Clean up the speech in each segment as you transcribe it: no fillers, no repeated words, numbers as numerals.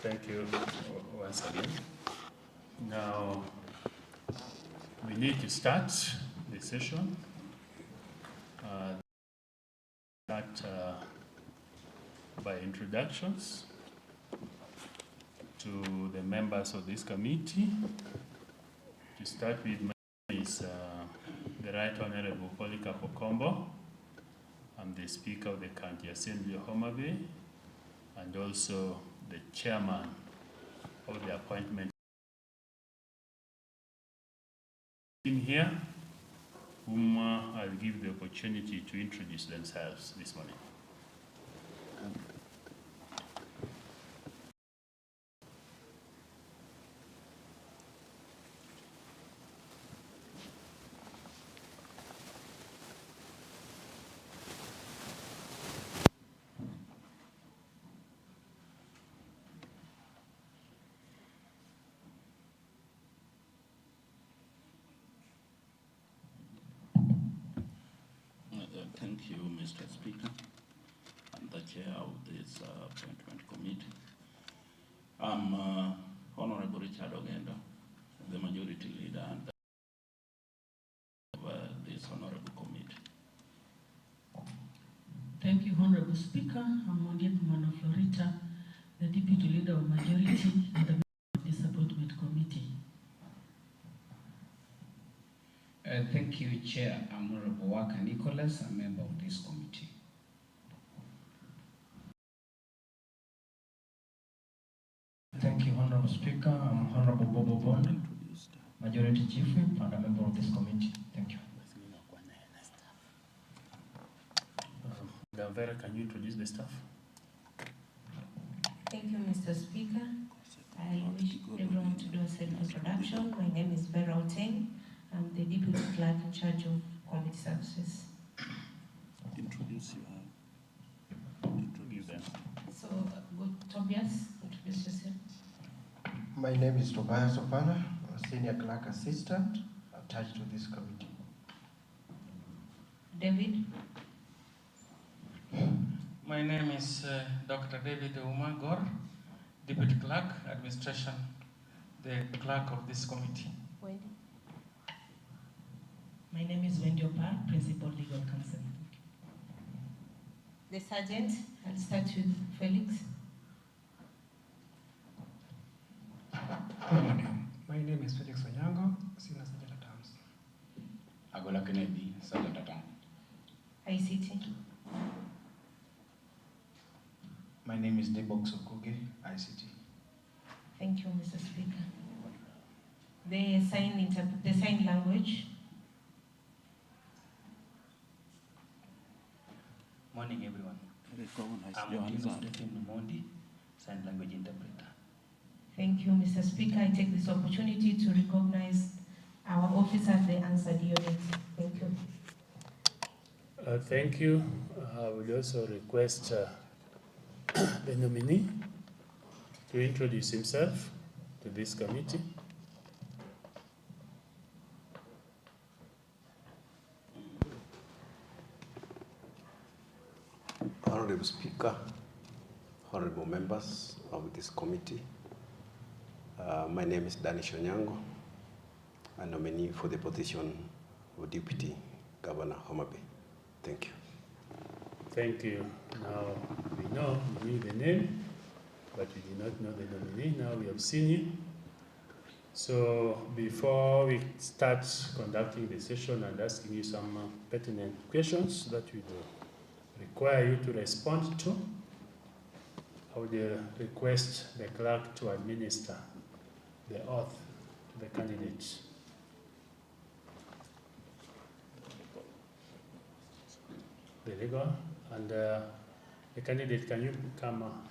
Thank you once again. Now, we need to start the session. By introductions to the members of this committee. To start with, is the Right Honorable Polycarp Okombo. I'm the Speaker of the County Assembly of Homa Bay, and also the Chairman of the appointment team here, whom I'll give the opportunity to introduce themselves this morning. Thank you, Mr. Speaker. I'm the chair of this appointment committee. I'm Honorable Richard Ogendo, the majority leader and this honorable committee. Thank you, Honorable Speaker. I'm Mondiet Mano Florita, the deputy leader of majority and the member of this appointment committee. Thank you, Chair. I'm Honorable Waka Nicholas, a member of this committee. Thank you, Honorable Speaker. I'm Honorable Bobo Bond, Majority Chief Whip and a member of this committee. Thank you. Davera, can you introduce the staff? Thank you, Mr. Speaker. I wish everyone to do a self-introduction. My name is Vera Oteng. I'm the Deputy Clerk in charge of Community Services. Introduce them. So, Tobias, introduce yourself. My name is Tobias Opana, a Senior Clerk Assistant attached to this committee. David. My name is Dr. David Umagor, Deputy Clerk, Administration, the clerk of this committee. Wendy. My name is Wendy Opar, Principal Legal Counsel. The Sergeant. I'll start with Felix. Good morning. My name is Felix Onyango, Senior Sergeant at Arms. Agola Kennedy, Sergeant at Arms. ICT. My name is Debok Sokuge, ICT. Thank you, Mr. Speaker. The sign language. Morning, everyone. I'm Stephen Mondi, sign language interpreter. Thank you, Mr. Speaker. I take this opportunity to recognize our officers, the answered unit. Thank you. Thank you. I will also request the nominee to introduce himself to this committee. Honorable Speaker, honorable members of this committee, my name is Danish Onyango, a nominee for the position of Deputy Governor Homa Bay. Thank you. Thank you. Now we know we knew the name, but we did not know the nominee. Now we have seen him. So before we start conducting the session and asking you some pertinent questions that we will require you to respond to, I would request the clerk to administer the oath to the candidates. The legal and the candidate, can you come up?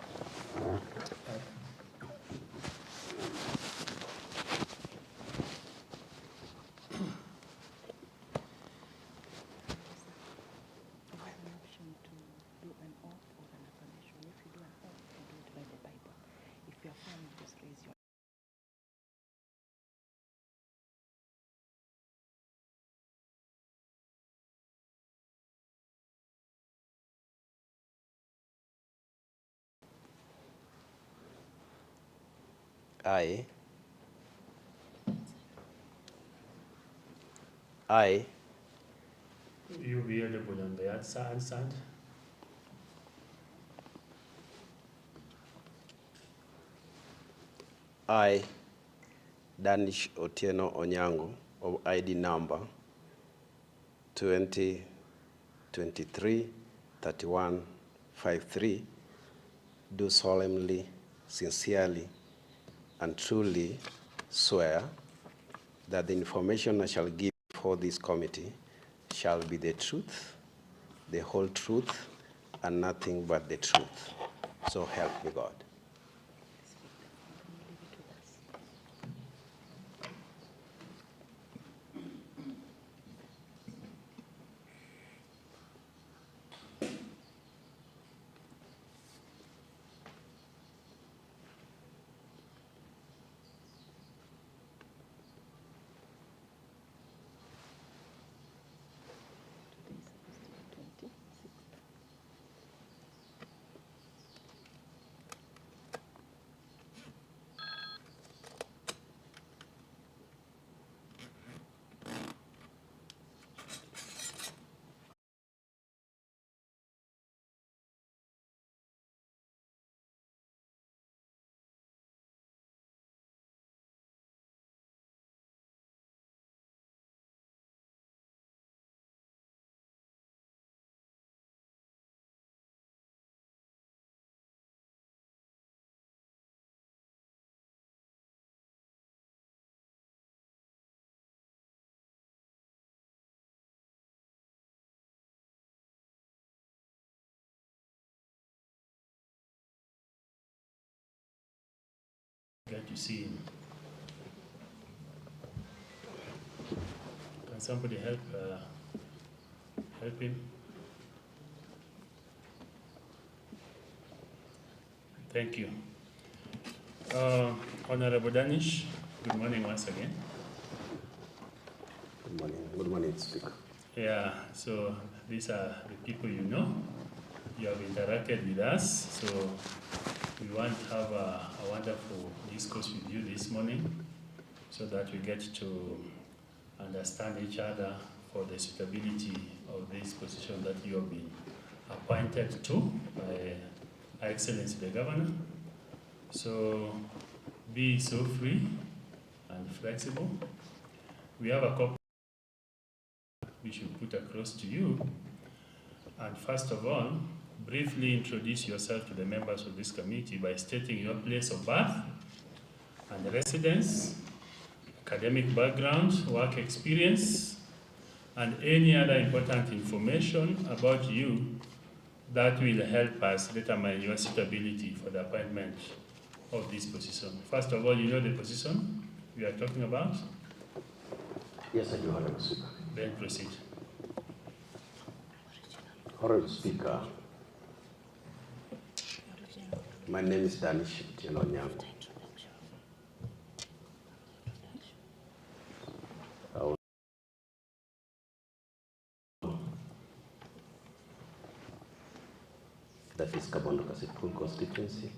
I, You be audible on the other side. I, Danish Otieno Onyango, of ID number 2023-3153, do solemnly, sincerely, and truly swear that the information I shall give for this committee shall be the truth, the whole truth, and nothing but the truth. So help me God. Glad to see him. Can somebody help him? Thank you. Honorable Danish, good morning once again. Good morning. Good morning, Speaker. Yeah, so these are the people you know. You have interacted with us, so we want to have a wonderful discourse with you this morning so that we get to understand each other for the suitability of this position that you have been appointed to by Her Excellency the Governor. So be so free and flexible. We have a copy we should put across to you. And first of all, briefly introduce yourself to the members of this committee by stating your place of birth and residence, academic background, work experience, and any other important information about you that will help us determine your suitability for the appointment of this position. First of all, you know the position we are talking about? Yes, I do, Honorable Speaker. Then proceed. Honorable Speaker, my name is Danish Otieno Onyango. That is Kabondo Kasipul constituency,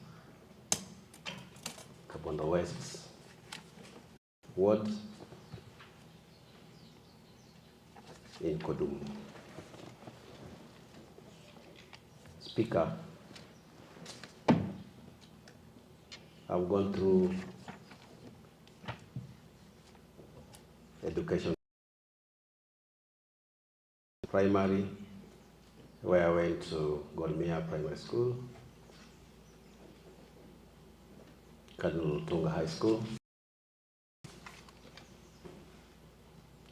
Kabondo West Ward in Kodum. Speaker, I've gone through education, primary, where I went to Gormia Primary School, Cardinal Tunga High School,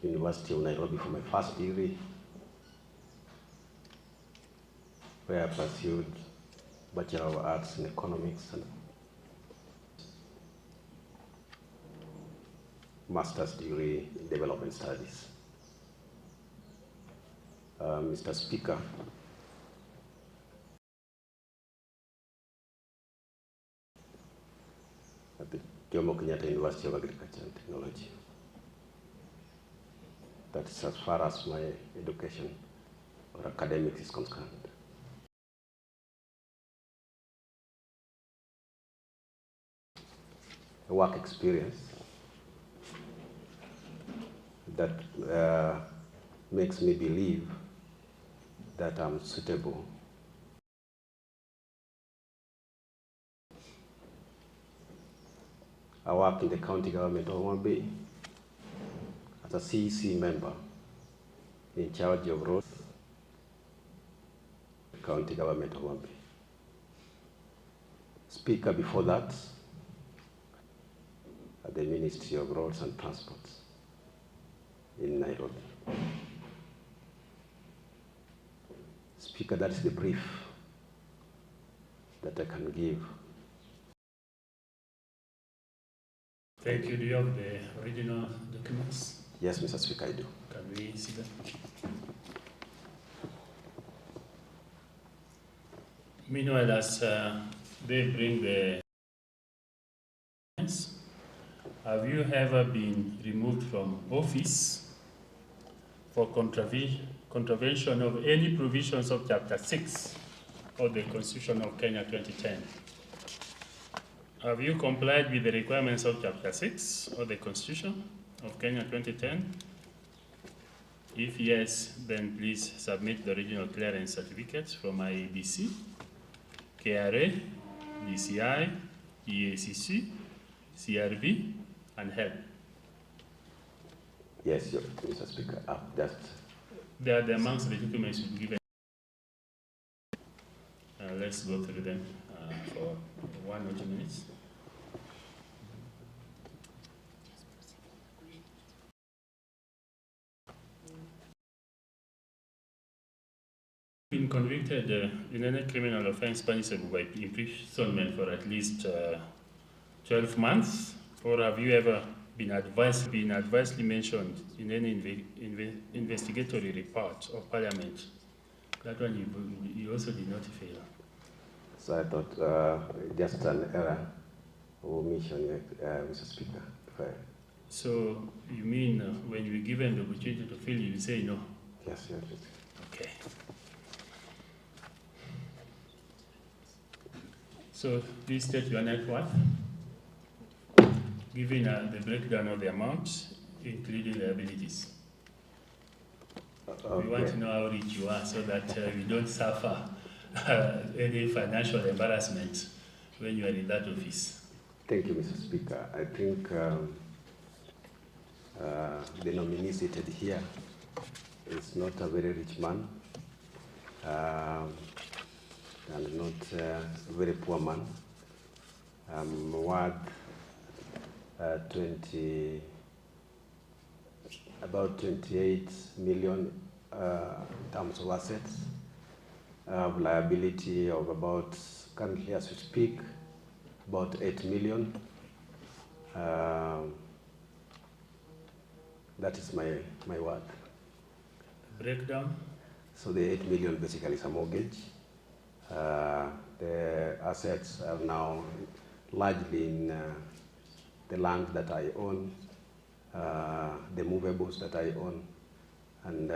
University of Nairobi for my first degree, where I pursued Bachelor of Arts in Economics and Master's degree in Development Studies. Mr. Speaker, at the Jomo Kenyatta University of Agriculture and Technology. That's as far as my education or academics is concerned. work experience that makes me believe that I'm suitable. I work in the county government of Homa Bay as a CEC member in charge of roads, county government of Homa Bay. Speaker before that at the Ministry of Roads and Transports in Nairobi. Speaker, that is the brief that I can give. Thank you. Do you have the original documents? Yes, Mr. Speaker, I do. Can we see them? Meanwhile, as they bring the documents, have you ever been removed from office for contravention of any provisions of Chapter 6 of the Constitution of Kenya 2010? Have you complied with the requirements of Chapter 6 of the Constitution of Kenya 2010? If yes, then please submit the original clearance certificates from IEBC, KRA, DCI, EACC, CRB, and HELP. Yes, Mr. Speaker. They are the amongst the documents we've given. Let's go through them for 1 or 2 minutes. Been convicted in any criminal offense punishable by imprisonment for at least 12 months, or have you ever been adversely mentioned in any investigatory report of Parliament? That one you also did not fail. So I thought just an error or omission, Mr. Speaker. So you mean when you're given the opportunity to fill, you say no? Yes, yes. Okay. So please state your net worth, giving the breakdown of the amount, including liabilities. Okay. We want to know how rich you are so that we don't suffer any financial embarrassment when you are in that office. Thank you, Mr. Speaker. I think the nominee seated here is not a very rich man and not a very poor man. I'm worth about 28 million in terms of assets. I have liability of about, currently as we speak, about 8 million. That is my worth. Breakdown? So the 8 million basically is a mortgage. The assets are now largely in the land that I own, the movables that I own, and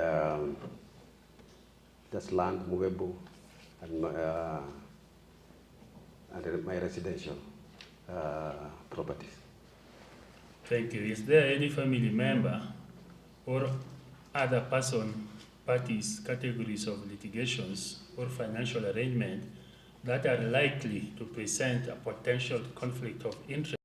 just land movable and my residential properties. Thank you. Is there any family member or other person, parties, categories of litigations or financial arrangement that are likely to present a potential conflict of interest?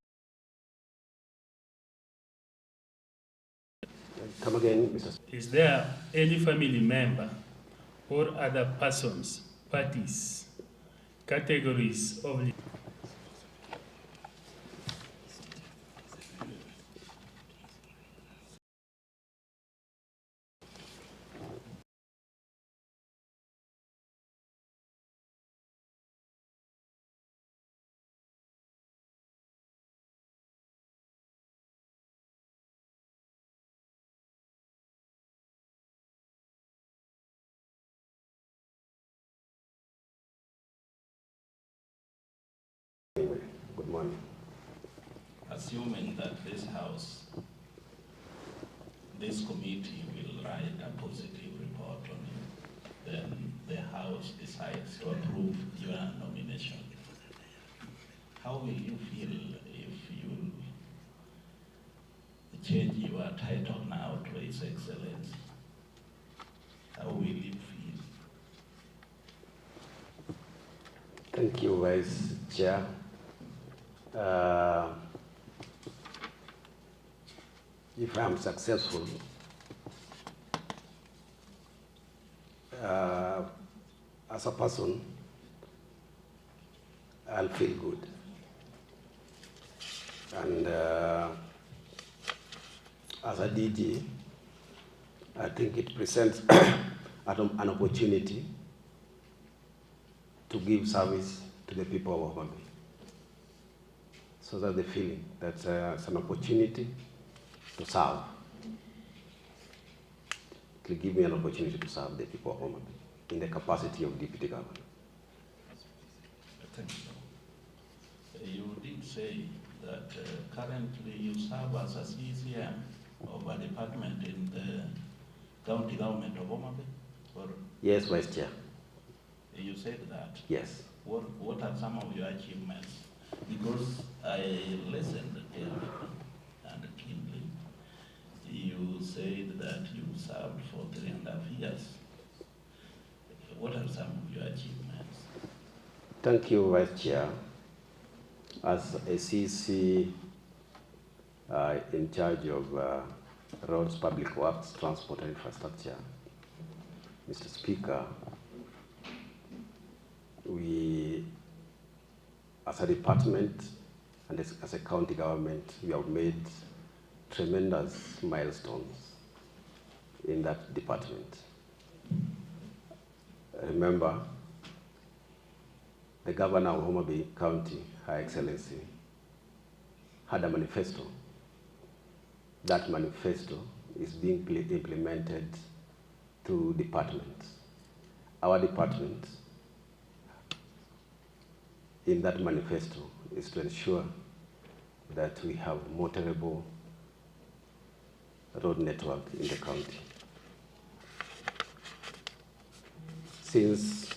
Come again, Mr. Is there any family member or other persons, parties, categories of Good morning. Assuming that this House, this committee will write a positive report on you, then the House decides to approve your nomination. How will you feel if you change your title now to His Excellency, how will you feel? Thank you, Vice Chair. If I'm successful, as a person, I'll feel good. And as a DG, I think it presents an opportunity to give service to the people of Homa Bay. So that's the feeling that it's an opportunity to serve. It will give me an opportunity to serve the people of Homa Bay in the capacity of Deputy Governor. Thank you. You did say that currently you serve as a CCM of a department in the county government of Homa Bay? Or Yes, Vice Chair. you said that? Yes. What are some of your achievements? Because I listened carefully and keenly. You said that you served for 3.5 years. What are some of your achievements? Thank you, Vice Chair. As a CC in charge of roads, public works, transport and infrastructure, Mr. Speaker, we, as a department and as a county government, we have made tremendous milestones in that department. Remember, the governor of Homa Bay County, Her Excellency, had a manifesto. That manifesto is being implemented through departments. Our department, in that manifesto, is to ensure that we have motorable road network in the county. Since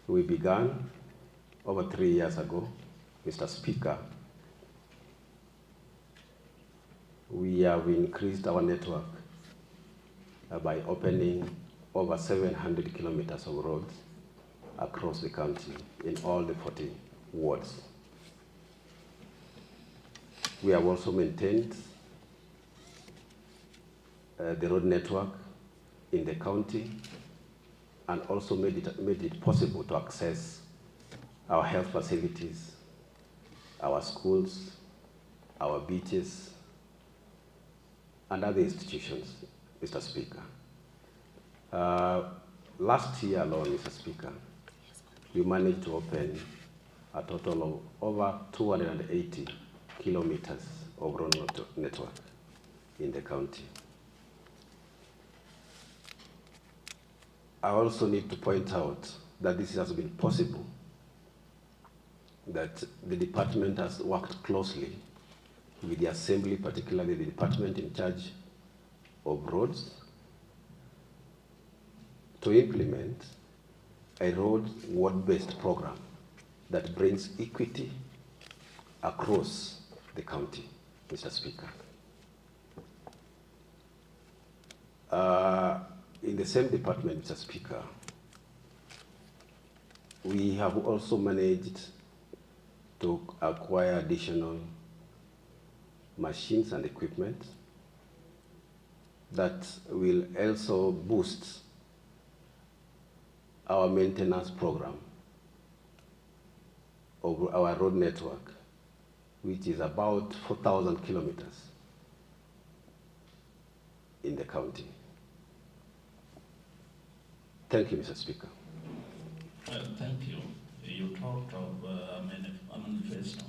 we began over 3 years ago, Mr. Speaker, we have increased our network by opening over 700 kilometers of roads across the country in all the 40 wards. We have also maintained the road network in the county and also made it possible to access our health facilities, our schools, our beaches, and other institutions, Mr. Speaker. Last year alone, Mr. Speaker, we managed to open a total of over 280 kilometers of road network in the county. I also need to point out that this has been possible, that the department has worked closely with the assembly, particularly the department in charge of roads, to implement a road ward-based program that brings equity across the county, Mr. Speaker. In the same department, Mr. Speaker, we have also managed to acquire additional machines and equipment that will also boost our maintenance program of our road network, which is about 4,000 kilometers in the county. Thank you, Mr. Speaker. Thank you. You talked of a manifesto,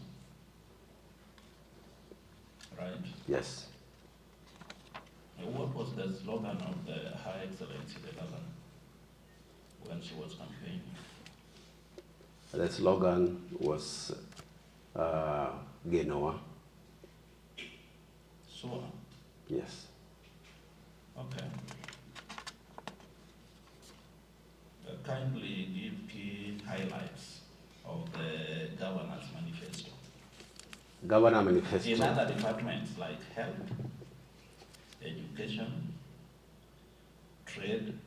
right? Yes. What was the slogan of the Her Excellency, the governor, when she was campaigning? The slogan was Genoa. SUA? Yes. Okay. Kindly give key highlights of the governor's manifesto. Governor Manifesto. In other departments like health, education, trade,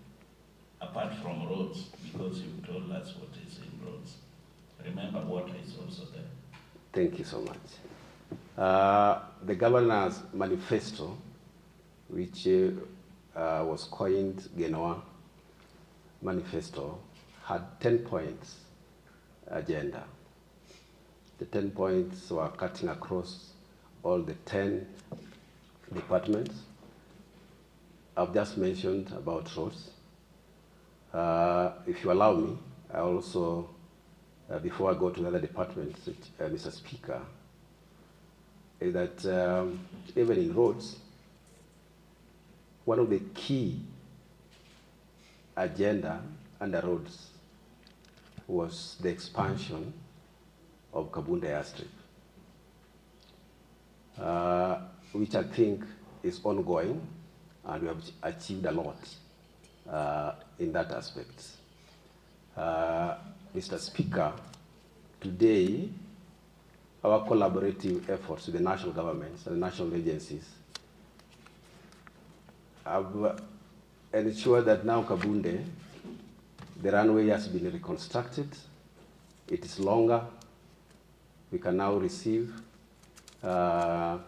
apart from roads, because you told us what is in roads. Remember, water is also there. Thank you so much. The governor's manifesto, which was coined Genoa Manifesto, had 10 points agenda. The 10 points were cutting across all the 10 departments. I've just mentioned about roads. If you allow me, I also, before I go to the other departments, Mr. Speaker, is that even in roads, one of the key agenda under roads was the expansion of Kabunde airstrip, which I think is ongoing, and we have achieved a lot in that aspect. Mr. Speaker, today, our collaborative efforts with the national governments and the national agencies have ensured that now Kabunde, the runway has been reconstructed. It is longer. We can now receive aircrafts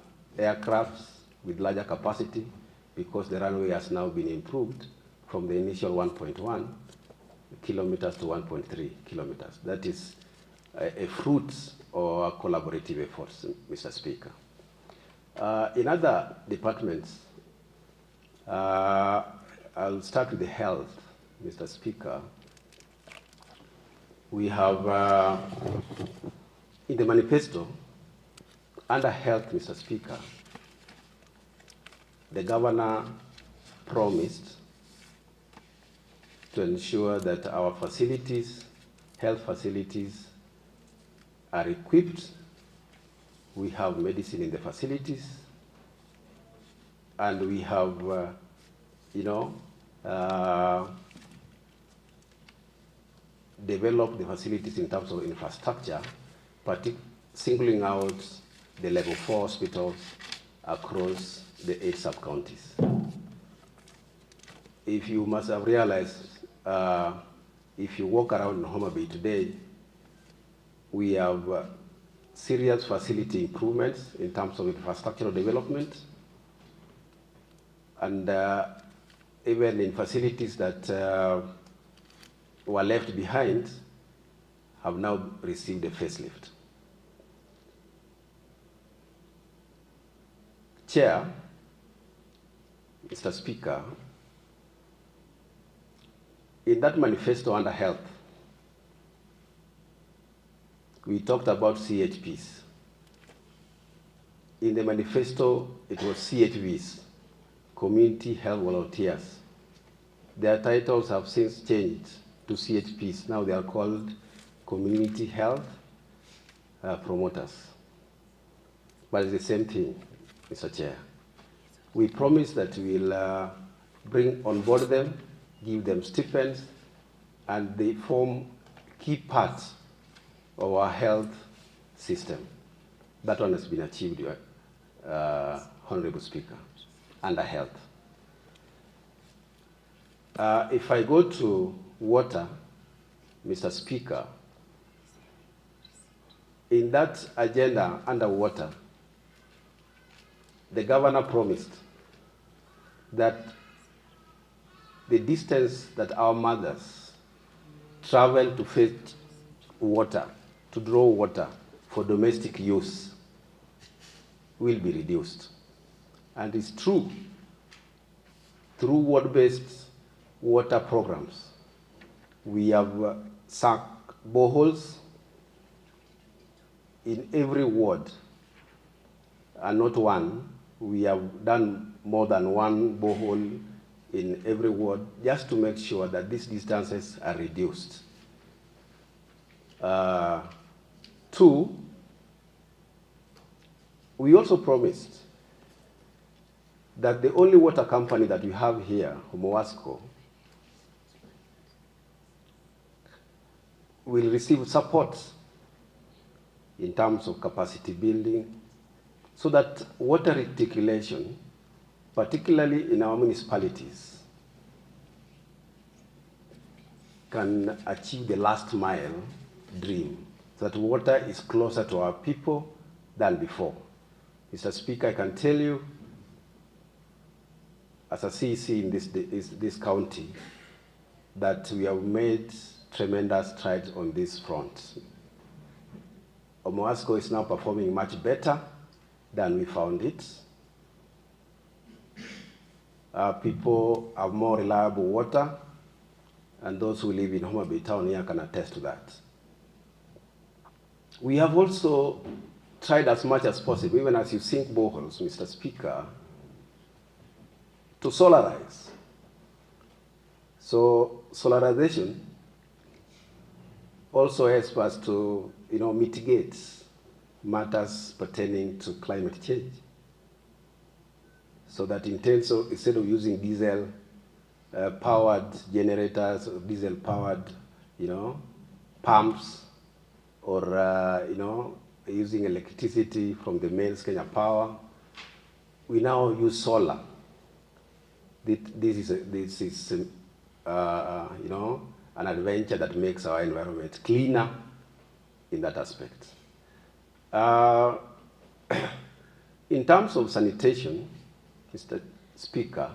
with larger capacity because the runway has now been improved from the initial 1.1 kilometers to 1.3 kilometers. That is a fruit of our collaborative efforts, Mr. Speaker. In other departments, I'll start with the health, Mr. Speaker. We have, in the manifesto, under health, Mr. Speaker, the governor promised to ensure that our facilities, health facilities, are equipped. We have medicine in the facilities, and we have, developed the facilities in terms of infrastructure, singling out the level 4 hospitals across the 8 sub-counties. If you must have realized, if you walk around in Homa Bay today, we have serious facility improvements in terms of infrastructural development, and even in facilities that were left behind have now received a facelift. Chair, Mr. Speaker, in that manifesto under health, we talked about CHPs. In the manifesto, it was CHVs, Community Health Volunteers. Their titles have since changed to CHPs. Now they are called Community Health Promoters. But it's the same thing, Mr. Chair. We promise that we'll bring on board them, give them stipends, and they form key parts of our health system. That one has been achieved, Honorable Speaker, under health. If I go to water, Mr. Speaker, in that agenda under water, the governor promised that the distance that our mothers travel to fetch water, to draw water for domestic use, will be reduced. And it's true, through ward-based water programs, we have sunk boreholes in every ward, and not one. We have done more than one borehole in every ward, just to make sure that these distances are reduced. Two, we also promised that the only water company that we have here, Homoasco, will receive support in terms of capacity building, so that water reticulation, particularly in our municipalities, can achieve the last mile dream, so that water is closer to our people than before. Mr. Speaker, I can tell you, as a CEC in this county, that we have made tremendous strides on this front. Omoasco is now performing much better than we found it. Our people have more reliable water, and those who live in Homa Bay town here can attest to that. We have also tried as much as possible, even as you sink boreholes, Mr. Speaker, to solarize. So solarization also helps us to, mitigate matters pertaining to climate change. So that instead of using diesel powered generators, or diesel powered, pumps, or using electricity from the mains Kenya Power, we now use solar. This is an adventure that makes our environment cleaner in that aspect. In terms of sanitation, Mr. Speaker,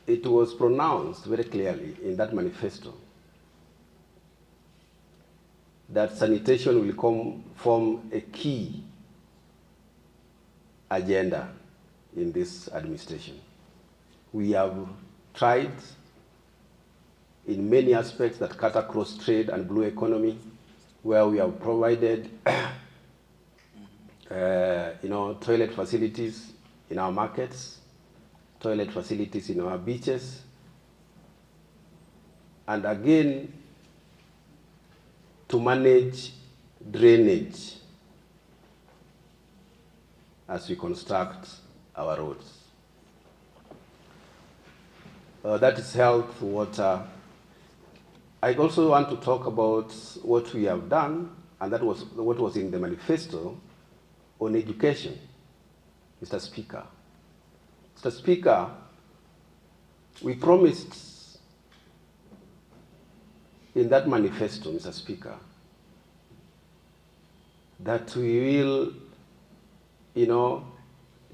it was pronounced very clearly in that manifesto that sanitation will form a key agenda in this administration. We have tried in many aspects that cut across trade and blue economy, where we have provided toilet facilities in our markets, toilet facilities in our beaches, and again, to manage drainage as we construct our roads. That is health, water. I also want to talk about what we have done, and that was what was in the manifesto on education, Mr. Speaker. Mr. Speaker, we promised in that manifesto, Mr. Speaker, that we will,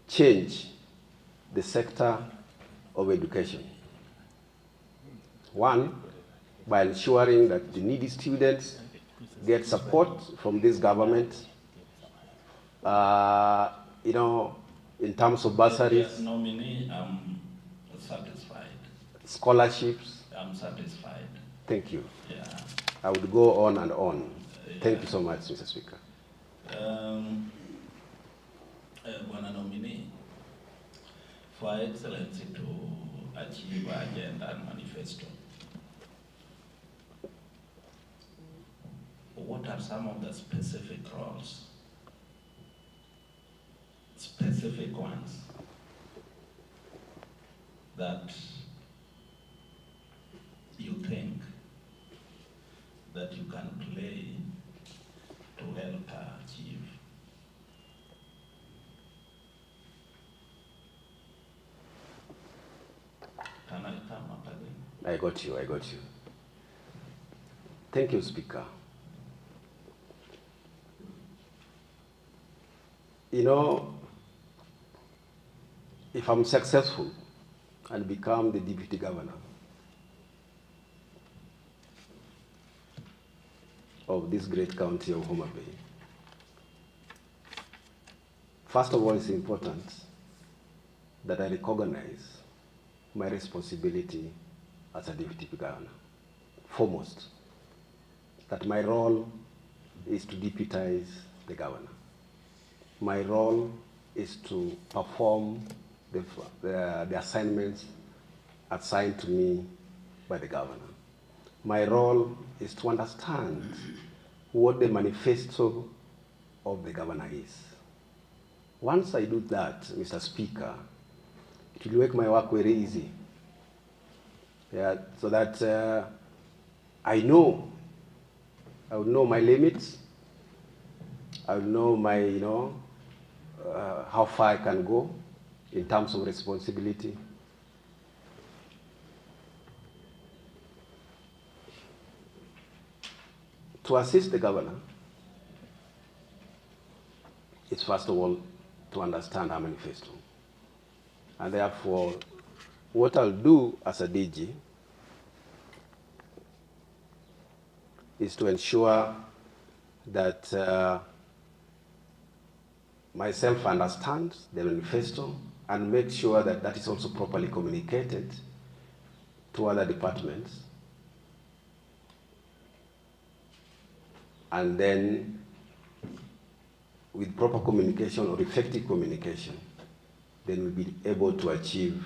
change the sector of education. One, by ensuring that the needy students get support from this government, in terms of bursaries. Yes, nominee, I'm satisfied. Scholarships. I'm satisfied. Thank you. Yeah. I would go on and on. Thank you so much, Mr. Speaker. Bwana nominee, for Excellency to achieve agenda and manifesto, what are some of the specific roles, specific ones, that you think that you can play to help achieve? Can I come up again? I got you. Thank you, Speaker. If I'm successful and become the deputy governor of this great county of Homa Bay, first of all, it's important that I recognize my responsibility as a deputy governor. Foremost, that my role is to deputize the governor. My role is to perform the assignments assigned to me by the governor. My role is to understand what the manifesto of the governor is. Once I do that, Mr. Speaker, it will make my work very easy. Yeah, so that I know I will know my limits. I will know my, how far I can go in terms of responsibility. To assist the governor is first of all to understand our manifesto. And therefore, what I'll do as a DG is to ensure that myself understands the manifesto and make sure that that is also properly communicated to other departments. And then with proper communication or effective communication, then we'll be able to achieve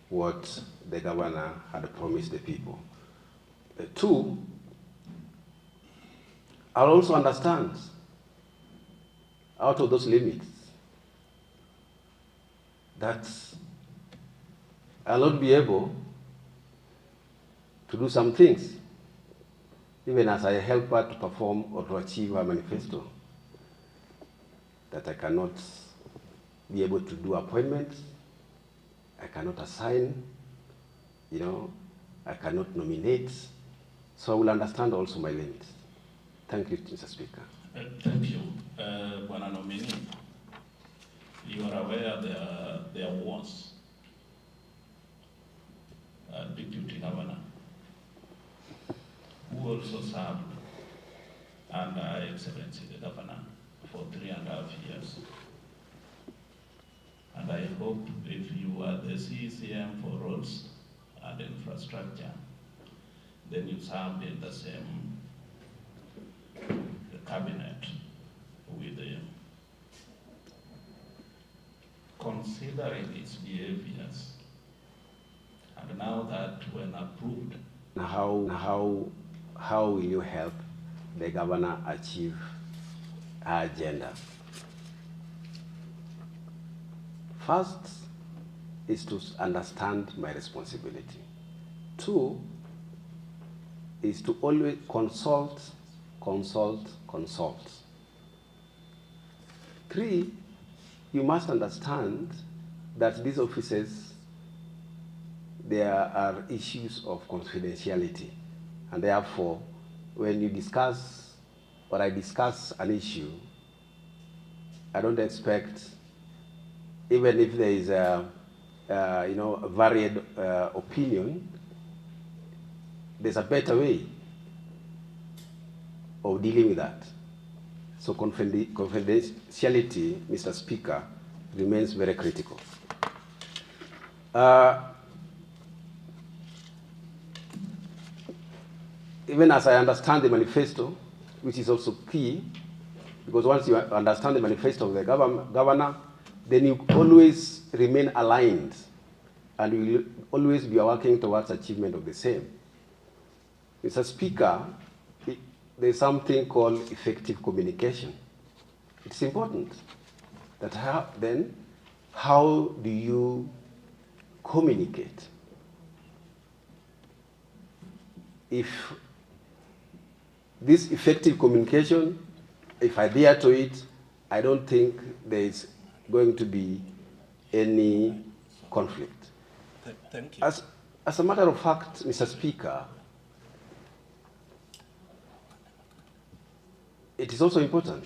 what the governor had promised the people. Two, I'll also understand out of those limits that I'll not be able to do some things, even as I help her to perform or to achieve her manifesto, that I cannot be able to do appointments, I cannot assign, I cannot nominate, so I will understand also my limits. Thank you, Mr. Speaker. Thank you. Bwana nominee, you are aware there was a deputy governor who also served under Excellency the Governor for 3.5 years. And I hope if you are the CCM for roads and infrastructure, then you served in the same cabinet with him. Considering his behaviors, and now that when approved, how will you help the governor achieve her agenda? First is to understand my responsibility. Two is to always consult. Three, you must understand that these offices, there are issues of confidentiality. And therefore, when you discuss, or I discuss an issue, I don't expect, even if there is a varied opinion, there's a better way of dealing with that. So confidentiality, Mr. Speaker, remains very critical. Even as I understand the manifesto, which is also key, because once you understand the manifesto of the governor, then you always remain aligned and you will always be working towards achievement of the same. Mr. Speaker, there's something called effective communication. It's important that how do you communicate? If this effective communication, if I adhere to it, I don't think there is going to be any conflict. Thank you. As a matter of fact, Mr. Speaker, it is also important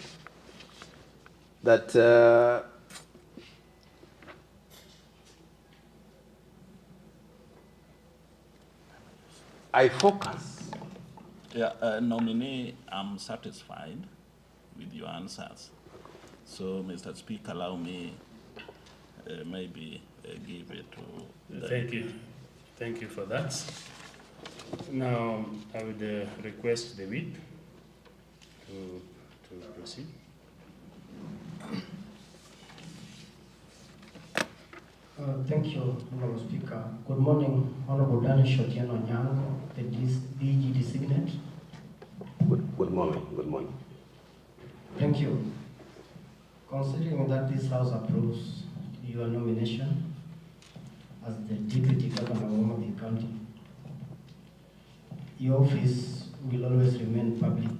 that I focus. Yeah, nominee, I'm satisfied with your answers. So, Mr. Speaker, allow me maybe give it to the... Thank you. Thank you for that. Now, I would request the whip to proceed. Thank you, Honorable Speaker. Good morning, Honorable Danish Otieno Nyango, the DG designate. Good morning. Good morning. Thank you. Considering that this House approves your nomination as the Deputy Governor of Homabay County, your office will always remain public.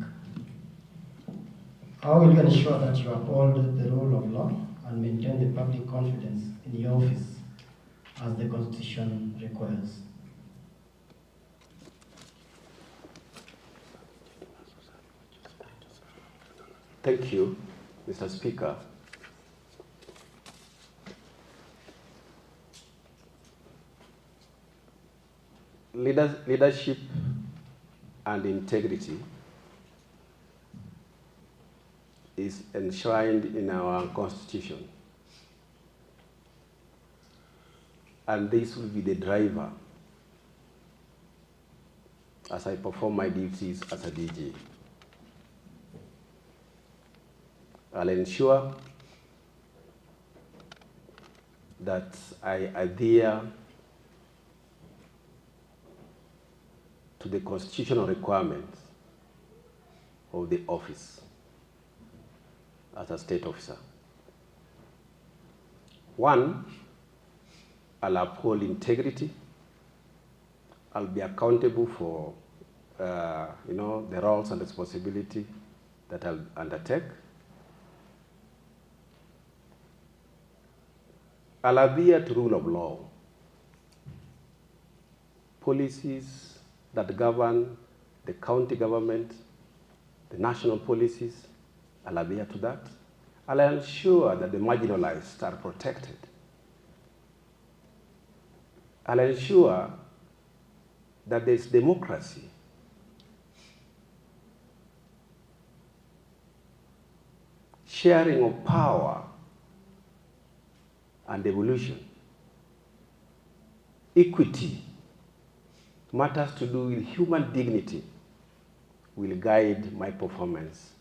How will you ensure that you uphold the rule of law and maintain the public confidence in your office as the Constitution requires? Thank you, Mr. Speaker. Leadership and integrity is enshrined in our Constitution. And this will be the driver as I perform my duties as a DG. I'll ensure that I adhere to the constitutional requirements of the office as a state officer. One, I'll uphold integrity. I'll be accountable for the roles and responsibility that I'll undertake. I'll adhere to rule of law. Policies that govern the county government, the national policies, I'll adhere to that. I'll ensure that the marginalized are protected. I'll ensure that there's democracy. Sharing of power and evolution. Equity, matters to do with human dignity, will guide my performance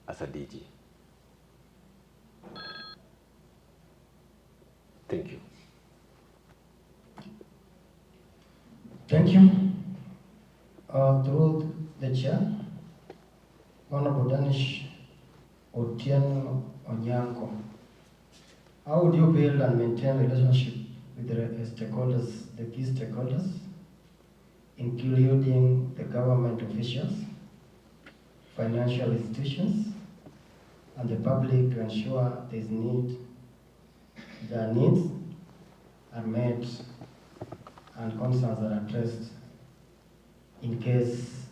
as a DG. Thank you. Thank you. Through the chair, Honorable Danish Otieno Onyango, how would you build and maintain relationship with the stakeholders, the key stakeholders, including the government officials, financial institutions, and the public to ensure their needs are met and concerns are addressed in case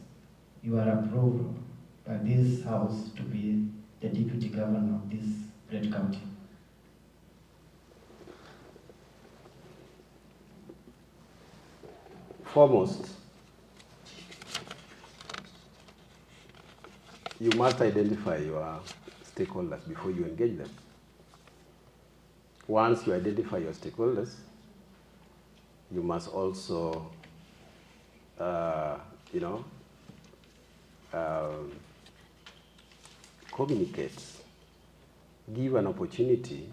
you are approved by this House to be the Deputy Governor of this great county? Foremost, you must identify your stakeholders before you engage them. Once you identify your stakeholders, you must also, communicate, give an opportunity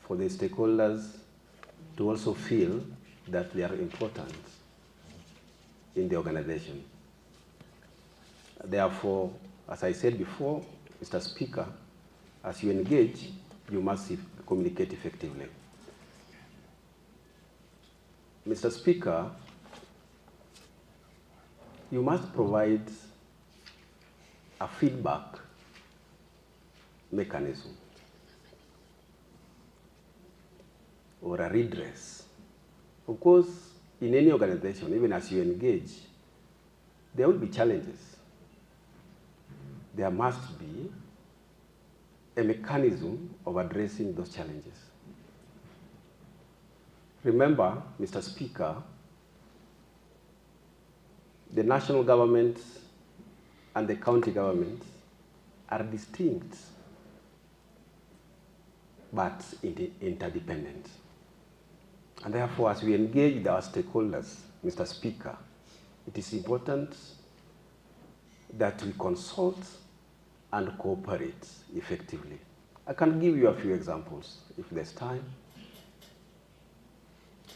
for the stakeholders to also feel that they are important in the organization. Therefore, as I said before, Mr. Speaker, as you engage, you must communicate effectively. Mr. Speaker, you must provide a feedback mechanism or a redress. Of course, in any organization, even as you engage, there will be challenges. There must be a mechanism of addressing those challenges. Remember, Mr. Speaker, the national government and the county government are distinct but interdependent. And therefore, as we engage with our stakeholders, Mr. Speaker, it is important that we consult and cooperate effectively. I can give you a few examples if there's time.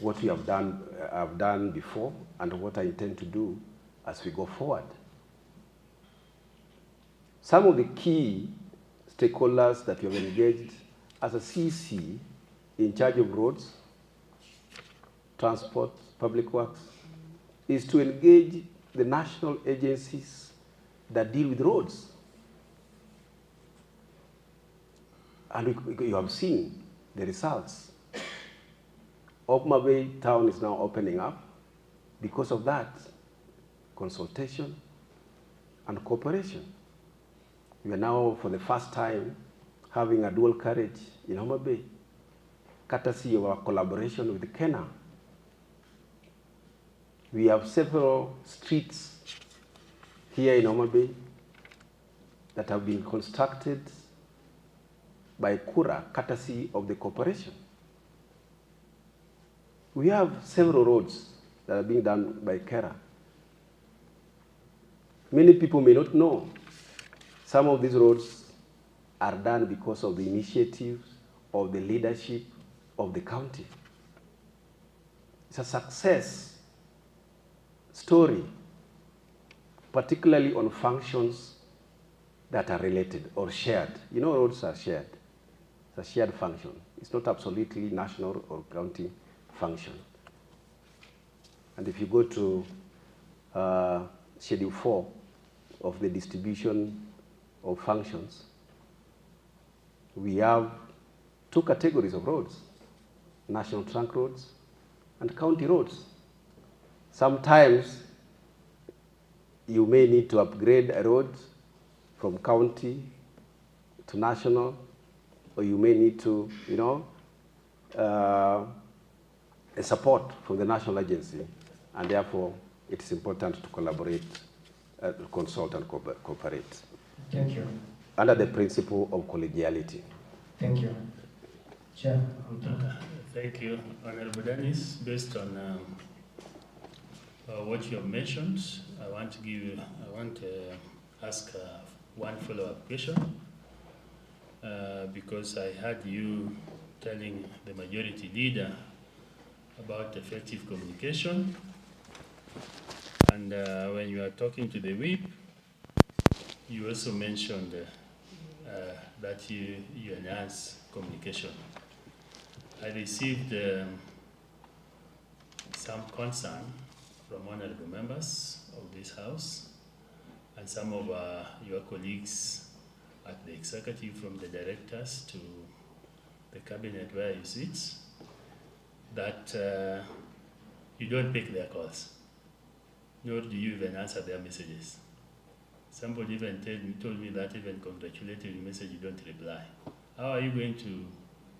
What we have done before and what I intend to do as we go forward. Some of the key stakeholders that we have engaged as a CC in charge of roads, transport, public works, is to engage the national agencies that deal with roads. And you have seen the results. Homa Bay town is now opening up because of that consultation and cooperation. We are now, for the first time, having a dual carriage in Homa Bay, courtesy of our collaboration with Kenya. We have several streets here in Homa Bay that have been constructed by Kura, courtesy of the corporation. We have several roads that are being done by Kera. Many people may not know some of these roads are done because of the initiatives of the leadership of the county. It's a success story, particularly on functions that are related or shared. You know, roads are shared. It's a shared function. It's not absolutely national or county function. And if you go to Schedule 4 of the distribution of functions, we have two categories of roads: national trunk roads and county roads. Sometimes you may need to upgrade a road from county to national, or you may need to, a support from the national agency, and therefore it is important to collaborate, consult and cooperate. Thank you. Under the principle of collegiality. Thank you. Chair. Thank you, Honorable Dennis. Based on what you have mentioned, I want to ask one follow-up question, because I heard you telling the majority leader about effective communication, and when you are talking to the whip, you also mentioned that you enhance communication. I received some concern from honorable members of this House and some of your colleagues at the executive, from the directors to the cabinet where you sit, that you don't pick their calls, nor do you even answer their messages. Somebody even told me that even congratulatory message you don't reply. How are you going to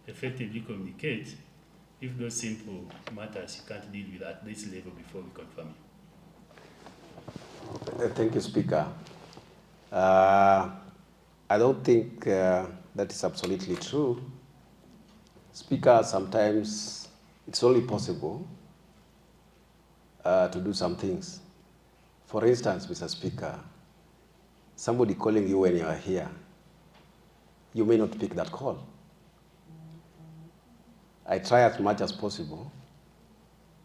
effectively communicate if those simple matters you can't deal with at this level before we confirm you? Thank you, Speaker. I don't think that is absolutely true. Speaker, sometimes it's only possible to do some things. For instance, Mr. Speaker, somebody calling you when you are here, you may not pick that call. I try as much as possible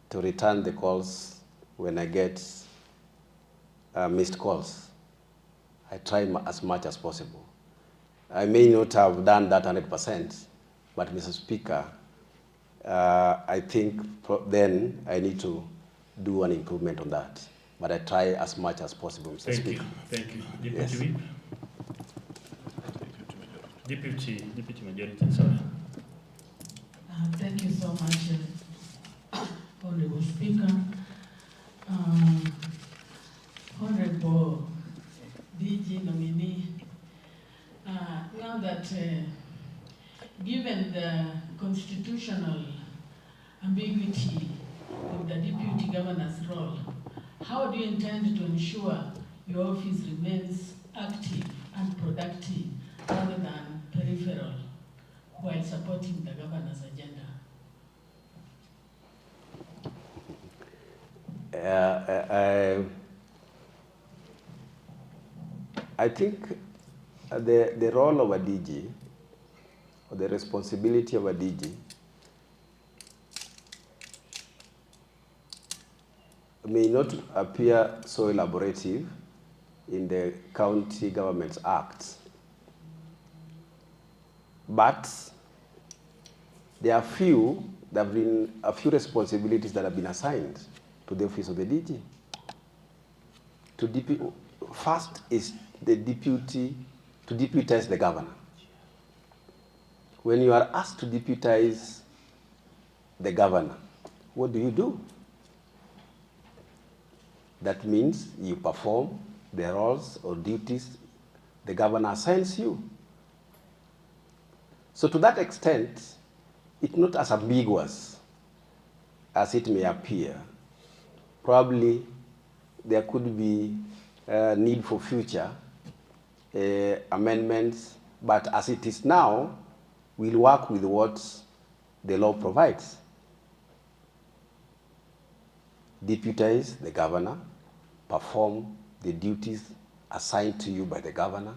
to return the calls when I get missed calls. I try as much as possible. I may not have done that 100%, but Mr. Speaker, I think then I need to do an improvement on that. But I try as much as possible, Mr. Speaker. Thank you. Deputy Yes. Whip? Deputy Majority, sorry. Thank you so much, Honorable Speaker. Honorable DG nominee, now that given the constitutional ambiguity of the Deputy Governor's role, how do you intend to ensure your office remains active and productive rather than peripheral while supporting the Governor's agenda? I think the role of a DG, or the responsibility of a DG, may not appear so elaborative in the County Governments Act, but there are a few responsibilities that have been assigned to the office of the DG. first is the deputy, to deputize the governor. When you are asked to deputize the governor, what do? That means you perform the roles or duties the governor assigns you. So to that extent, it's not as ambiguous as it may appear. Probably there could be a need for future amendments, but as it is now, we'll work with what the law provides. Deputize the governor, perform the duties assigned to you by the governor,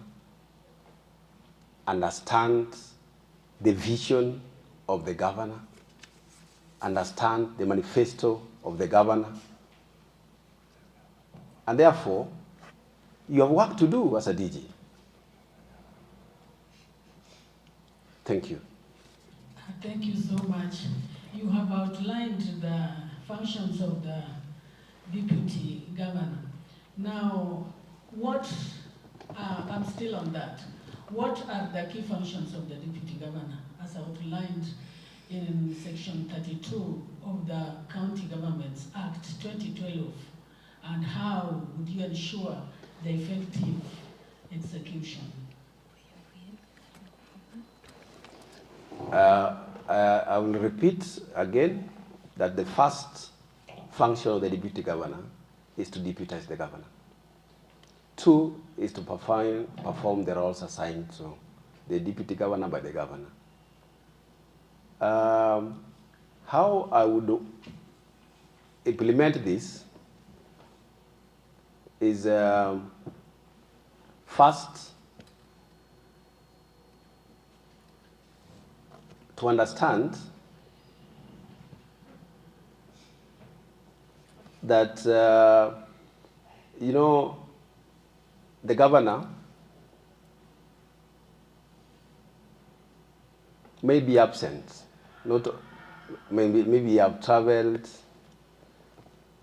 understand the vision of the governor, understand the manifesto of the governor, and therefore, you have work to do as a DG. Thank you. Thank you so much. You have outlined the functions of the deputy governor. Now, I'm still on that. What are the key functions of the deputy governor as outlined in section 32 of the County Governments Act 2012? And how would you ensure the effective execution? I will repeat again that the first function of the deputy governor is to deputize the governor. 2 is to perform the roles assigned to the deputy governor by the governor. How I would implement this is first to understand that, the governor may be absent, maybe you have traveled,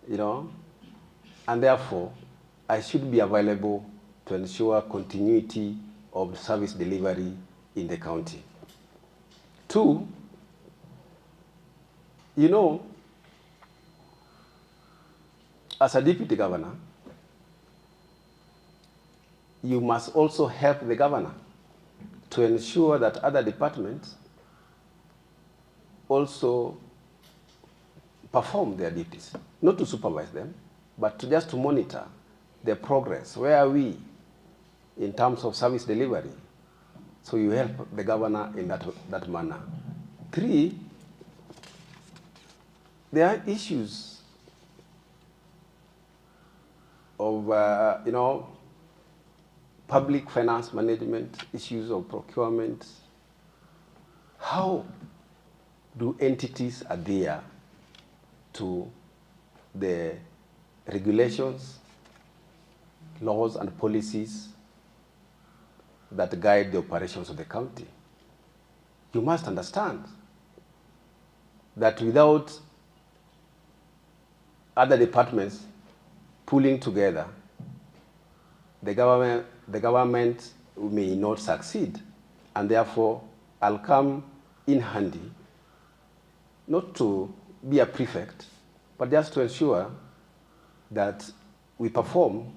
and therefore I should be available to ensure continuity of service delivery in the county. 2, as a deputy governor, you must also help the governor to ensure that other departments also perform their duties, not to supervise them, but just to monitor their progress. Where are we in terms of service delivery? So you help the governor in that manner. 3, there are issues of, public finance management, issues of procurement. How do entities adhere to the regulations, laws, and policies that guide the operations of the county? You must understand that without other departments pulling together, the government may not succeed, and therefore I'll come in handy, not to be a prefect, but just to ensure that we perform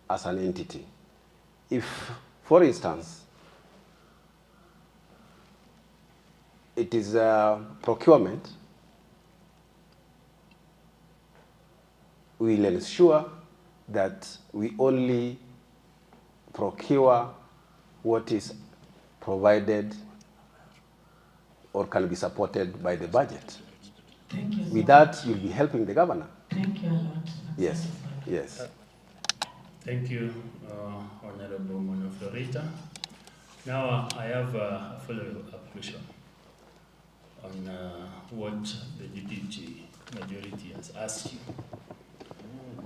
as an entity. If, for instance, it is procurement, we will ensure that we only procure what is provided or can be supported by the budget. Thank you. With that, you'll be helping the governor. Thank you a lot. Yes, yes. Thank you, Honorable Mono Florita. Now I have a follow-up question on what the deputy majority has asked you.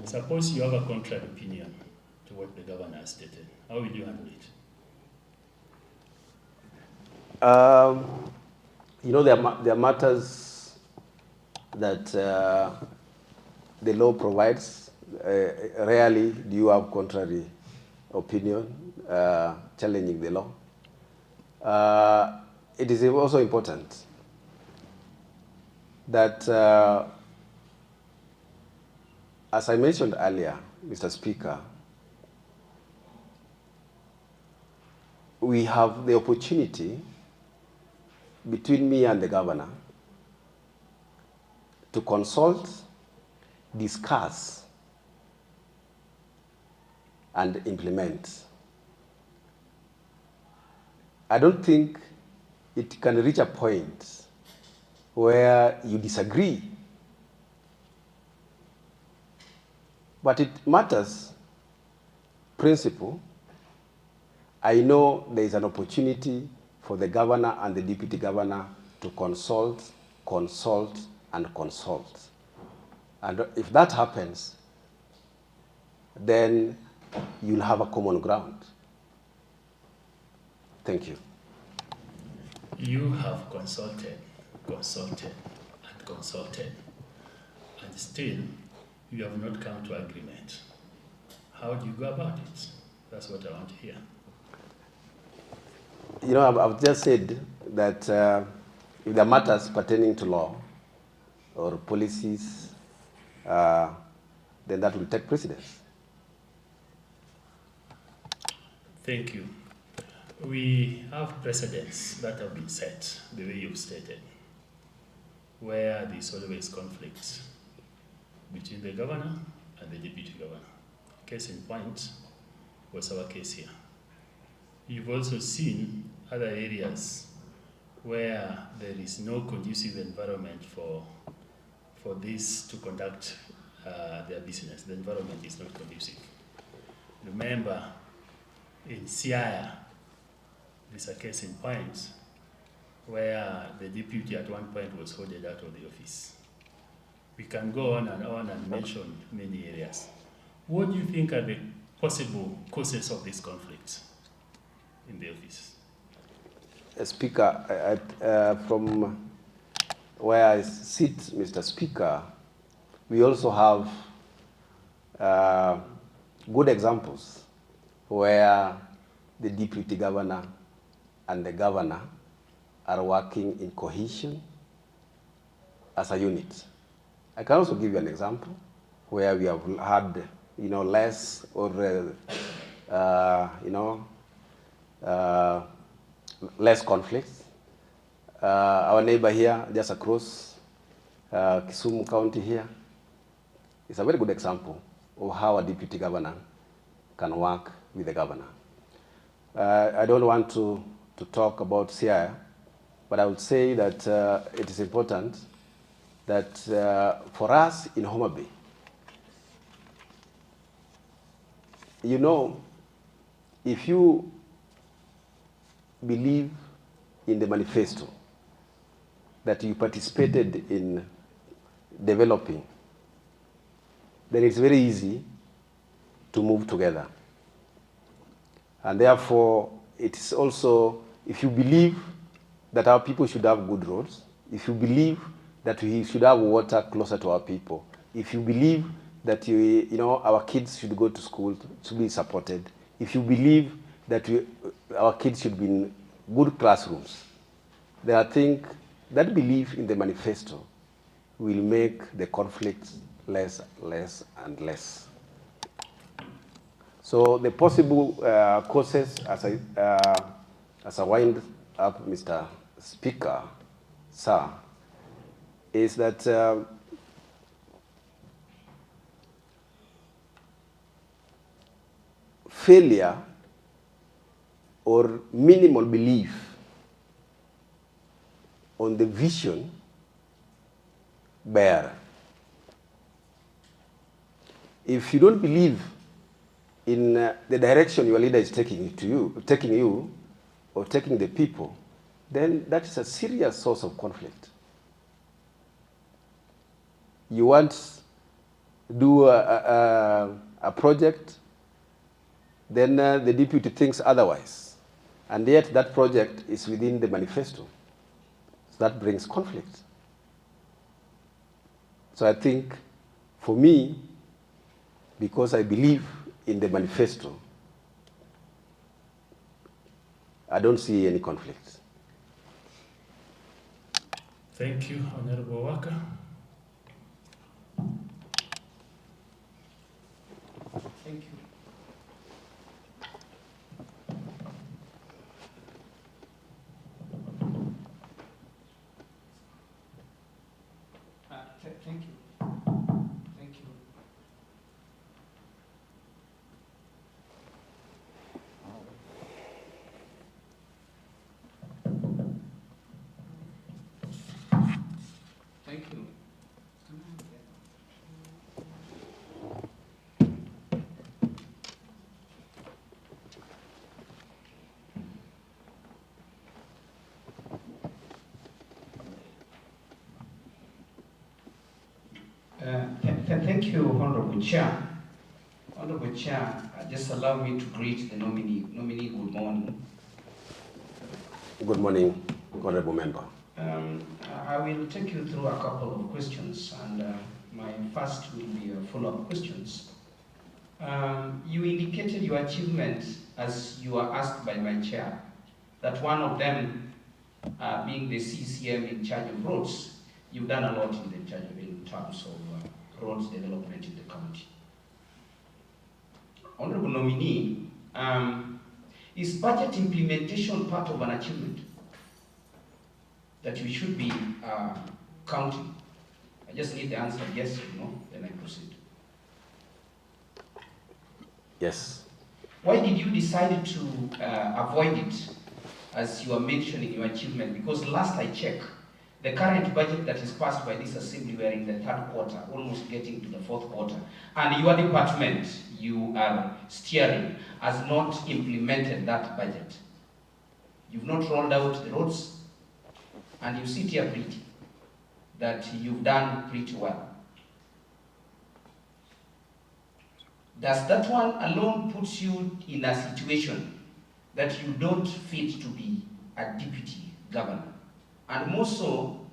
Suppose you have a contrary opinion to what the governor has stated. How will you handle it? There are matters that the law provides rarely do you have contrary opinion challenging the law. It is also important that, as I mentioned earlier, Mr. Speaker, we have the opportunity between me and the governor to consult, discuss, and implement. I don't think it can reach a point where you disagree, but it matters principle. I know there is an opportunity for the governor and the deputy governor to consult, and consult. And if that happens, then you'll have a common ground. Thank you. You have consulted, and consulted, and still you have not come to agreement. How do you go about it? That's what I want to hear. You know, I've just said that if there are matters pertaining to law or policies, then that will take precedence. Thank you. We have precedents that have been set, the way you've stated, where there's always conflict between the governor and the deputy governor. Case in point was our case here. You've also seen other areas where there is no conducive environment for this to conduct their business. The environment is not conducive. Remember, in Siaya, there's a case in point where the deputy at one point was holded out of the office. We can go on and mention many areas. What do you think are the possible causes of this conflict in the office? Speaker, from where I sit, Mr. Speaker, we also have good examples where the deputy governor and the governor are working in cohesion as a unit. I can also give you an example where we have had, less or, less conflicts. Our neighbor here, just across Kisumu County here, is a very good example of how a deputy governor can work with the governor. I don't want to talk about Siaya, but I would say that it is important that for us in Homa Bay, if you believe in the manifesto that you participated in developing, then it's very easy to move together. And therefore, it's also, if you believe that our people should have good roads, if you believe that we should have water closer to our people, if you believe that our kids should go to school to be supported, if you believe that our kids should be in good classrooms, then I think that belief in the manifesto will make the conflicts less, and less. So the possible causes, as I wind up, Mr. Speaker, sir, is that failure or minimal belief on the vision bearer. If you don't believe in the direction your leader is taking you, or taking the people, then that is a serious source of conflict. You want to do a project, then the deputy thinks otherwise, and yet that project is within the manifesto. So that brings conflict. So I think, for me, because I believe in the manifesto. I don't see any conflict. Thank you, Honorable Waka. Thank you. Thank you. Thank you. Thank you. Thank you, Honorable Chair. Honorable Chair, just allow me to greet the nominee. Nominee, good morning. Good morning, Honorable Member. I will take you through a couple of questions, and my first will be follow-up questions. You indicated your achievement as you were asked by my chair, that one of them being the CCM in charge of roads. You've done a lot in terms of roads development in the county. Honorable nominee, is budget implementation part of an achievement that we should be counting? I just need the answer, yes or no, then I proceed. Yes. Why did you decide to avoid it as you are mentioning your achievement? Because last I checked, the current budget that is passed by this assembly, we are in the third quarter, almost getting to the fourth quarter, and your department you are steering has not implemented that budget. You've not rolled out the roads, and you sit here pretty, that you've done pretty well. Does that one alone put you in a situation that you don't fit to be a deputy governor? And more so,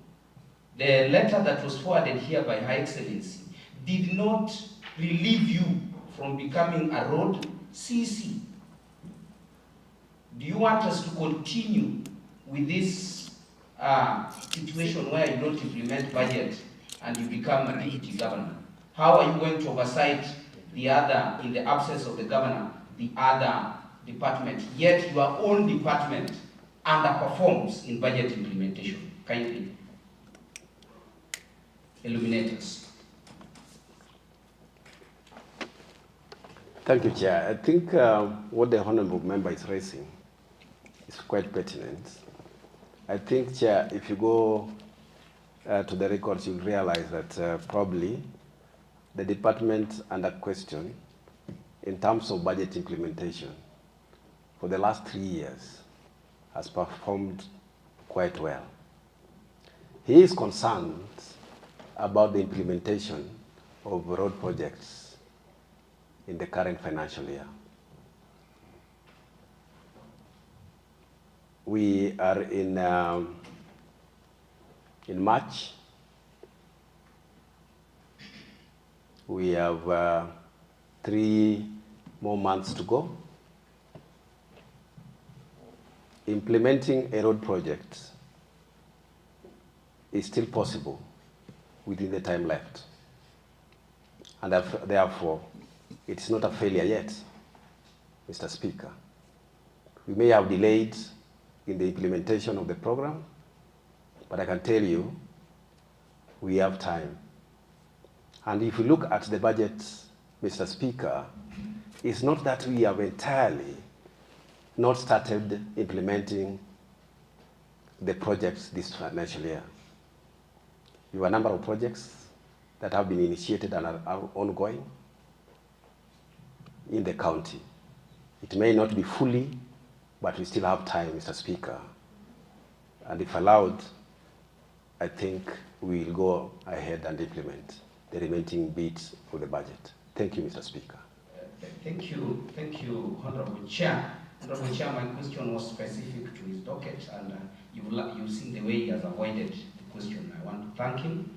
the letter that was forwarded here by Her Excellency did not relieve you from becoming a road CC. Do you want us to continue with this situation where you don't implement budget and you become a deputy governor? How are you going to oversight the other, in the absence of the governor, the other department, yet your own department underperforms in budget implementation? Kindly illuminate us. Thank you, Chair. I think what the Honourable Member is raising is quite pertinent. I think, Chair, if you go to the records, you'll realize that probably the department under question in terms of budget implementation for the last 3 years has performed quite well. He is concerned about the implementation of road projects in the current financial year. We are in March. We have 3 more months to go. Implementing a road project is still possible within the time left. And therefore, it's not a failure yet, Mr. Speaker. We may have delayed in the implementation of the program, but I can tell you, we have time. And if you look at the budget, Mr. Speaker, it's not that we have entirely not started implementing the projects this financial year. We have a number of projects that have been initiated and are ongoing in the county. It may not be fully, but we still have time, Mr. Speaker. And if allowed, I think we'll go ahead and implement the remaining bits of the budget. Thank you, Mr. Speaker. Thank you, Honorable Chair. Honorable Chair, my question was specific to his docket, and you've seen the way he has avoided the question. I want to thank him.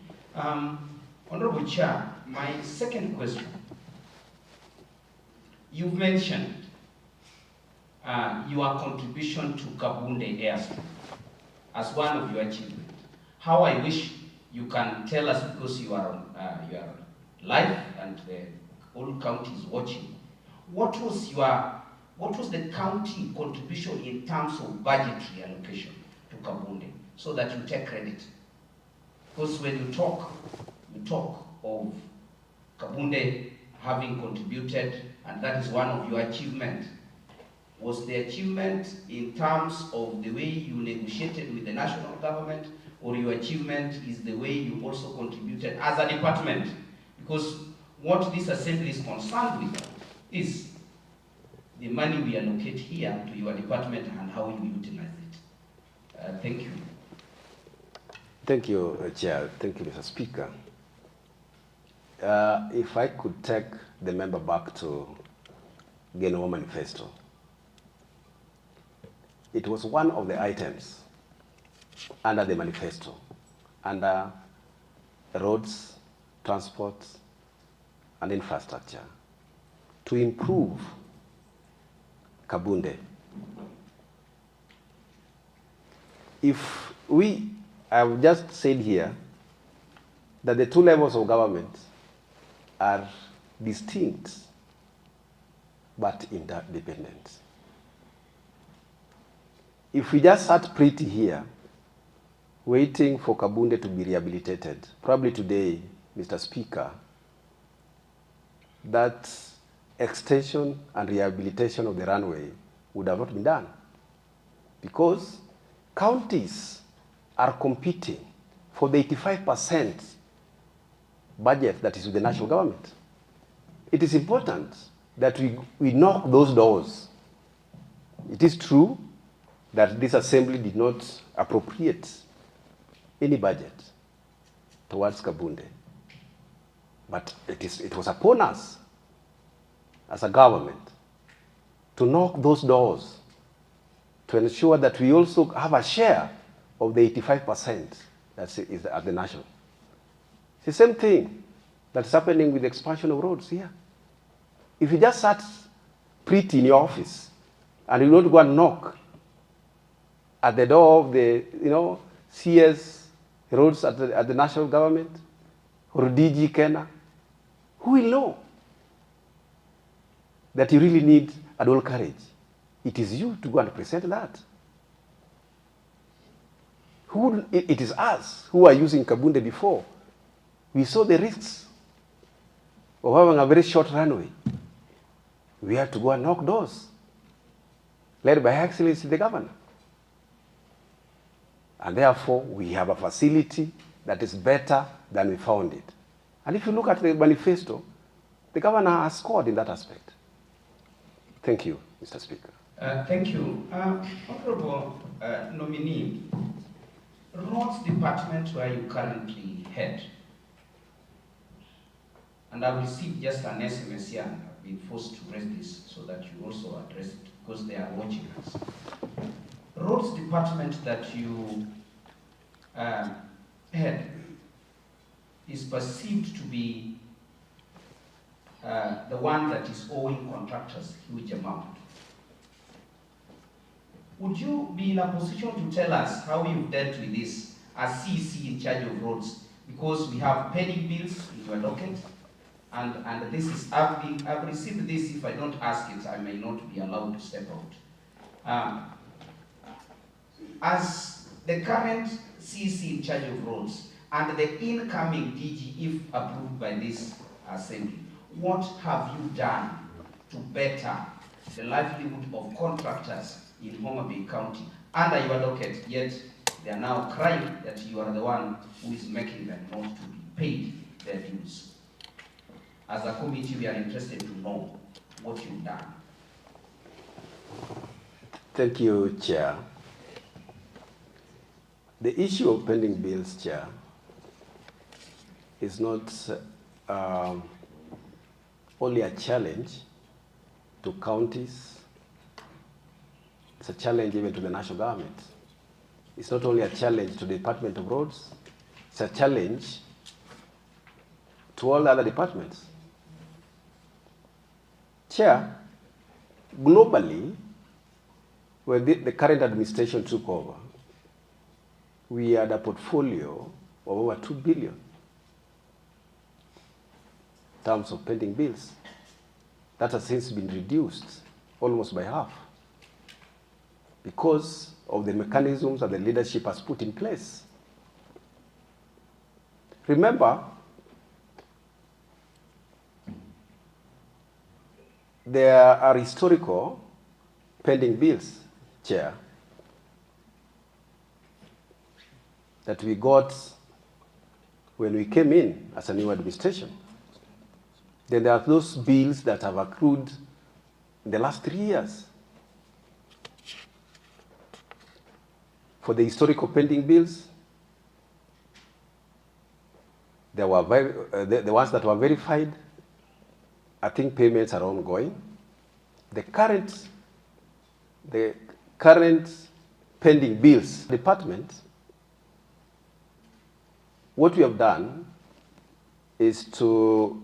Honorable Chair, my second question You've mentioned your contribution to Kabunde Airstrip as one of your achievements. How I wish you can tell us, because you are live and the whole county is watching. What was the county contribution in terms of budgetary allocation to Kabunde, so that you take credit? Because when you talk of Kabunde having contributed, and that is one of your achievements. Was the achievement in terms of the way you negotiated with the national government, or your achievement is the way you also contributed as a department? Because what this assembly is concerned with is the money we allocate here to your department and how you utilize it. Thank you. Thank you, Chair. Thank you, Mr. Speaker. If I could take the member back to Genoa Manifesto. It was one of the items under the manifesto, under roads, transport, and infrastructure, to improve Kabunde. If I've just said here that the two levels of government are distinct but interdependent. If we just sat pretty here, waiting for Kabunde to be rehabilitated, probably today, Mr. Speaker, that extension and rehabilitation of the runway would have not been done, because counties are competing for the 85% budget that is with the national government. It is important that we knock those doors. It is true that this assembly did not appropriate any budget towards Kabunde, but it was upon us as a government to knock those doors, to ensure that we also have a share of the 85% that is at the national. It's the same thing that's happening with the expansion of roads here. If you just sat pretty in your office and you don't go and knock at the door of the CS roads at the national government or DG Kenya, who will know that you really need adult courage? It is you to go and present that. It is us who are using Kabunde before. We saw the risks of having a very short runway. We had to go and knock doors, led by Her Excellency the Governor. And therefore, we have a facility that is better than we found it. And if you look at the manifesto, the Governor has scored in that aspect. Thank you, Mr. Speaker. Thank you. Honorable nominee, Roads Department where you currently head, and I've received just an SMS here, and I've been forced to raise this so that you also address it, because they are watching us. Roads Department that you head is perceived to be the one that is owing contractors huge amount. Would you be in a position to tell us how you've dealt with this as CC in charge of roads? Because we have pending bills in your docket, and this is, I've received this. If I don't ask it, I may not be allowed to step out. As the current CC in charge of roads and the incoming DG, if approved by this assembly, what have you done to better the livelihood of contractors in Homa Bay County under your docket? Yet they are now crying that you are the one who is making them not to be paid their dues. As a committee, we are interested to know what you've done. Thank you, Chair. The issue of pending bills, Chair, is not only a challenge to counties. It's a challenge even to the national government. It's not only a challenge to the Department of Roads, it's a challenge to all other departments. Chair, globally, when the current administration took over, we had a portfolio of over 2 billion in terms of pending bills. That has since been reduced almost by half because of the mechanisms that the leadership has put in place. Remember, there are historical pending bills, Chair, that we got when we came in as a new administration. Then there are those bills that have accrued in the last 3 years. For the historical pending bills, there were the ones that were verified. I think payments are ongoing. The current pending bills department, what we have done is to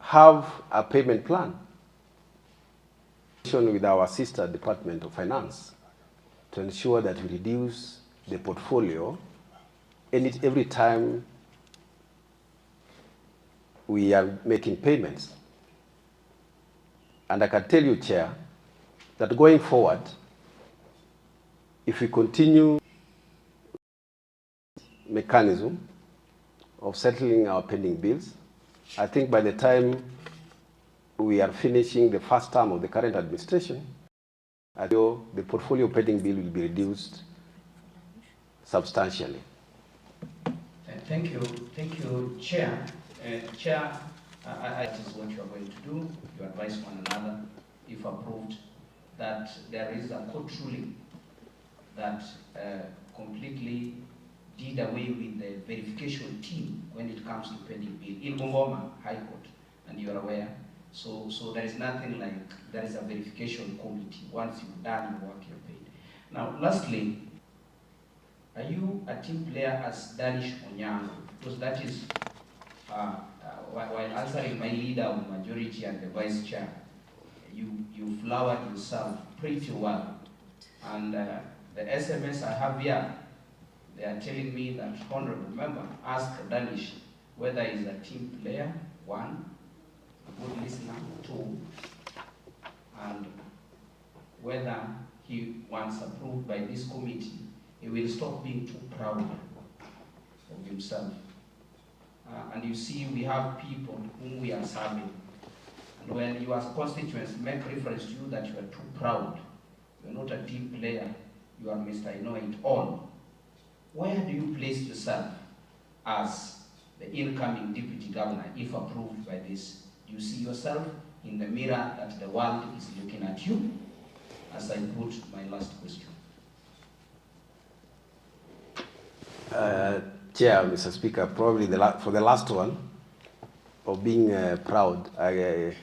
have a payment plan with our sister Department of Finance to ensure that we reduce the portfolio every time we are making payments. And I can tell you, Chair, that going forward, if we continue mechanism of settling our pending bills, I think by the time we are finishing the first term of the current administration, the portfolio pending bill will be reduced substantially. Thank you, Chair. Chair, that is what you are going to do. You advise one another, if approved, that there is a court ruling that completely did away with the verification team when it comes to pending bill in Bungoma High Court, and you are aware. So there is nothing like there is a verification committee. Once you've done your work, you're paid. Now, lastly, are you a team player as Danish Onyango? Because that is, while answering my leader of majority and the vice chair, you flowered yourself pretty well. And the SMS I have here, they are telling me that honorable member asked Danish whether he's a team player, 1, a good listener, 2, and whether he, once approved by this committee, he will stop being too proud of himself. And you see, we have people whom we are serving. And when your constituents make reference to you that you are too proud, you are not a team player, you are Mr. I know it all. Where do you place yourself as the incoming deputy governor, if approved by this? Do you see yourself in the mirror that the world is looking at you? As I put my last question. Chair, Mr. Speaker, probably for the last one, of being proud, I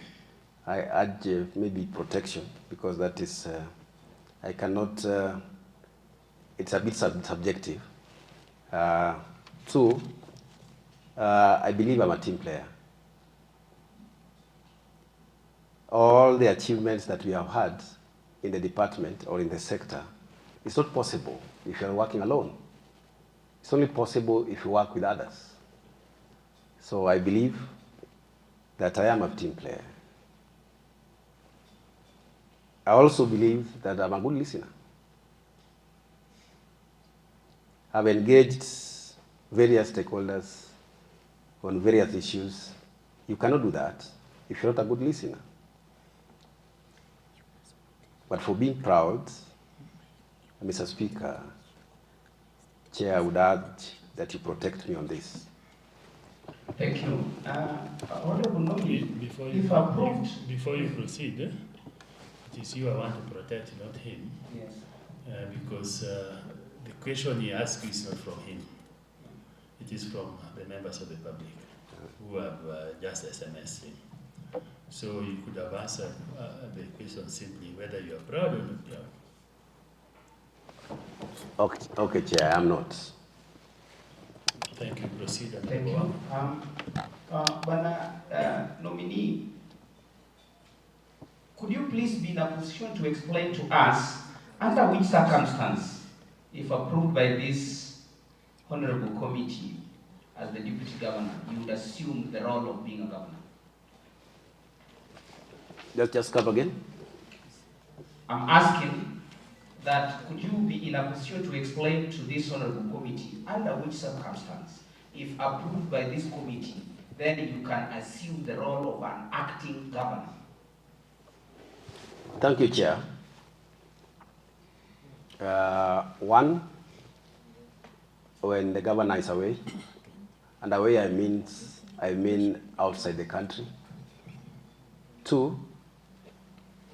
urge maybe protection, because that is, I cannot, it's a bit subjective. 2, I believe I'm a team player. All the achievements that we have had in the department or in the sector, it's not possible if you're working alone. It's only possible if you work with others. So I believe that I am a team player. I also believe that I'm a good listener. I've engaged various stakeholders on various issues. You cannot do that if you're not a good listener. But for being proud, Mr. Speaker, Chair, I would urge that you protect me on this. Thank you. Honorable Nomi, before you proceed, it is you I want to protect, not him. Yes. Because the question he asked is not from him. It is from the members of the public who have just SMS him. So you could have answered the question simply whether you are proud or not proud. Okay, Chair, I'm not. Thank you. Proceed. Thank you. Bana nominee, Could you please be in a position to explain to us under which circumstance, if approved by this honorable committee as the deputy governor, you would assume the role of being a governor? Just come again. I'm asking that could you be in a position to explain to this honorable committee under which circumstance, if approved by this committee, then you can assume the role of an acting governor? Thank you, Chair. One, when the governor is away, and away I mean outside the country. Two,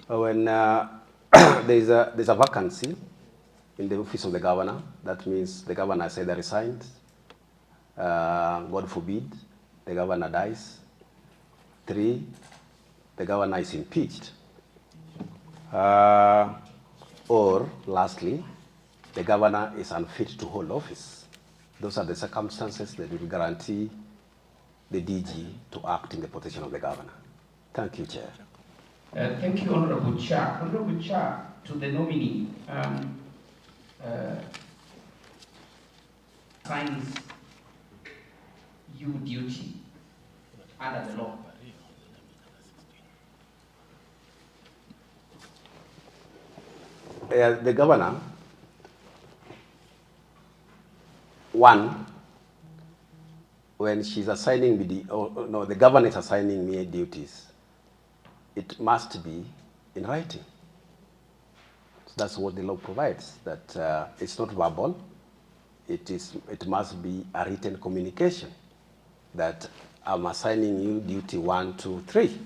when there's a vacancy in the office of the governor, that means the governor has either resigned, God forbid, the governor dies. Three, the governor is impeached. Or lastly, the governor is unfit to hold office. Those are the circumstances that will guarantee the DG to act in the position of the governor. Thank you, Chair. Thank you, Honorable Chair. Honorable Chair, to the nominee, assigns you duty under the law. The governor, one, when she's assigning me the governor is assigning me duties, it must be in writing. So that's what the law provides, that it's not verbal, it must be a written communication, that I'm assigning you duty 1, 2, 3.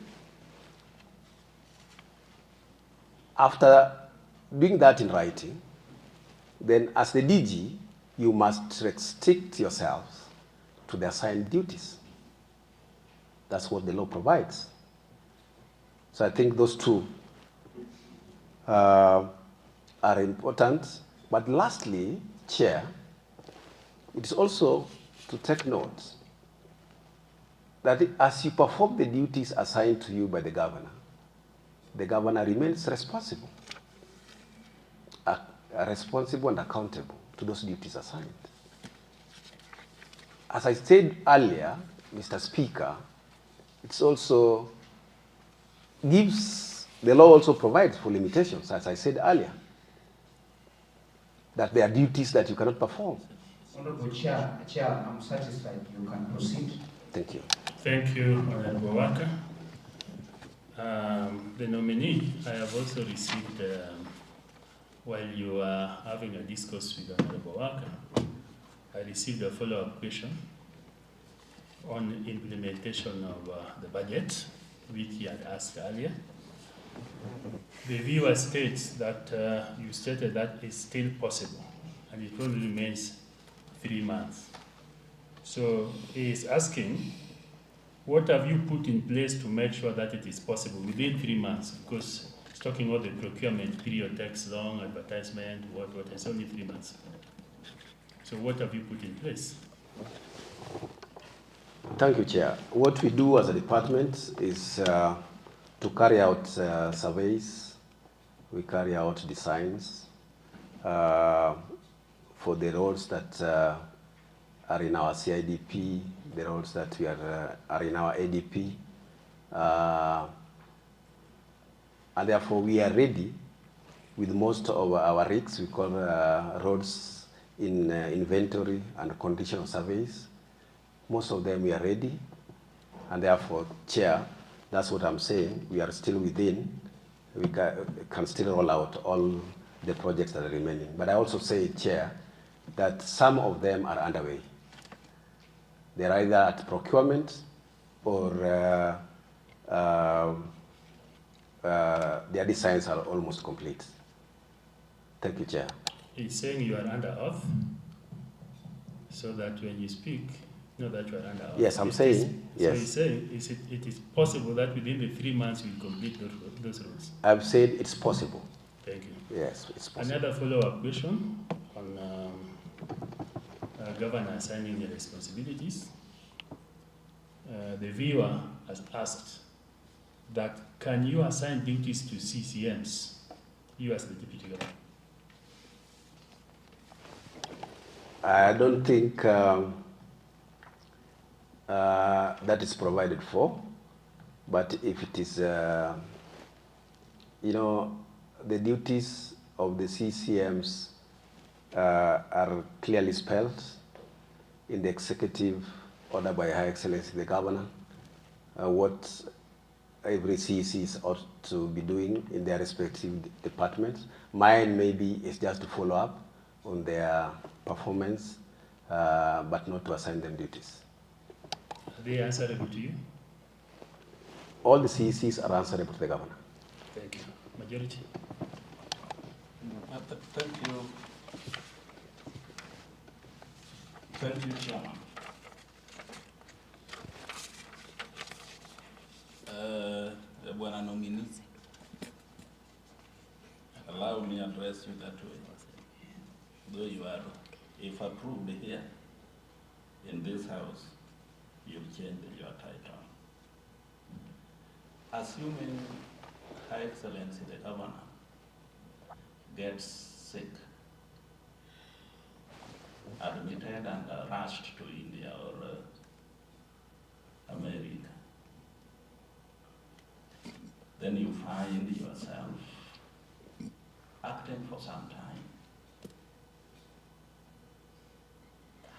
After doing that in writing, then as the DG, you must restrict yourselves to the assigned duties. That's what the law provides. So I think those two are important. But lastly, Chair, it is also to take note that as you perform the duties assigned to you by the governor remains responsible and accountable to those duties assigned. As I said earlier, Mr. Speaker, it's also the law also provides for limitations, as I said earlier, that there are duties that you cannot perform. Honorable Chair, I'm satisfied. You can proceed. Thank you. Thank you, Honorable Waka. The nominee, I have also received, while you are having a discourse with Honorable Waka, I received a follow-up question on implementation of the budget, which he had asked earlier. The viewer states that you stated that it's still possible, and it only remains 3 months. So he is asking, what have you put in place to make sure that it is possible within 3 months? Because it's talking about the procurement period takes long, advertisement, what, it's only 3 months. So what have you put in place? Thank you, Chair. What we do as a department is to carry out surveys. We carry out designs for the roads that are in our CIDP, the roads that we are in our ADP. And therefore, we are ready with most of our rigs. We call roads in inventory and condition surveys. Most of them we are ready. And therefore, Chair, that's what I'm saying. We are still within. We can still roll out all the projects that are remaining. But I also say, Chair, that some of them are underway. They're either at procurement or their designs are almost complete. Thank you, Chair. He's saying you are under oath, so that when you speak, know that you are under oath. Yes, I'm saying, yes. So he's saying, it is possible that within the 3 months you will complete those roads? I've said it's possible. Thank you. Yes, it's possible. Another follow-up question on governor assigning the responsibilities. The viewer has asked that can you assign duties to CCMs, you as the deputy governor? I don't think that is provided for, but if it is, you know, the duties of the CCMs are clearly spelled in the executive order by Her Excellency the Governor, what every CEC ought to be doing in their respective departments. Mine maybe is just to follow up on their performance, but not to assign them duties. Are they answerable to you? All the CECs are answerable to the Governor. Thank you. Majority? Thank you. Thank you, Chairman. Bwana nominee, allow me to address you that way. Though you are, if approved here in this house, you'll change your title. Assuming Her Excellency the Governor gets sick, admitted and rushed to India or America, then you find yourself acting for some time.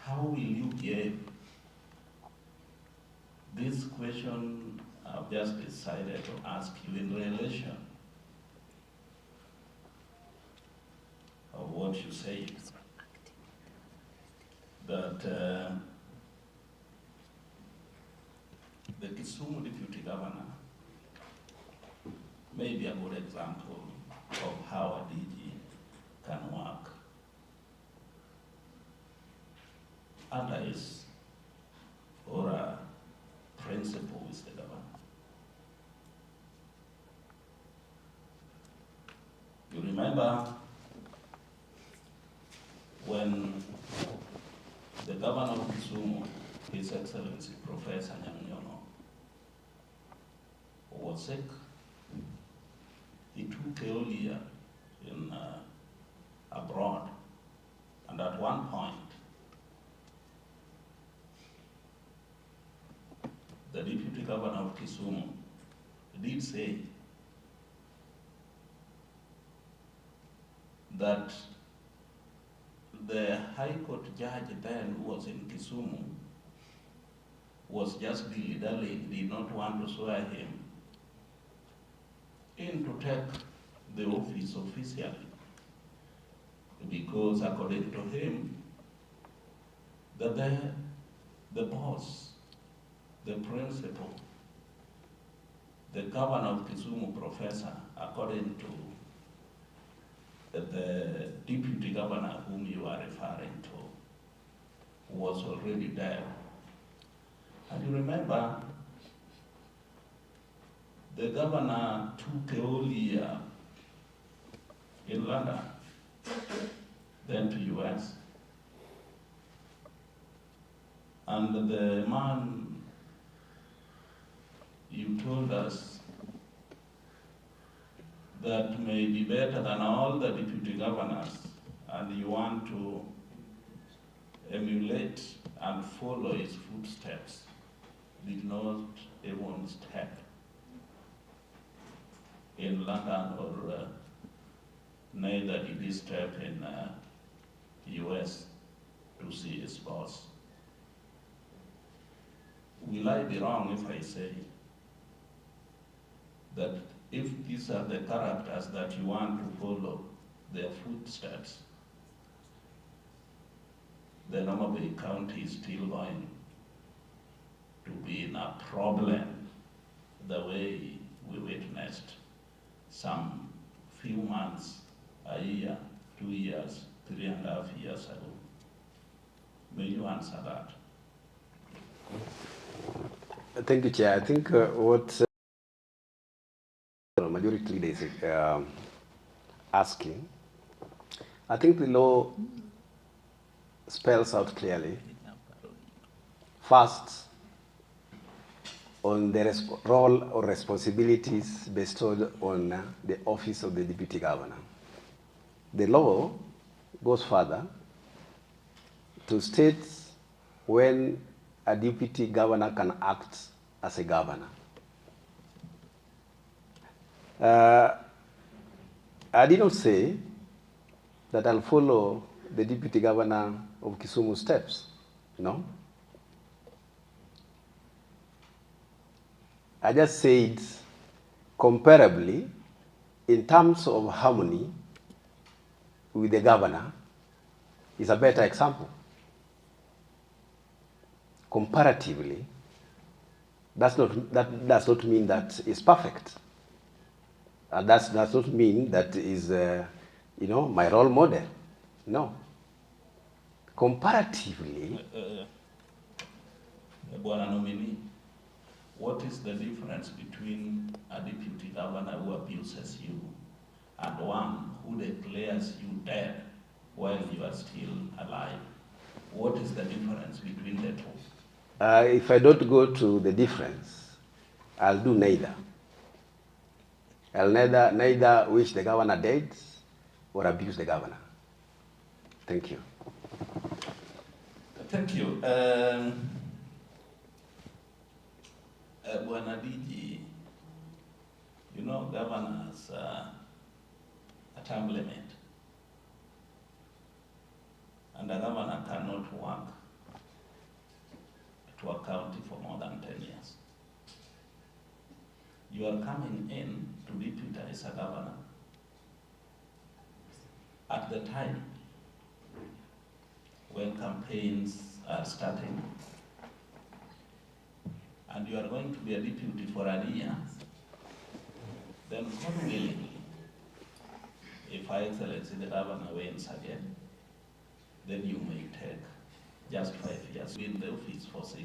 How will you behave? This question I've just decided to ask you in relation of what you said, that the Kisumu Deputy Governor may be a good example of how a DG can work. Allies or a principal with the government. You remember when the governor of Kisumu, His Excellency Professor Nyang'nyono, was sick. He took a whole year in abroad, and at one point, the deputy governor of Kisumu did say that the High Court judge then who was in Kisumu was just dilly-dallying, did not want to swear him in to take the office officially, because according to him, the boss, the principal, the governor of Kisumu, Professor, according to the deputy governor whom you are referring to, was already there. And you remember, the governor took a whole year in London, then to US. And the man you told us that may be better than all the deputy governors, and you want to emulate and follow his footsteps, did not even step in London, or neither did he step in US to see his boss. Will I be wrong if I say that if these are the characters that you want to follow their footsteps, then Homa Bay County is still going to be in a problem the way we witnessed some few months, a year, 2 years, 3.5 years ago? May you answer that? Thank you, Chair. I think what majority leader is asking, I think the law spells out clearly. First, on the role or responsibilities bestowed on the office of the deputy governor. The law goes further to state when a deputy governor can act as a governor. I did not say that I'll follow the deputy governor of Kisumu's steps, no. I just said comparably, in terms of harmony with the governor, is a better example. Comparatively, that does not mean that it's perfect. And that does not mean that is, my role model. No. Comparatively. Bwana nominee, what is the difference between a deputy governor who abuses you and one who declares you dead while you are still alive? What is the difference between the two? If I don't go to the difference, I'll do neither. I'll neither wish the governor dead or abuse the governor. Thank you. Thank you. Bwana DG, you know, governor has a term limit, and a governor cannot work to a county for more than 10 years. You are coming in to deputize a governor at the time when campaigns are starting, and you are going to be a deputy for a year. Then God willing, if Her Excellency the governor wins again, then you may take just 5 years in the office for 6.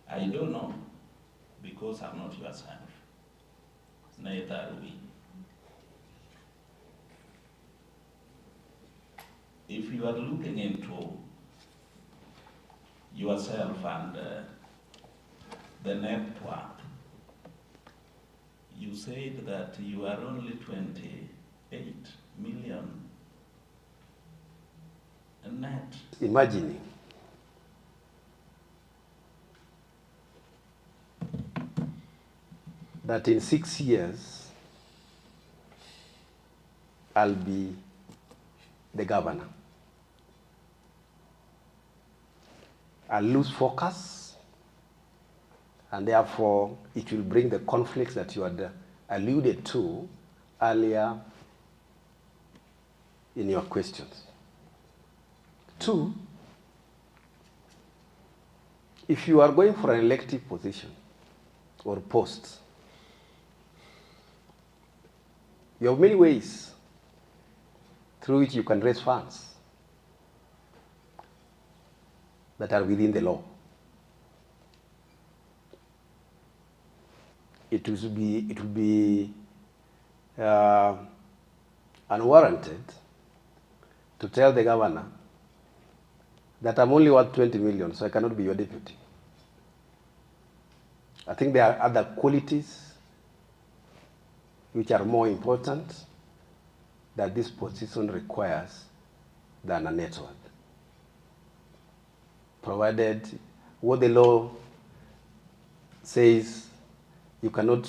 I don't know, because I'm not yourself. Neither are we. If you are looking into yourself and the network, you said that you are only 28 million net. Imagining that in 6 years, I'll be the governor. I'll lose focus, and therefore it will bring the conflicts that you had alluded to earlier in your questions. 2, if you are going for an elective position or post, you have many ways through which you can raise funds that are within the law. It would be unwarranted to tell the governor that I'm only worth 20 million, so I cannot be your deputy. I think there are other qualities which are more important that this position requires than a net worth. Provided what the law says, you cannot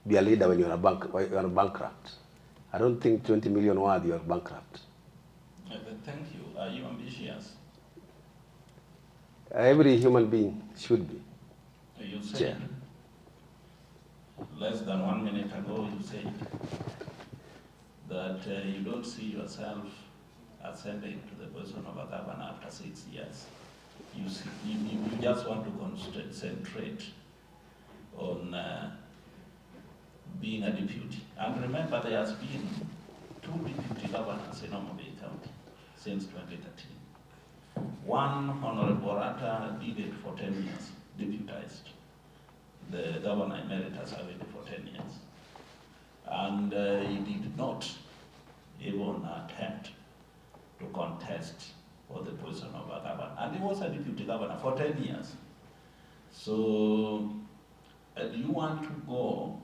be a leader when you're bankrupt. I don't think 20 million worth you're bankrupt. Thank you. Are you ambitious? Every human being should be. You said, less than 1 minute ago, you said that you don't see yourself ascending to the position of a governor after 6 years. You just want to concentrate on being a deputy. And remember, there has been 2 deputy governors in Homa Bay County since 2013. One, Honorable Borata, did it for 10 years, deputized. The governor emeritus served it for 10 years. And he did not even attempt to contest for the position of a governor. And he was a deputy governor for 10 years. So, do you want to go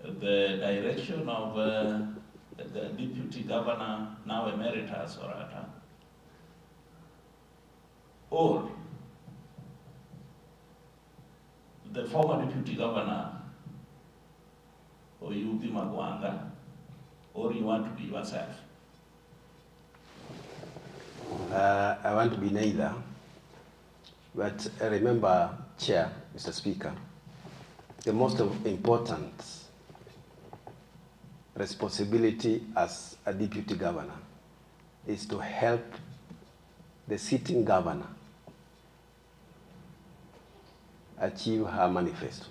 the direction of the deputy governor, now emeritus orator, or the former deputy governor, or you be Magwanga, or you want to be yourself? I want to be neither, but remember, Chair, Mr. Speaker, the most important responsibility as a deputy governor is to help the sitting governor achieve her manifesto.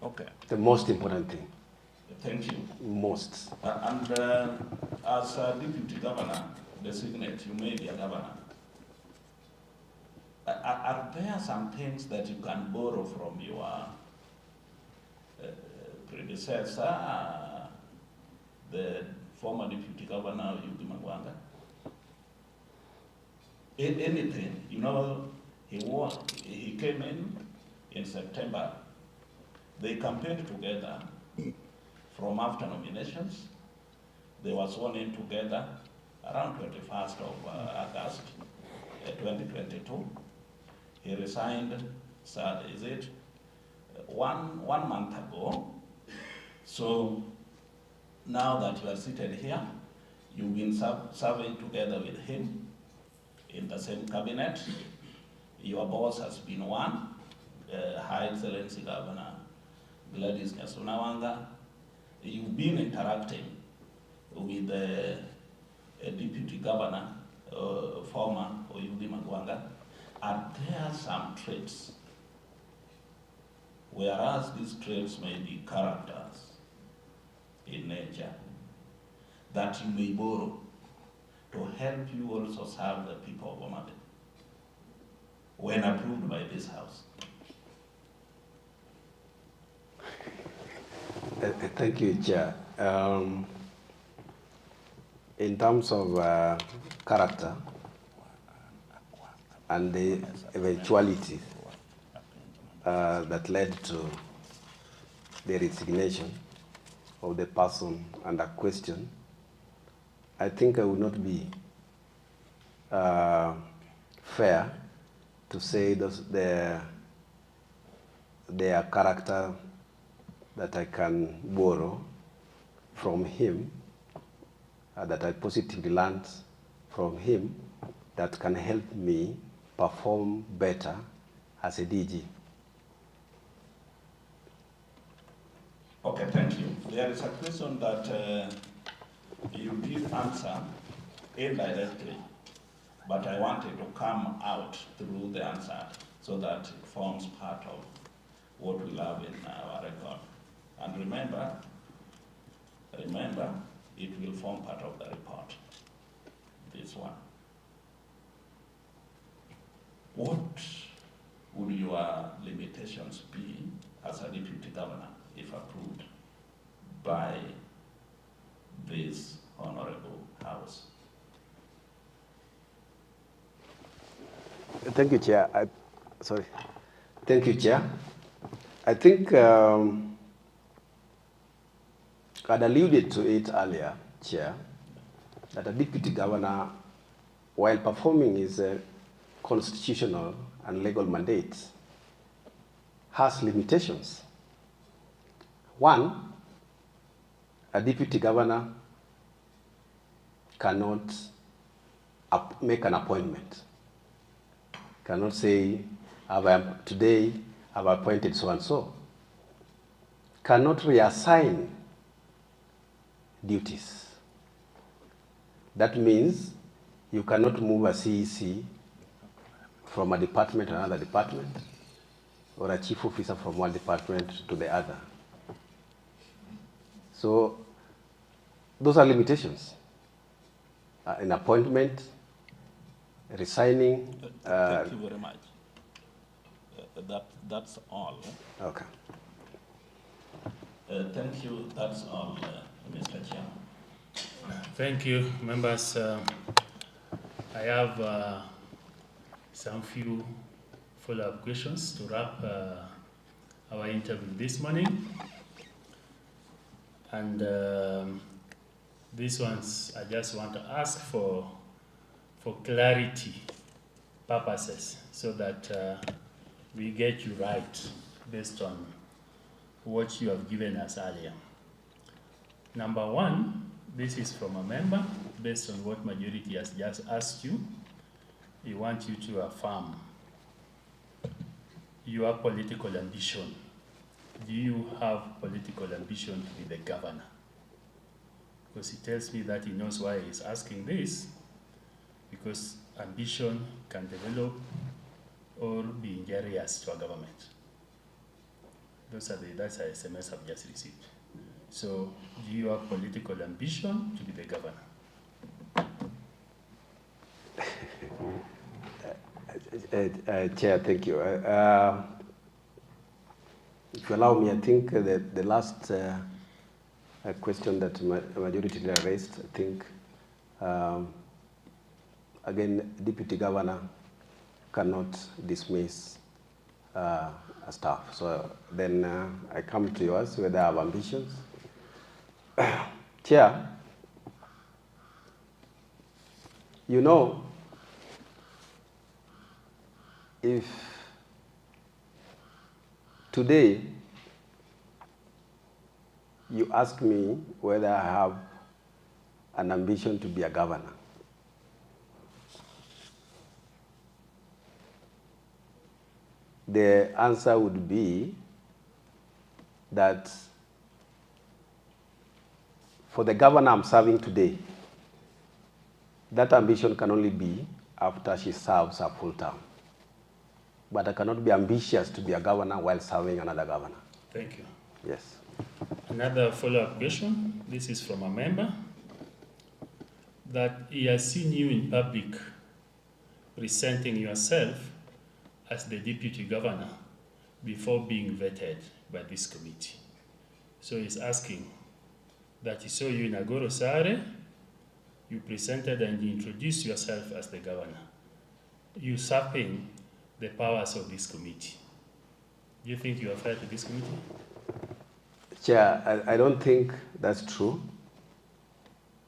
Okay. The most important thing. Thank you. Most. And as a deputy governor designate, you may be a governor. Are there some things that you can borrow from your predecessor, the former deputy governor, Yugi Magwanga? Anything, you know, he came in September. They campaigned together from after nominations. They were sworn in together around 21st of August 2022. He resigned, is it one month ago? So now that you are seated here, you've been serving together with him in the same cabinet. Your boss has been one, High Excellency Governor Gladys Nyasunawanga. You've been interacting with the deputy governor, former Oyugi Magwanga. Are there some traits, whereas these traits may be characters in nature, that you may borrow to help you also serve the people of Omade when approved by this House? Thank you, Chair. In terms of character and the eventualities that led to the resignation of the person under question, I think I would not be fair to say their character that I can borrow from him, that I positively learned from him, that can help me perform better as a DG. Okay, thank you. There is a question that you did answer indirectly, but I wanted to come out through the answer so that it forms part of what we have in our record. And remember, it will form part of the report, this one. What would your limitations be as a deputy governor if approved by this honorable House? Thank you, Chair. Thank you, Chair. I think I'd alluded to it earlier, Chair, that a deputy governor, while performing his constitutional and legal mandate, has limitations. One, a deputy governor cannot make an appointment. Cannot say, today I've appointed so-and-so. Cannot reassign duties. That means you cannot move a CEC from a department to another department, or a chief officer from one department to the other. So those are limitations. An appointment, resigning. Thank you very much. That's all. Okay. Thank you. That's all, Mr. Chairman. Thank you, members. I have some few follow-up questions to wrap our interview this morning. And these ones I just want to ask for clarity purposes so that we get you right based on what you have given us earlier. Number one, this is from a member based on what majority has just asked you. We want you to affirm your political ambition. Do you have political ambition to be the governor? Because he tells me that he knows why he's asking this, because ambition can develop or be injurious to a government. That's a SMS I've just received. So, do you have political ambition to be the governor? Chair, thank you. If you allow me, I think the last question that majority leader raised, I think, again, deputy governor cannot dismiss a staff. So then I come to yours whether I have ambitions. Chair, you know, if today you ask me whether I have an ambition to be a governor, the answer would be that for the governor I'm serving today, that ambition can only be after she serves a full term. But I cannot be ambitious to be a governor while serving another governor. Thank you. Yes. Another follow-up question. This is from a member that he has seen you in public presenting yourself as the deputy governor before being vetted by this committee. So he's asking that he saw you in Agoro Sare, you presented and introduced yourself as the governor, usurping the powers of this committee. Do you think you are fair to this committee? Chair, I don't think that's true.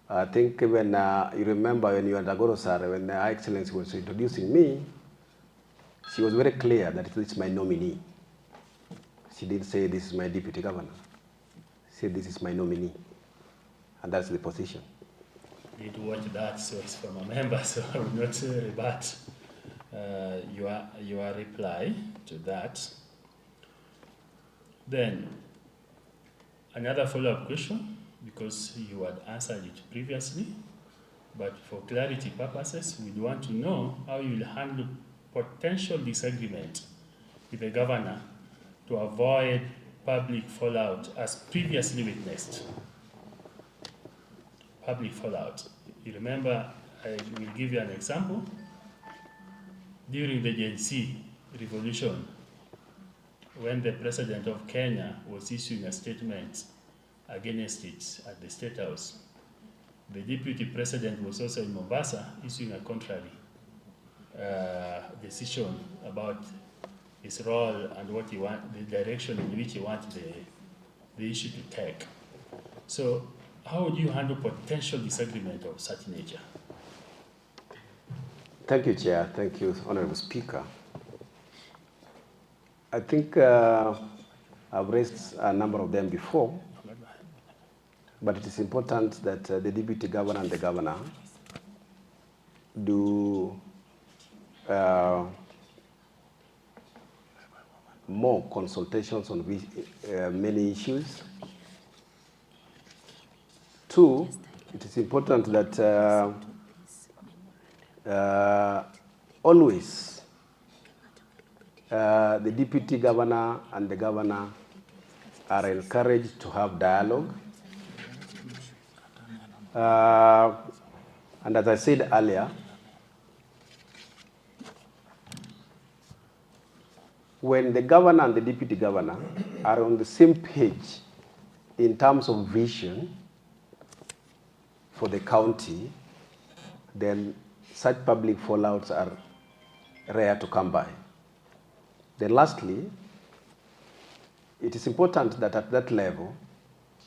I think when you remember when you were at Agoro Sare, when Her Excellency was introducing me, she was very clear that it's my nominee. She didn't say this is my deputy governor. She said this is my nominee. And that's the position. You need to watch that, so it's from a member, so I will not rebut your reply to that. Then, another follow-up question, because you had answered it previously, but for clarity purposes, we want to know how you will handle potential disagreement with the governor to avoid public fallout as previously witnessed. Public fallout. You remember, I will give you an example. During the Gen Z revolution, when the president of Kenya was issuing a statement against it at the State House, the deputy president was also in Mombasa issuing a contrary decision about his role and what he wants, the direction in which he wants the issue to take. So, how would you handle potential disagreement of such nature? Thank you, Chair. Thank you, Honorable Speaker. I think I've raised a number of them before, but it is important that the deputy governor and the governor do more consultations on many issues. Two, it is important that always the deputy governor and the governor are encouraged to have dialogue. And as I said earlier, when the governor and the deputy governor are on the same page in terms of vision for the county, then such public fallouts are rare to come by. Then lastly, it is important that at that level,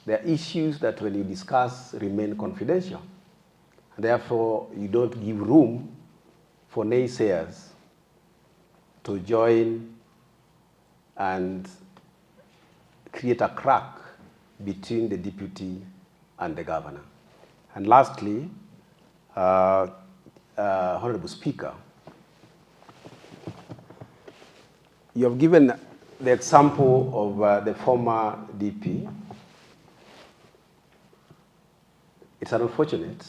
there are issues that when you discuss remain confidential. Therefore, you don't give room for naysayers to join and create a crack between the deputy and the governor. And lastly, Honorable Speaker, you have given the example of the former DP. It's unfortunate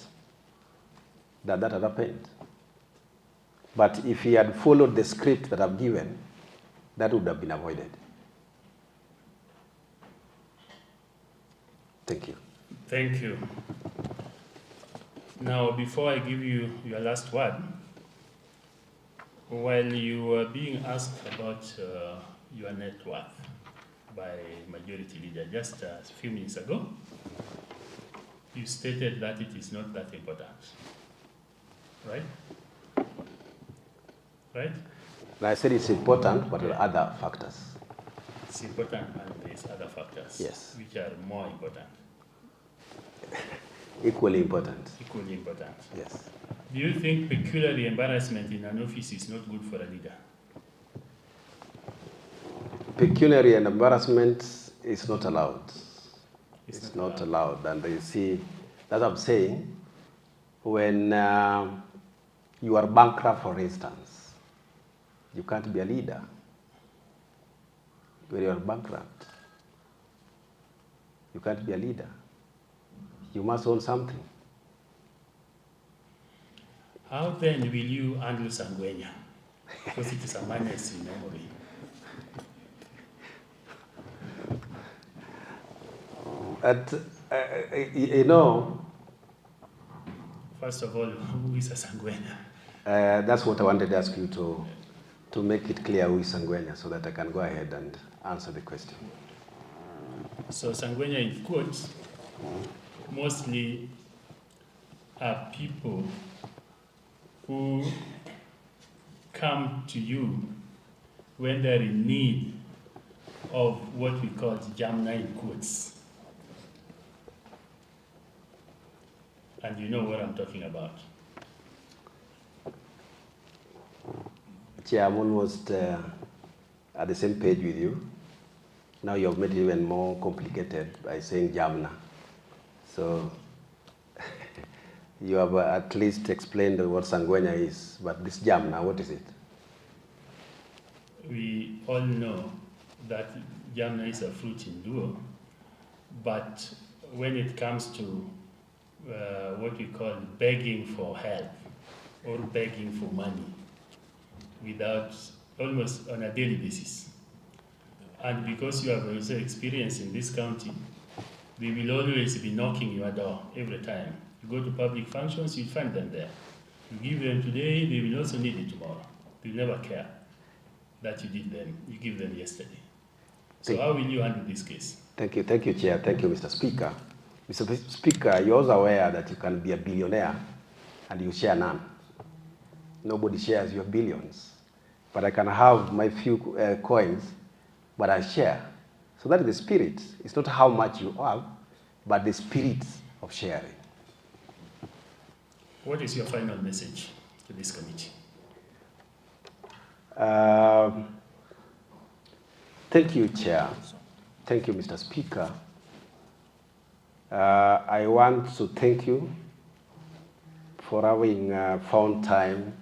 that that had happened. But if he had followed the script that I've given, that would have been avoided. Thank you. Thank you. Now, before I give you your last word, while you were being asked about your net worth by Majority Leader just a few minutes ago, you stated that it is not that important, right? Right? I said it's important, but there are other factors. It's important, and there's other factors, yes, which are more important. Equally important. Equally important. Yes. Do you think pecuniary embarrassment in an office is not good for a leader? Pecuniary embarrassment is not allowed. It's not allowed. And you see, that's what I'm saying. When you are bankrupt, for instance, you can't be a leader. When you are bankrupt, you can't be a leader. You must own something. How then will you handle Sangwenya? Because it is a madness in memory. You know, first of all, who is a Sangwenya? That's what I wanted to ask you to make it clear who is Sangwenya, so that I can go ahead and answer the question. So Sangwenya, in quotes, mostly are people who come to you when they're in need of what we call Jamna in quotes. And you know what I'm talking about. Chair, I'm almost at the same page with you. Now you have made it even more complicated by saying Jamna. So you have at least explained what Sangwenya is, but this Jamna, what is it? We all know that Jamna is a fruit in Luo, but when it comes to what we call begging for help or begging for money without, almost on a daily basis. And because you have also experience in this county, they will always be knocking your door every time. You go to public functions, you find them there. You give them today, they will also need it tomorrow. They will never care that you did them, you give them yesterday. So how will you handle this case? Thank you, Chair. Thank you, Mr. Speaker. Mr. Speaker, you're also aware that you can be a billionaire and you share none. Nobody shares your billions. But I can have my few coins, but I share. So that is the spirit. It's not how much you have, but the spirit of sharing. What is your final message to this committee? Thank you, Chair. Thank you, Mr. Speaker. I want to thank you for having found time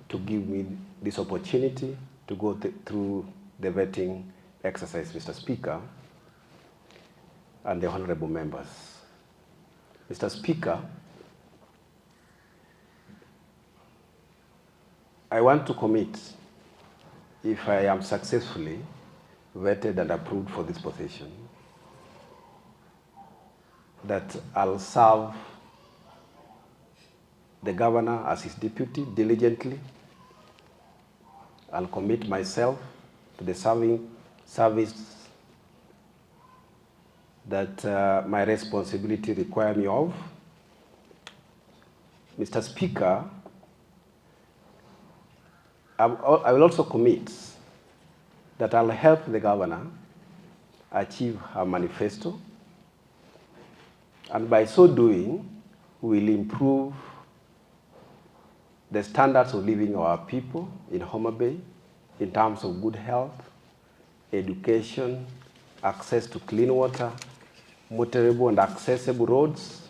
to give me this opportunity to go through the vetting exercise, Mr. Speaker, and the honorable members. Mr. Speaker, I want to commit, if I am successfully vetted and approved for this position, that I'll serve the governor as his deputy diligently. I'll commit myself to the service that my responsibility require me of. Mr. Speaker, I will also commit that I'll help the governor achieve her manifesto, and by so doing, we'll improve the standards of living of our people in Homa Bay in terms of good health, education, access to clean water, motorable and accessible roads,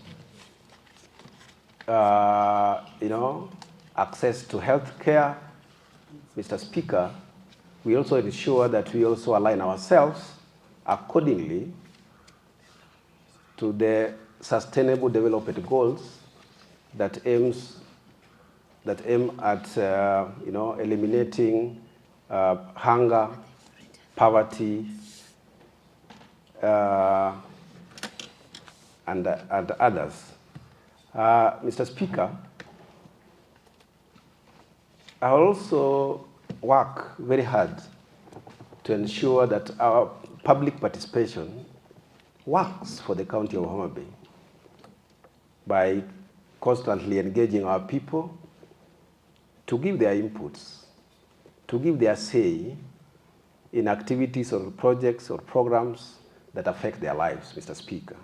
access to health care. Mr. Speaker, we also ensure that we also align ourselves accordingly to the Sustainable Development Goals that aim at eliminating hunger, poverty, and others. Mr. Speaker, I also work very hard to ensure that our public participation works for the County of Homa Bay by constantly engaging our people to give their inputs, to give their say in activities or projects or programs that affect their lives, Mr. Speaker.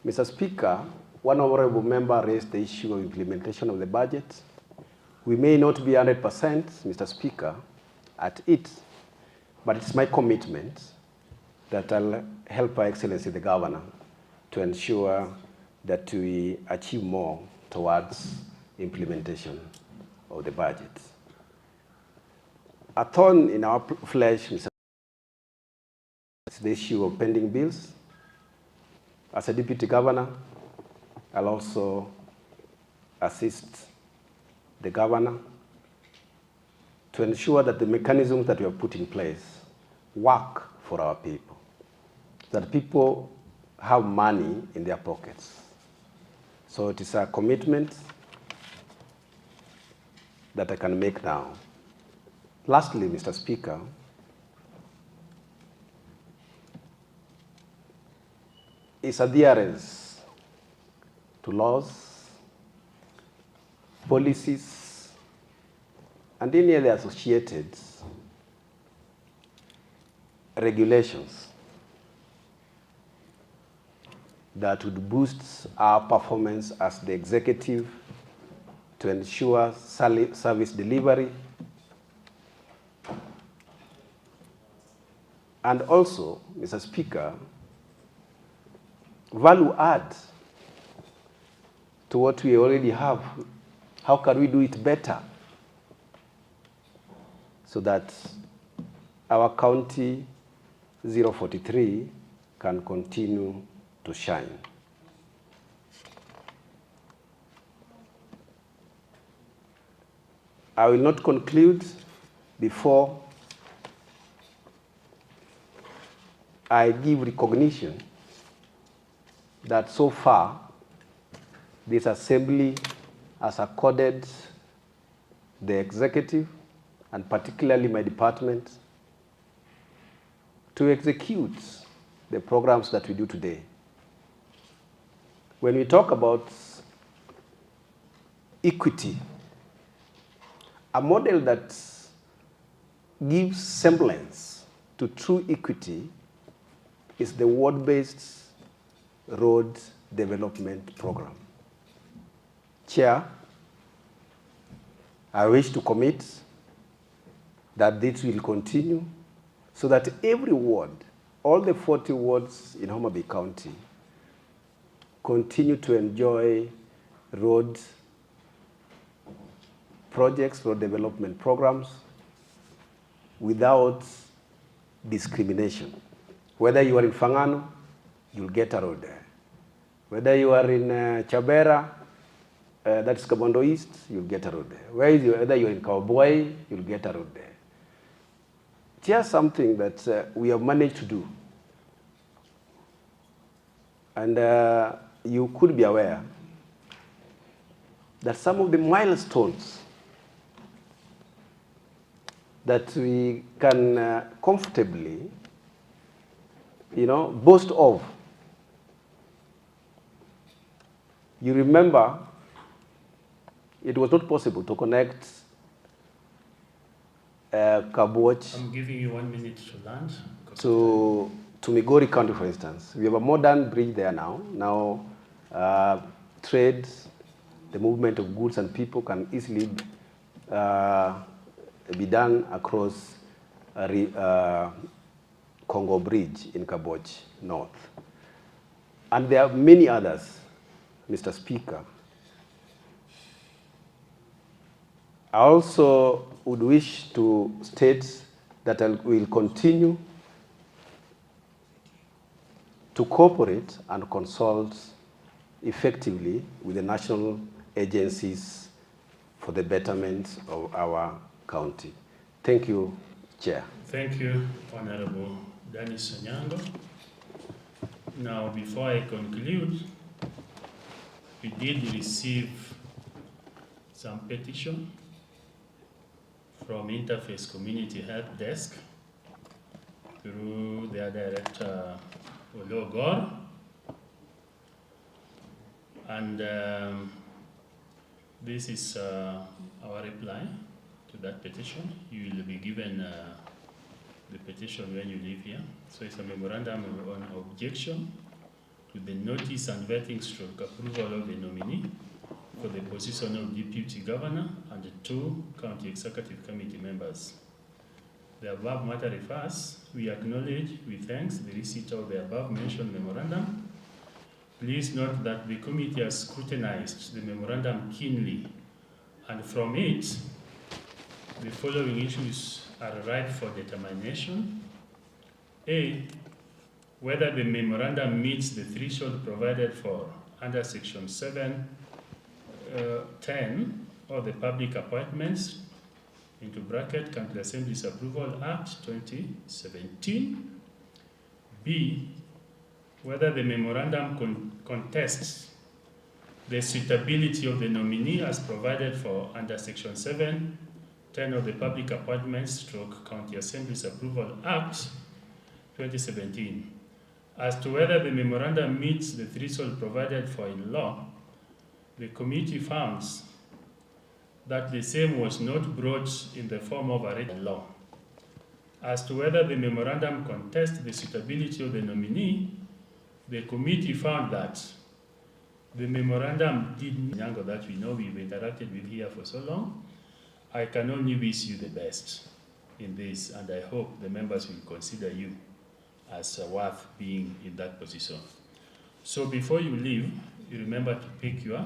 Mr. Speaker, one honorable member raised the issue of implementation of the budget. We may not be 100%, Mr. Speaker, at it, but it's my commitment that I'll help Her Excellency the Governor to ensure that we achieve more towards implementation of the budget. A thorn in our flesh, Mr. is the issue of pending bills. As a Deputy Governor, I'll also assist the Governor to ensure that the mechanisms that we have put in place work for our people, that people have money in their pockets. So it is a commitment that I can make now. Lastly, Mr. Speaker, is adherence to laws, policies, and any other associated regulations that would boost our performance as the executive to ensure service delivery, and also, Mr. Speaker, value add to what we already have. How can we do it better so that our county 043 can continue to shine? I will not conclude before I give recognition that so far this assembly has accorded the executive, and particularly my department, to execute the programs that we do today. When we talk about equity, a model that gives semblance to true equity is the ward-based road development program. Chair, I wish to commit that this will continue so that every ward, all the 40 wards in Homa Bay County, continue to enjoy road projects, road development programs without discrimination. Whether you are in Fangano, you'll get a road there. Whether you are in Chabera, that's Kabondo East, you'll get a road there. Whether you're in Cowboy, you'll get a road there. Just something that we have managed to do. And you could be aware that some of the milestones that we can comfortably, boast of. You remember it was not possible to connect Kabwatch I'm giving you 1 minute to land. to Migori County, for instance. We have a modern bridge there now. Now, trade, the movement of goods and people can easily be done across Congo Bridge in Kabwatch North. And there are many others, Mr. Speaker. I also would wish to state that I will continue to cooperate and consult effectively with the national agencies for the betterment of our county. Thank you, Chair. Thank you, Honorable Dennis Onyango. Now, before I conclude, we did receive some petition from Interface Community Help Desk through their director, Ologor. And this is our reply to that petition. You will be given the petition when you leave here. So it's a memorandum on objection to the notice and vetting stroke approval of the nominee for the position of Deputy Governor and the 2 County Executive Committee members. The above matter refers, we acknowledge with thanks the receipt of the above mentioned memorandum. Please note that the committee has scrutinized the memorandum keenly, and from it, the following issues are ripe for determination. A, whether the memorandum meets the threshold provided for under Section 7(10) of the Public Appointments into bracket County Assembly's Approval Act 2017. B, whether the memorandum contests the suitability of the nominee as provided for under Section 7(10) of the Public Appointments / County Assembly's Approval Act 2017. As to whether the memorandum meets the threshold provided for in law, the committee finds that the same was not brought in the form of a written law. As to whether the memorandum contests the suitability of the nominee, the committee found that the memorandum did not, that we know we've interacted with here for so long. I can only wish you the best in this, and I hope the members will consider you as worth being in that position. So before you leave, you remember to pick your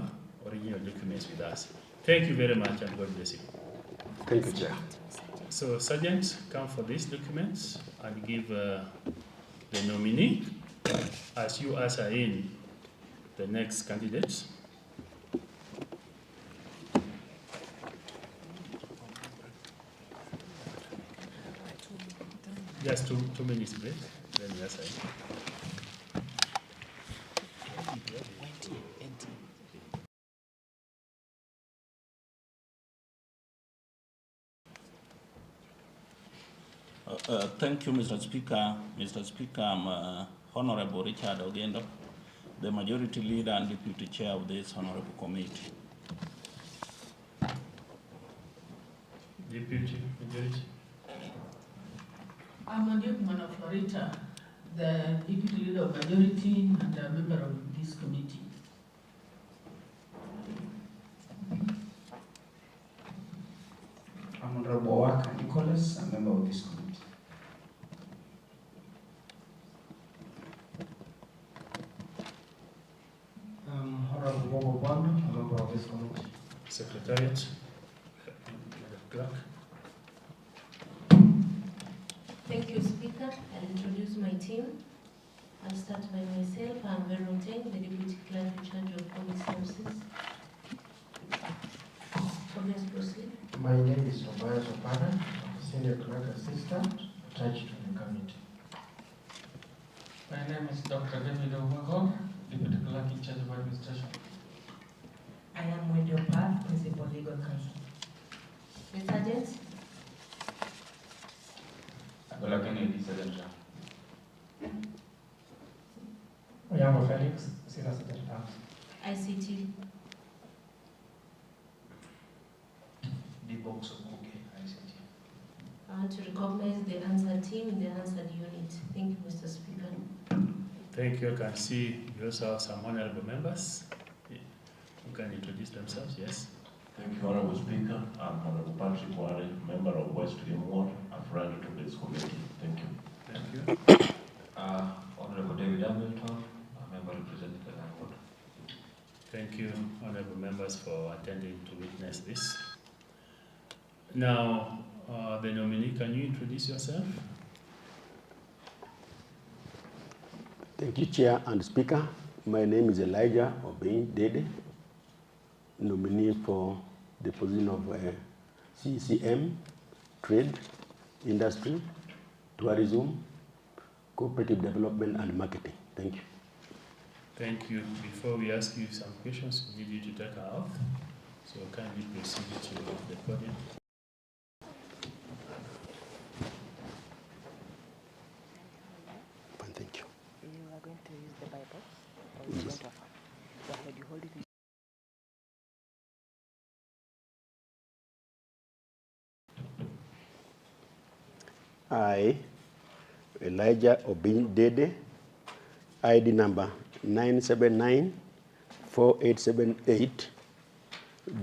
original documents with us. Thank you very much, and God bless you. Thank you, Chair. So, Sergeant, come for these documents and give the nominee, as you usher in the next candidate. Just two minutes break, then we usher in. Thank you, Mr. Speaker. Mr. Speaker, I'm Honorable Richard Ogendo, the Majority Leader and Deputy Chair of this Honorable Committee. Deputy Majority. I'm Onyekuma Florita, the Deputy Leader of Majority and a member of this committee. I'm Honorable Waka Nicholas, a member of this committee. Honorable Bobo Bondo, a member of this committee. Secretariat. Clerk. Thank you, Speaker. I'll introduce my team. I'll start by myself. I'm Veroteng, the Deputy Clerk in charge of Public Services. Let's proceed. My name is Tobias Opana, Senior Clerk Assistant attached to the committee. My name is Dr. David Umagor, Deputy Clerk in charge of administration. I am Wendy Opar, Principal Legal Counsel. The Sergeant. Agola Kennedy, Sergeant. Oyambo Felix, Senior Sergeant Arms. ICT. the answer team in the answered unit. Thank you, Mr. Speaker. Thank you. I can see you also have some honorable members who can introduce themselves. Yes. Thank you, Honorable Speaker. I'm Honorable Patrick Ware, member of West Game Ward, a friend to this committee. Thank you. Thank you. Honorable David Hamilton, a member representing the Land Ward. Thank you, honorable members, for attending to witness this. Now, the nominee, can you introduce yourself? Thank you, Chair and Speaker. My name is Elijah Obein Dede, nominee for the position of CCM, Trade, Industry, Tourism, Cooperative Development and Marketing. Thank you. Thank you. Before we ask you some questions, we need you to take our oath. So kindly proceed to the podium. Thank you. You are going to use the Bible, or you don't have? Go ahead, you hold it. I, Elijah Obin Dede, ID number 9794878,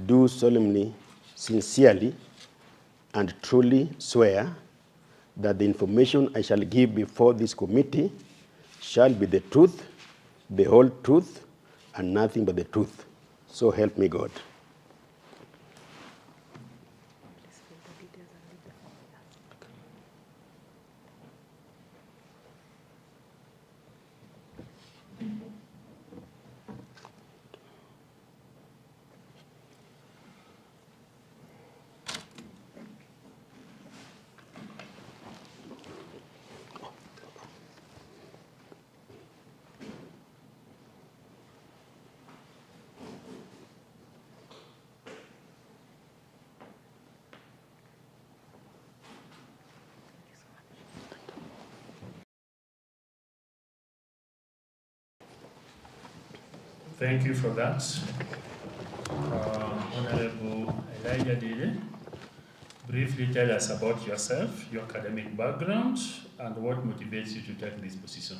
do solemnly, sincerely, and truly swear that the information I shall give before this committee shall be the truth, the whole truth, and nothing but the truth. So help me God. Please fill the details and leave the form with us. Thank you for that. Honorable Elijah Dede, briefly tell us about yourself, your academic background, and what motivates you to take this position.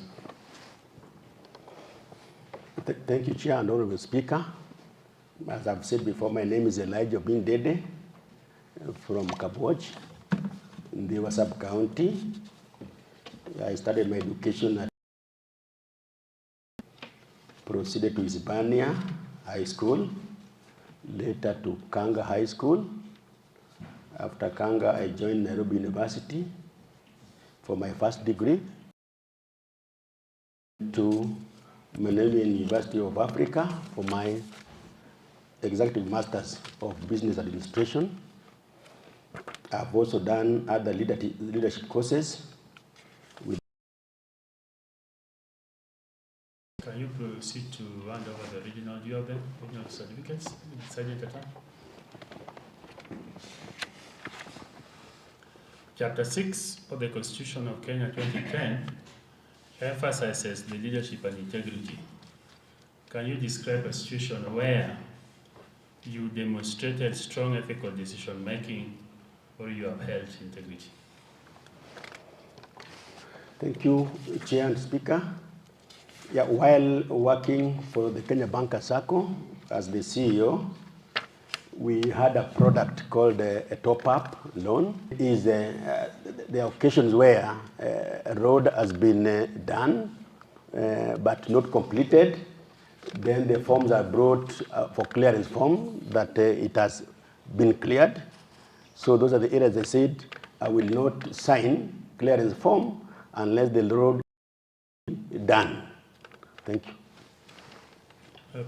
Thank you, Chair and Honorable Speaker. As I've said before, my name is Elijah Obin Dede from Kaboj in the Wasap County. I started my education at proceeded to Hispania High School, later to Kanga High School. After Kanga, I joined Nairobi University for my first degree, to Millennium University of Africa for my Executive Masters of Business Administration. I've also done other leadership courses. Can you proceed to hand over the regional, do you have the regional certificates? Sergeant Atta? Chapter 6 of the Constitution of Kenya 2010 emphasizes the leadership and integrity. Can you describe a situation where you demonstrated strong ethical decision making or you upheld integrity? Thank you, Chair and Speaker. Yeah, while working for the Kenya Banker Sacco as the CEO, we had a product called a top-up loan. It is the occasions where a road has been done but not completed. Then the forms are brought for clearance form that it has been cleared. So those are the areas I said I will not sign clearance form unless the road is done. Thank you.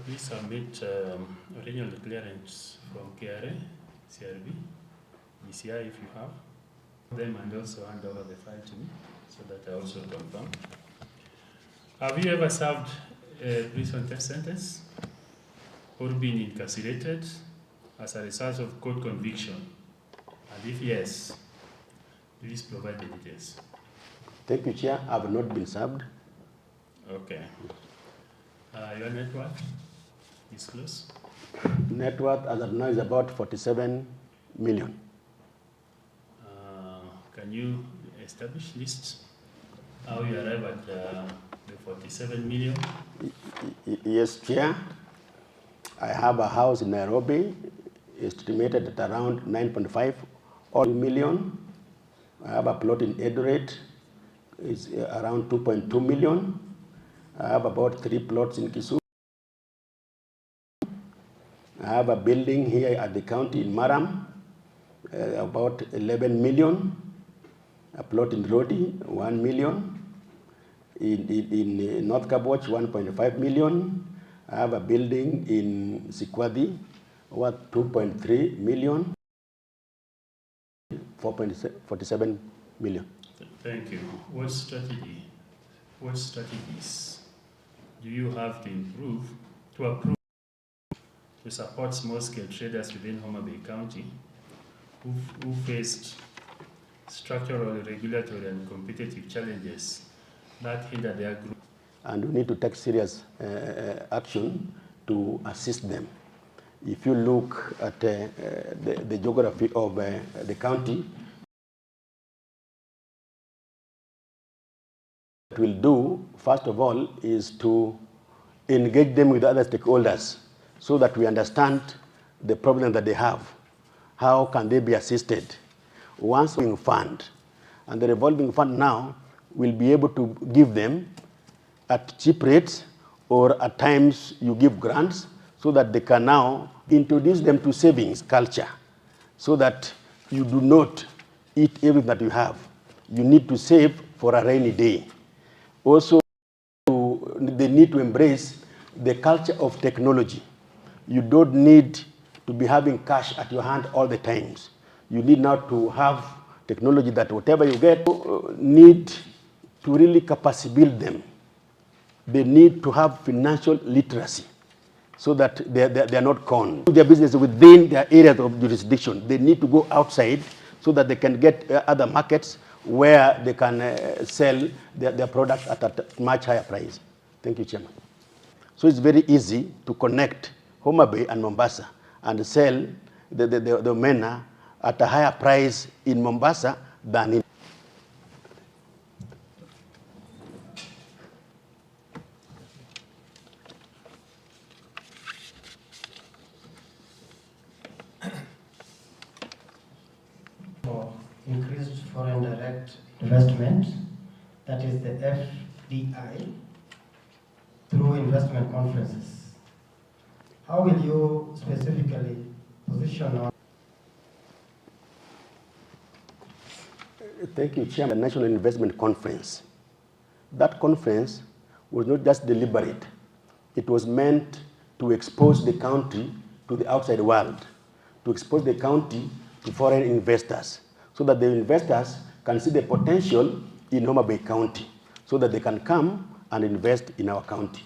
Please submit regional clearance from KRA, CRB, DCI if you have them, and also hand over the file to me so that I also confirm. Have you ever served a prison death sentence or been incarcerated as a result of court conviction? And if yes, please provide the details. Thank you, Chair. I have not been served. Okay. Your net worth is close? Net worth as of now is about 47 million. Can you established list. How you arrive at the 47 million? Yes, Chair. I have a house in Nairobi, estimated at around 9.5 million. I have a plot in Eldoret, it's around 2.2 million. I have about 3 plots in Kisumu. I have a building here at the county in Maram, about 11 million. A plot in Rodi, 1 million. In North Kabwach, 1.5 million. I have a building in Sikwadi, worth 2.3 million. 4.47 million. Thank you. What strategies do you have to approve, to support small-scale traders within Homa Bay County who faced structural, regulatory, and competitive challenges that hinder their growth? And we need to take serious action to assist them. If you look at the geography of the county, what we'll do, first of all, is to engage them with other stakeholders so that we understand the problem that they have. How can they be assisted? Once we fund, and the revolving fund now will be able to give them at cheap rates, or at times you give grants so that they can now introduce them to savings culture so that you do not eat everything that you have. You need to save for a rainy day. Also, they need to embrace the culture of technology. You don't need to be having cash at your hand all the times. You need now to have technology that whatever you get, need to really capacity build them. They need to have financial literacy so that they are not conned. Their business within their areas of jurisdiction. They need to go outside so that they can get other markets where they can sell their products at a much higher price. Thank you, Chairman. So it's very easy to connect Homa Bay and Mombasa and sell the omena at a higher price in Mombasa than in. For increased foreign direct investment, that is the FDI, through investment conferences. How will you specifically position on? Thank you, Chairman. The National Investment Conference. That conference was not just deliberate. It was meant to expose the country to the outside world, to expose the county to foreign investors, so that the investors can see the potential in Homa Bay County, so that they can come and invest in our county.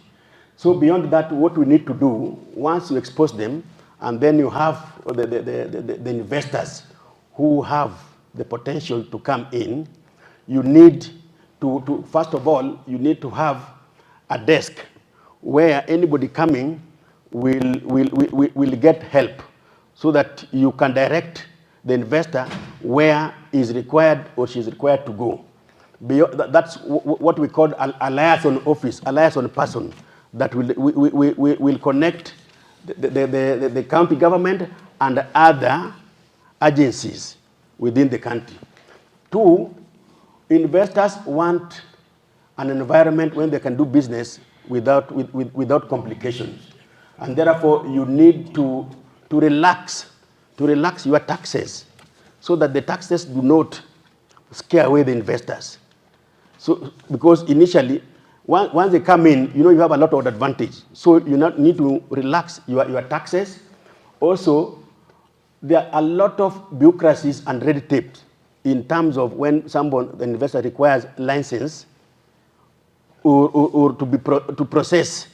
So beyond that, what we need to do, once you expose them, and then you have the investors who have the potential to come in, you need to first of all, you need to have a desk where anybody coming will get help, so that you can direct the investor where is required or she is required to go. That's what we call a liaison office, a liaison person that will connect the county government and other agencies within the country. Two, investors want an environment where they can do business without complications. And therefore, you need to relax your taxes so that the taxes do not scare away the investors. So, because initially, once they come in, you have a lot of advantage. So you need to relax your taxes. Also, there are a lot of bureaucracies and red tape in terms of when the investor requires license or to process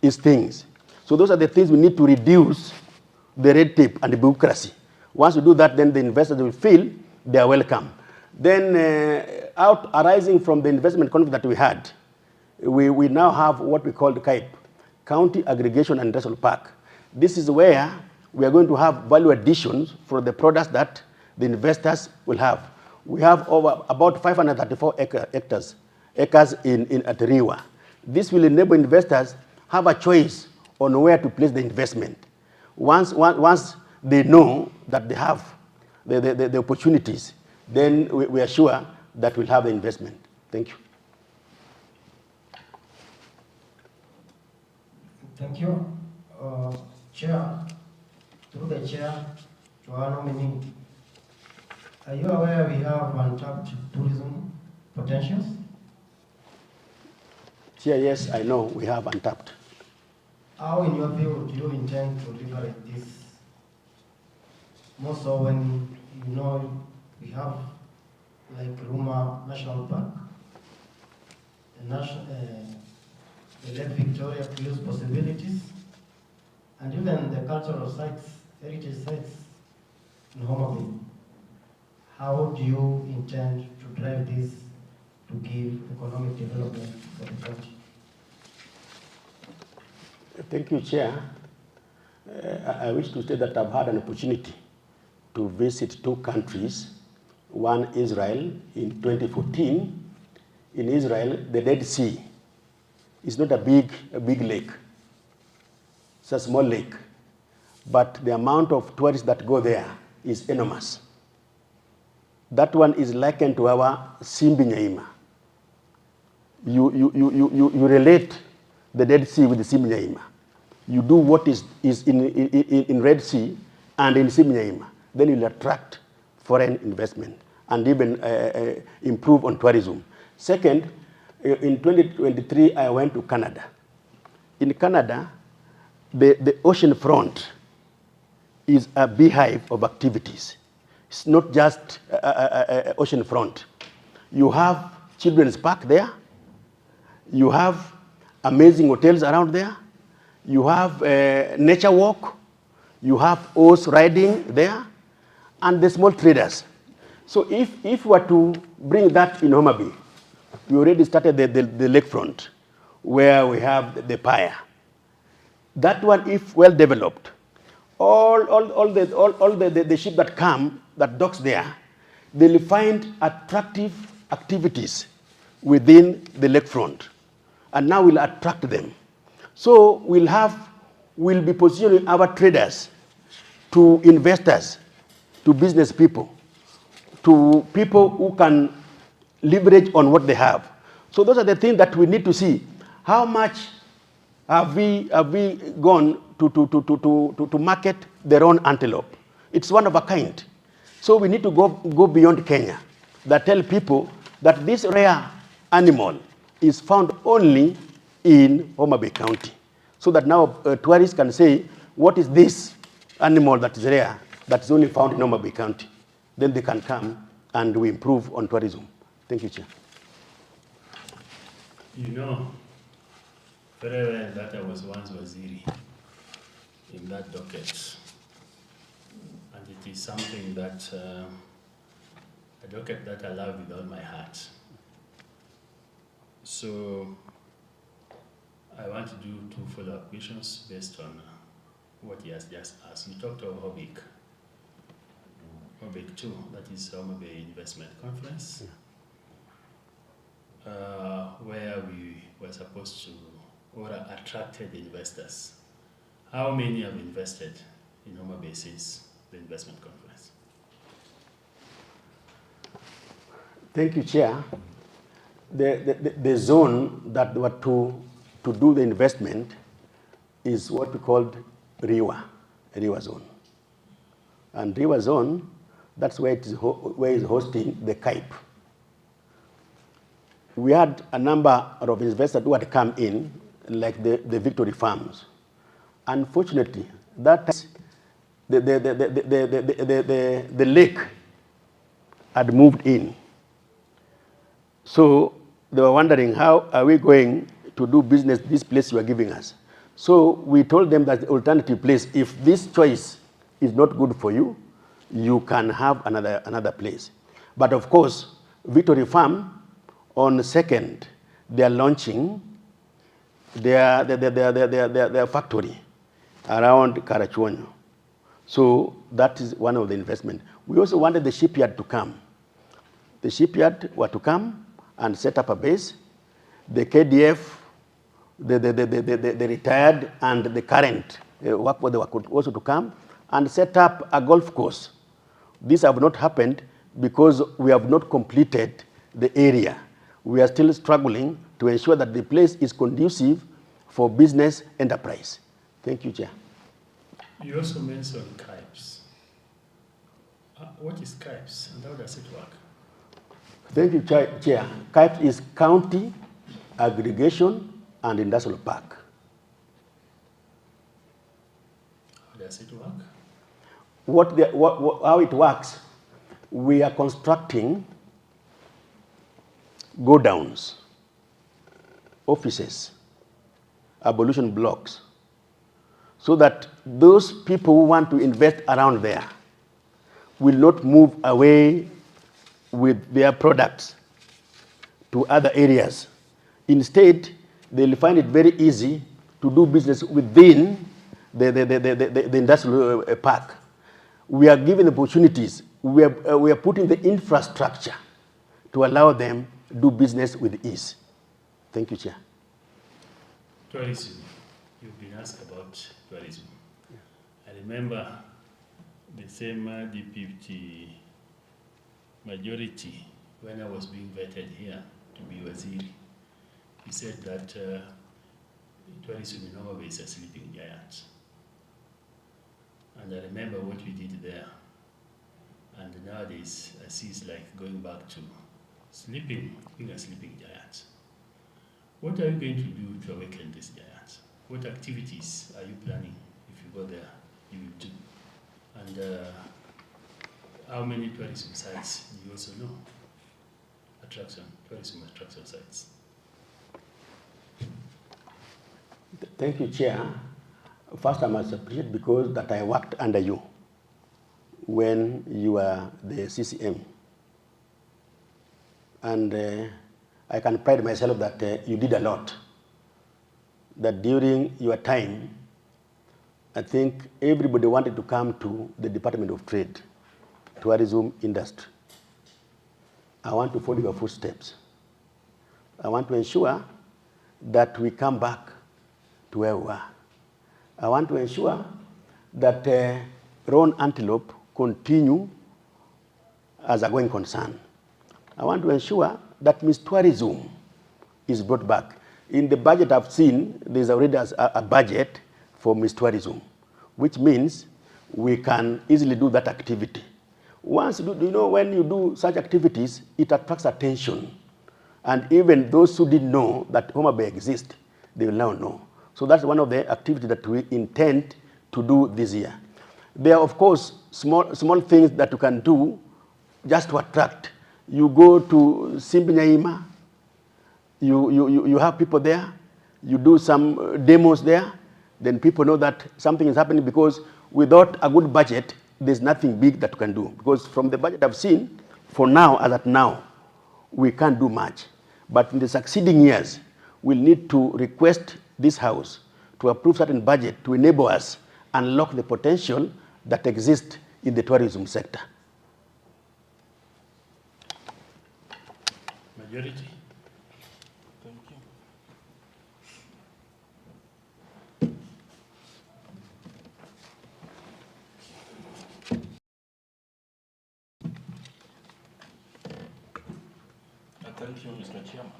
his things. So those are the things we need to reduce, the red tape and the bureaucracy. Once we do that, then the investors will feel they are welcome. Then arising from the investment conference that we had, we now have what we call the CAIP, County Aggregation and Industrial Park. This is where we are going to have value additions for the products that the investors will have. We have over about 534 acres at Riwa. This will enable investors have a choice on where to place the investment. Once they know that they have the opportunities, then we are sure that we'll have the investment. Thank you. Thank you. Chair, through the chair, to our nominee, are you aware we have untapped tourism potentials? Chair, yes, I know we have untapped. How, in your view, do you intend to leverage this? More so when you know we have like Ruma National Park, the Lake Victoria cruise possibilities, and even the cultural sites, heritage sites in Homa Bay. How do you intend to drive this to give economic development for the country? Thank you, Chair. I wish to state that I've had an opportunity to visit 2 countries, one Israel in 2014. In Israel, the Dead Sea is not a big lake. It's a small lake, but the amount of tourists that go there is enormous. That one is likened to our Simbi Nyaima. You relate the Dead Sea with the Simbi Nyaima. You do what is in Red Sea and in Simbi Nyaima. Then you'll attract foreign investment and even improve on tourism. Second, in 2023, I went to Canada. In Canada, the ocean front is a beehive of activities. It's not just ocean front. You have children's park there. You have amazing hotels around there. You have nature walk. You have horse riding there, and the small traders. So if we were to bring that in Homa Bay, we already started the lakefront, where we have the pier. That one, if well developed, all the ships that come, that docks there, they'll find attractive activities within the lakefront, and now we'll attract them. So we'll be positioning our traders to investors, to business people, to people who can leverage on what they have. So those are the things that we need to see. How much have we gone to market their own antelope? It's one of a kind. So we need to go beyond Kenya, that tell people that this rare animal is found only in Homa Bay County. So that now tourists can say, what is this animal that is rare, that is only found in Homa Bay County? Then they can come and we improve on tourism. Thank you, Chair. You know very well that I was once Waziri in that docket. And it is something that, a docket that I love with all my heart. So I want to do 2 follow-up questions based on what he has just asked. You talked of HOBIC. HOBIC 2, that is Homa Bay Investment Conference, where we were supposed to, or attracted investors. How many have invested in Homa Bay since the investment conference? Thank you, Chair. The zone that were to do the investment is what we called Riwa zone. And Riwa zone, that's where it's hosting the CAIP. We had a number of investors who had come in, like the Victory Farms. Unfortunately, that the lake had moved in. So they were wondering, how are we going to do business this place you are giving us? So we told them that the alternative place, if this choice is not good for you, you can have another place. But of course, Victory Farm, on the 2nd, they are launching their factory around Karachuonyo. So that is one of the investment. We also wanted the shipyard to come. the shipyard were to come and set up a base. The KDF, the retired and the current workforce, they were also to come and set up a golf course. This have not happened because we have not completed the area. We are still struggling to ensure that the place is conducive for business enterprise. Thank you, Chair. You also mentioned CRIPES. What is CRIPES and how does it work? Thank you, Chair. CRIPES is County Aggregation and Industrial Park. How does it work? How it works, we are constructing go-downs, offices, abolition blocks, so that those people who want to invest around there will not move away with their products to other areas. Instead, they'll find it very easy to do business within the industrial park. We are giving opportunities. We are putting the infrastructure to allow them to do business with ease. Thank you, Chair. Tourism. You've been asked about tourism. Yeah. I remember the same deputy majority when I was being vetted here to be Waziri. He said that tourism in Norway is a sleeping giant. And I remember what we did there. And nowadays, I see it's like going back to being a sleeping giant. What are you going to do to awaken this giant? What activities are you planning if you go there, you will do? And how many tourism sites do you also know? Tourism attraction sites. Thank you, Chair. First, I must appreciate because that I worked under you when you were the CCM. And I can pride myself that you did a lot. That during your time, I think everybody wanted to come to the Department of Trade, tourism industry. I want to follow your footsteps. I want to ensure that we come back to where we are. I want to ensure that roan antelope continue as a going concern. I want to ensure that Miss Tourism is brought back. In the budget I've seen, there's already a budget for Miss Tourism, which means we can easily do that activity. Once, when you do such activities, it attracts attention. And even those who didn't know that Homa Bay exists, they will now know. So that's one of the activities that we intend to do this year. There are, of course, small things that you can do just to attract. You go to Simbinyaima, you have people there, you do some demos there, then people know that something is happening, because without a good budget, there's nothing big that you can do. Because from the budget I've seen, for now, as at now, we can't do much. But in the succeeding years, we'll need to request this House to approve certain budget to enable us unlock the potential that exists in the tourism sector. Majority. Thank you. Thank you, Mr. Chairman.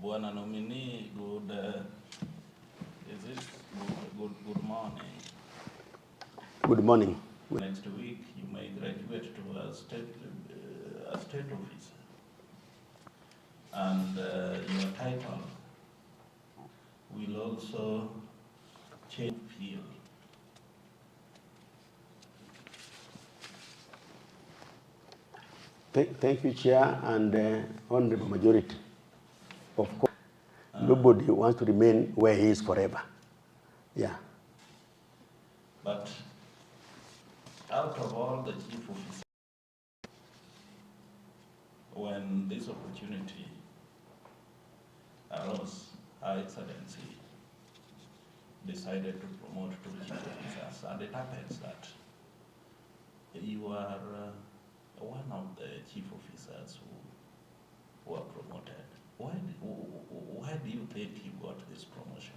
Bwana nominee, good morning. Good morning. Next week, you may graduate to a state officer. And your title will also change field. Thank you, Chair, and Honorable Majority. Of course, nobody wants to remain where he is forever. Yeah. But out of all the chief officers, when this opportunity arose, Her Excellency decided to promote 2 chief officers, and it happens that you are one of the chief officers who are promoted. Why do you think you got this promotion?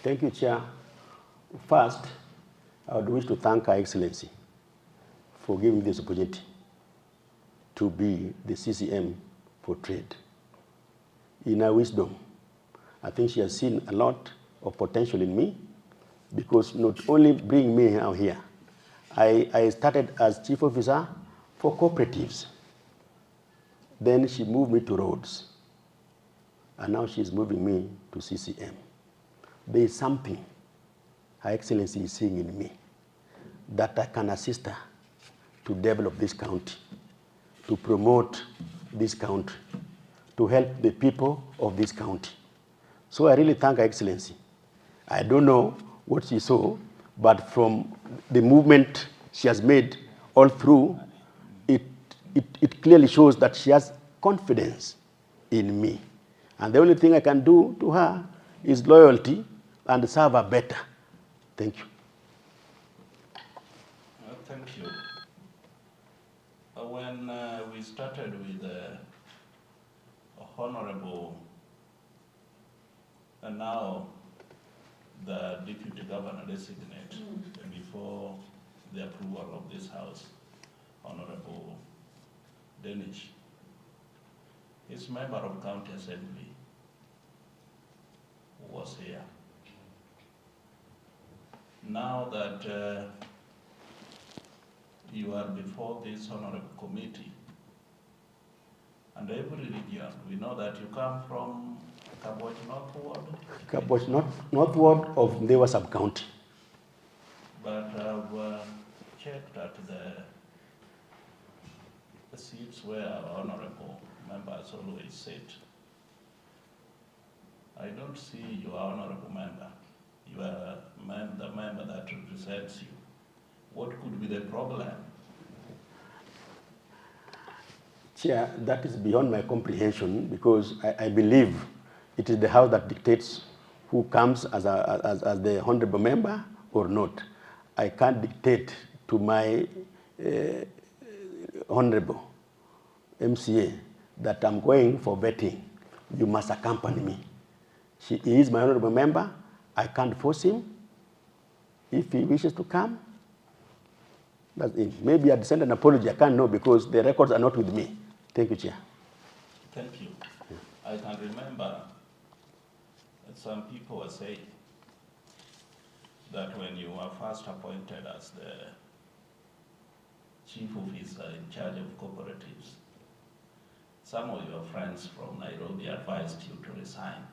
Thank you, Chair. First, I would wish to thank Her Excellency for giving me this opportunity to be the CCM for trade. In her wisdom, I think she has seen a lot of potential in me, because not only bring me out here, I started as chief officer for cooperatives. Then she moved me to roads, and now she's moving me to CCM. There is something Her Excellency is seeing in me that I can assist her to develop this county, to promote this country, to help the people of this county. So I really thank Her Excellency. I don't know what she saw, but from the movement she has made all through, it clearly shows that she has confidence in me. And the only thing I can do to her is loyalty and serve her better. Thank you. Thank you. When we started with Honorable, and now the Deputy Governor designate, before the approval of this House, Honorable Danish, his member of County Assembly was here. Now that you are before this honorable committee, and every region, we know that you come from Kaboch Northward. Kaboch Northward of Ndewa Sub-County. But I've checked at the seats where our honorable members always sit. I don't see your honorable member. You are the member that represents you. What could be the problem? Chair, that is beyond my comprehension, because I believe it is the House that dictates who comes as the honorable member or not. I can't dictate to my honorable MCA that I'm going for vetting. You must accompany me. He is my honorable member. I can't force him. If he wishes to come, that's it. Maybe I send an apology. I can't know, because the records are not with me. Thank you, Chair. Thank you. I can remember that some people were saying that when you were first appointed as the chief officer in charge of cooperatives, some of your friends from Nairobi advised you to resign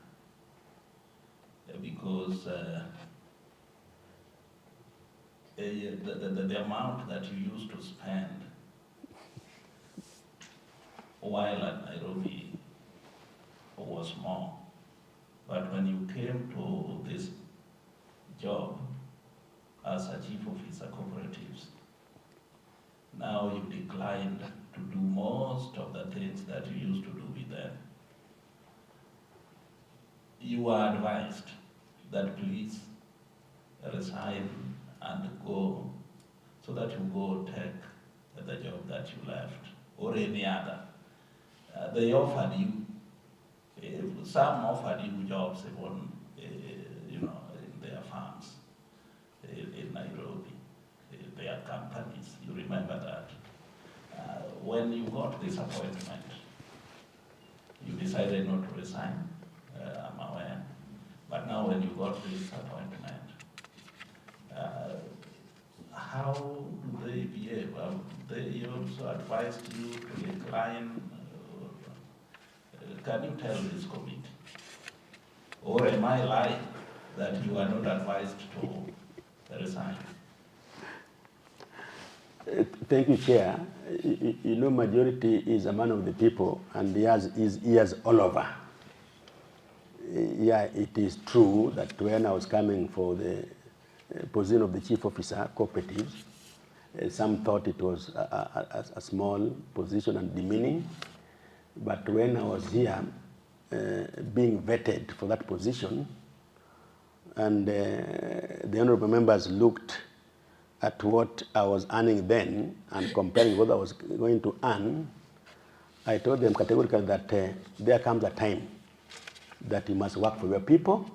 because the amount that you used to spend while at Nairobi was more. But when you came to this job as a chief officer cooperatives, now you declined to do most of the things that you used to do with them. You were advised that please resign and go, so that you go take the job that you left or any other. They offered you, some offered you jobs even, in their farms in Nairobi, their companies. You remember that. When you got this appointment, you decided not to resign, I'm aware. But now when you got this appointment, how do they behave? They also advised you to decline. Can you tell this committee? Or am I lying that you are not advised to resign? Thank you, Chair. You know, majority is a man of the people, and he has his ears all over. Yeah, it is true that when I was coming for the position of the chief officer, cooperatives, some thought it was a small position and demeaning. But when I was here being vetted for that position, and the honorable members looked at what I was earning then and comparing what I was going to earn, I told them categorically that there comes a time that you must work for your people,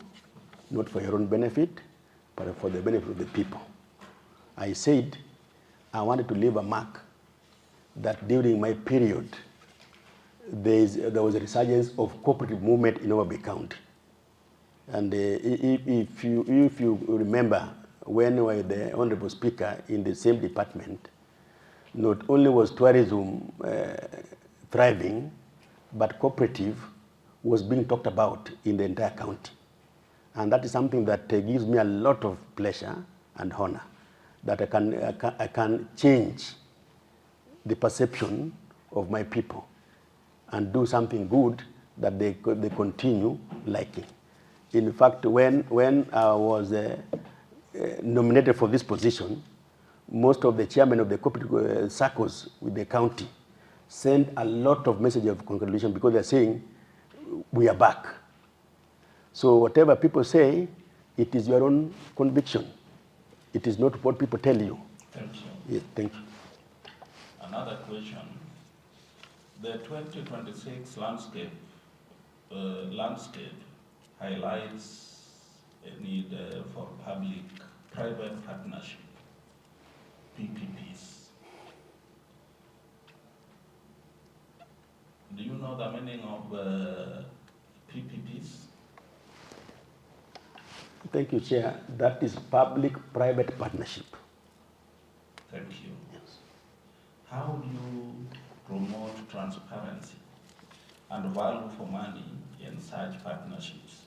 not for your own benefit, but for the benefit of the people. I said I wanted to leave a mark that during my period, there was a resurgence of cooperative movement in Overby County. And if you remember, when we were the Honorable Speaker in the same department, not only was tourism thriving, but cooperative was being talked about in the entire county. And that is something that gives me a lot of pleasure and honor, that I can change the perception of my people and do something good that they continue liking. In fact, when I was nominated for this position, most of the chairmen of the cooperative circles with the county sent a lot of messages of congratulation because they're saying, we are back. So whatever people say, it is your own conviction. It is not what people tell you. Thank you. Yes, thank you. Another question. The 2026 landscape highlights a need for public-private partnership, PPPs. Do you know the meaning of PPPs? Thank you, Chair. That is public-private partnership. Thank you. Yes. How do you promote transparency and value for money in such partnerships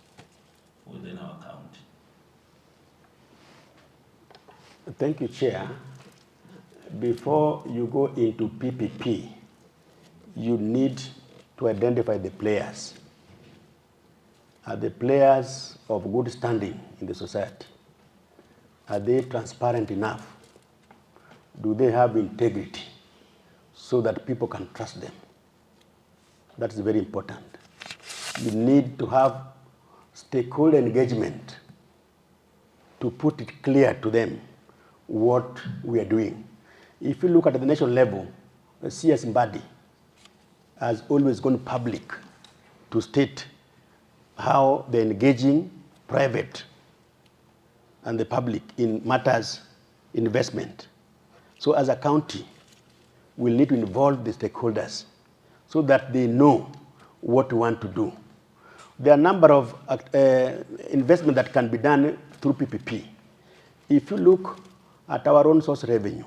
within our county? Thank you, Chair. Before you go into PPP, you need to identify the players. Are the players of good standing in the society? Are they transparent enough? Do they have integrity so that people can trust them? That is very important. You need to have stakeholder engagement to put it clear to them what we are doing. If you look at the national level, the CS Mbadi has always gone public to state how they're engaging private and the public in matters investment. So as a county, we need to involve the stakeholders so that they know what we want to do. There are a number of investment that can be done through PPP. If you look at our own source revenue,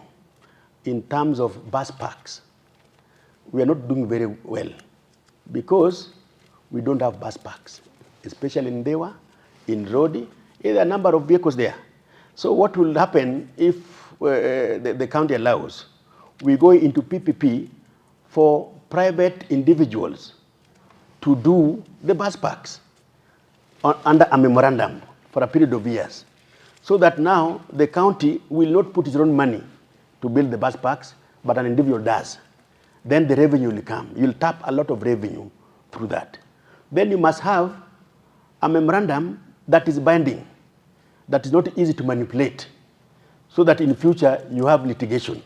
in terms of bus parks, we are not doing very well because we don't have bus parks, especially in Dewa, in Rodi. There are a number of vehicles there. So what will happen if the county allows? We go into PPP for private individuals to do the bus parks under a memorandum for a period of years, so that now the county will not put its own money to build the bus parks, but an individual does. Then the revenue will come. You'll tap a lot of revenue through that. Then you must have a memorandum that is binding, that is not easy to manipulate, so that in future you have litigation.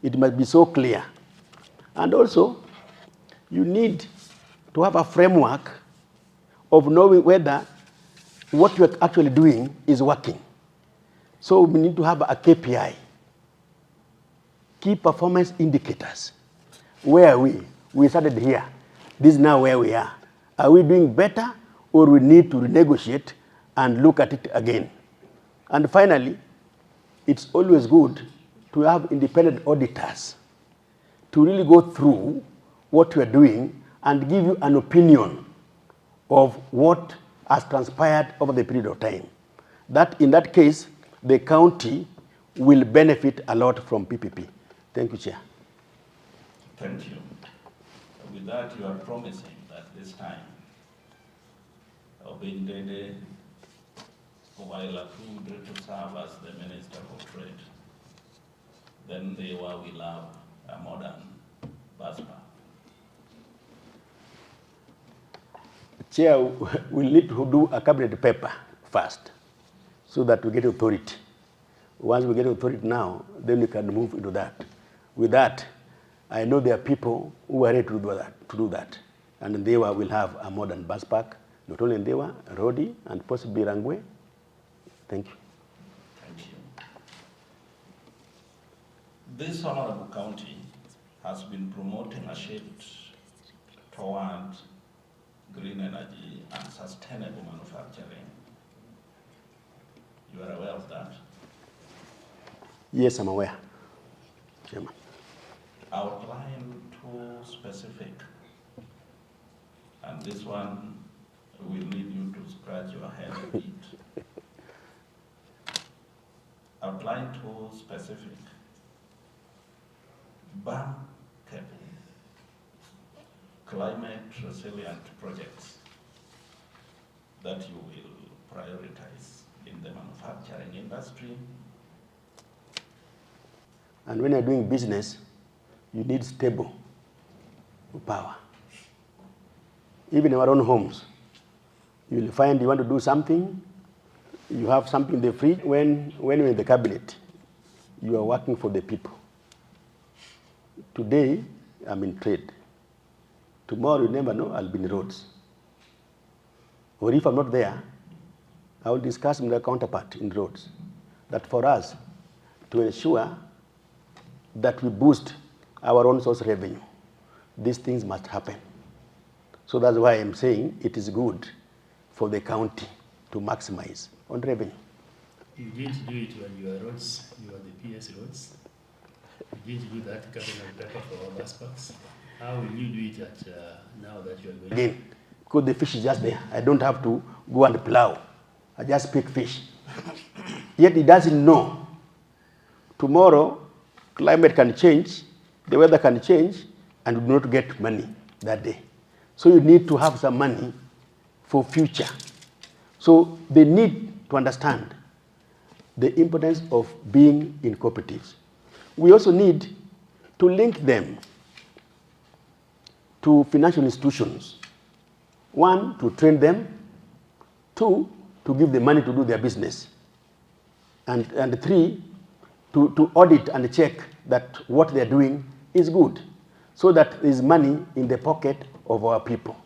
It must be so clear. And also, you need to have a framework of knowing whether what you're actually doing is working. So we need to have a KPI, key performance indicators. Where are we? We started here. This is now where we are. Are we doing better, or we need to renegotiate and look at it again? And finally, it's always good to have independent auditors to really go through what you are doing and give you an opinion of what has transpired over the period of time. That, in that case, the county will benefit a lot from PPP. Thank you, Chair. Thank you. With that, you are promising that this time, Obindede, while approved to serve as the Minister for Trade, then will have a modern bus park. Chair, we need to do a cabinet paper first, so that we get authority. Once we get authority now, then we can move into that. With that, I know there are people who are ready to do that. And Ndewa will have a modern bus park, not only Ndewa, Rodi, and possibly Rangwe. Thank you. Thank you. This honorable county has been promoting a shift toward green energy and sustainable manufacturing. You are aware of that? Yes, I'm aware, Chairman. Outline two specific, and this one will need you to scratch your head a bit. Outline two specific, bankable, climate resilient projects that you will prioritize in the manufacturing industry. And when you're doing business, you need stable power. Even in our own homes, you'll find you want to do something, you have something in the fridge. When you're in the cabinet, you are working for the people. Today, I'm in trade. Tomorrow, you never know, I'll be in roads. Or if I'm not there, I will discuss with my counterpart in roads that for us to ensure that we boost our own source revenue, these things must happen. So that's why I'm saying it is good for the county to maximize on revenue. You didn't do it when you were roads, you were the PS roads. You didn't do that capital paper for all aspects. How will you do it at now that you are going? Again, because the fish is just there. I don't have to go and plow. I just pick fish. Yet he doesn't know. Tomorrow, climate can change, the weather can change, and you do not get money that day. So you need to have some money for future. So they need to understand the importance of being in cooperatives. We also need to link them to financial institutions. One, to train them. Two, to give them money to do their business. And three, to audit and check that what they're doing is good, so that there is money in the pocket of our people.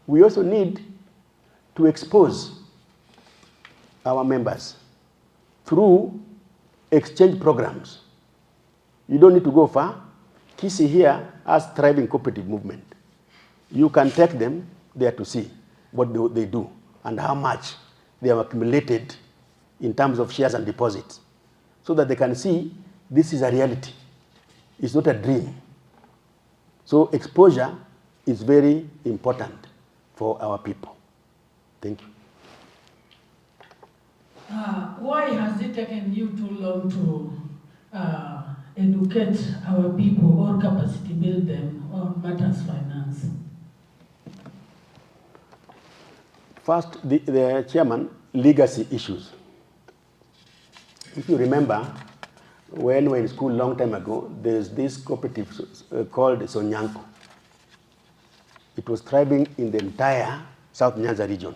We also need to expose our members through exchange programs. You don't need to go far. Kisi here has thriving cooperative movement. You can take them there to see what they do and how much they have accumulated in terms of shares and deposits, so that they can see this is a reality. It's not a dream. So exposure is very important for our people. Thank you. Why has it taken you too long to educate our people or capacity build them on matters finance? First, the chairman, legacy issues. If you remember, when we were in school a long time ago, there's this cooperative called Sonyanko. It was thriving in the entire South Nyanza region.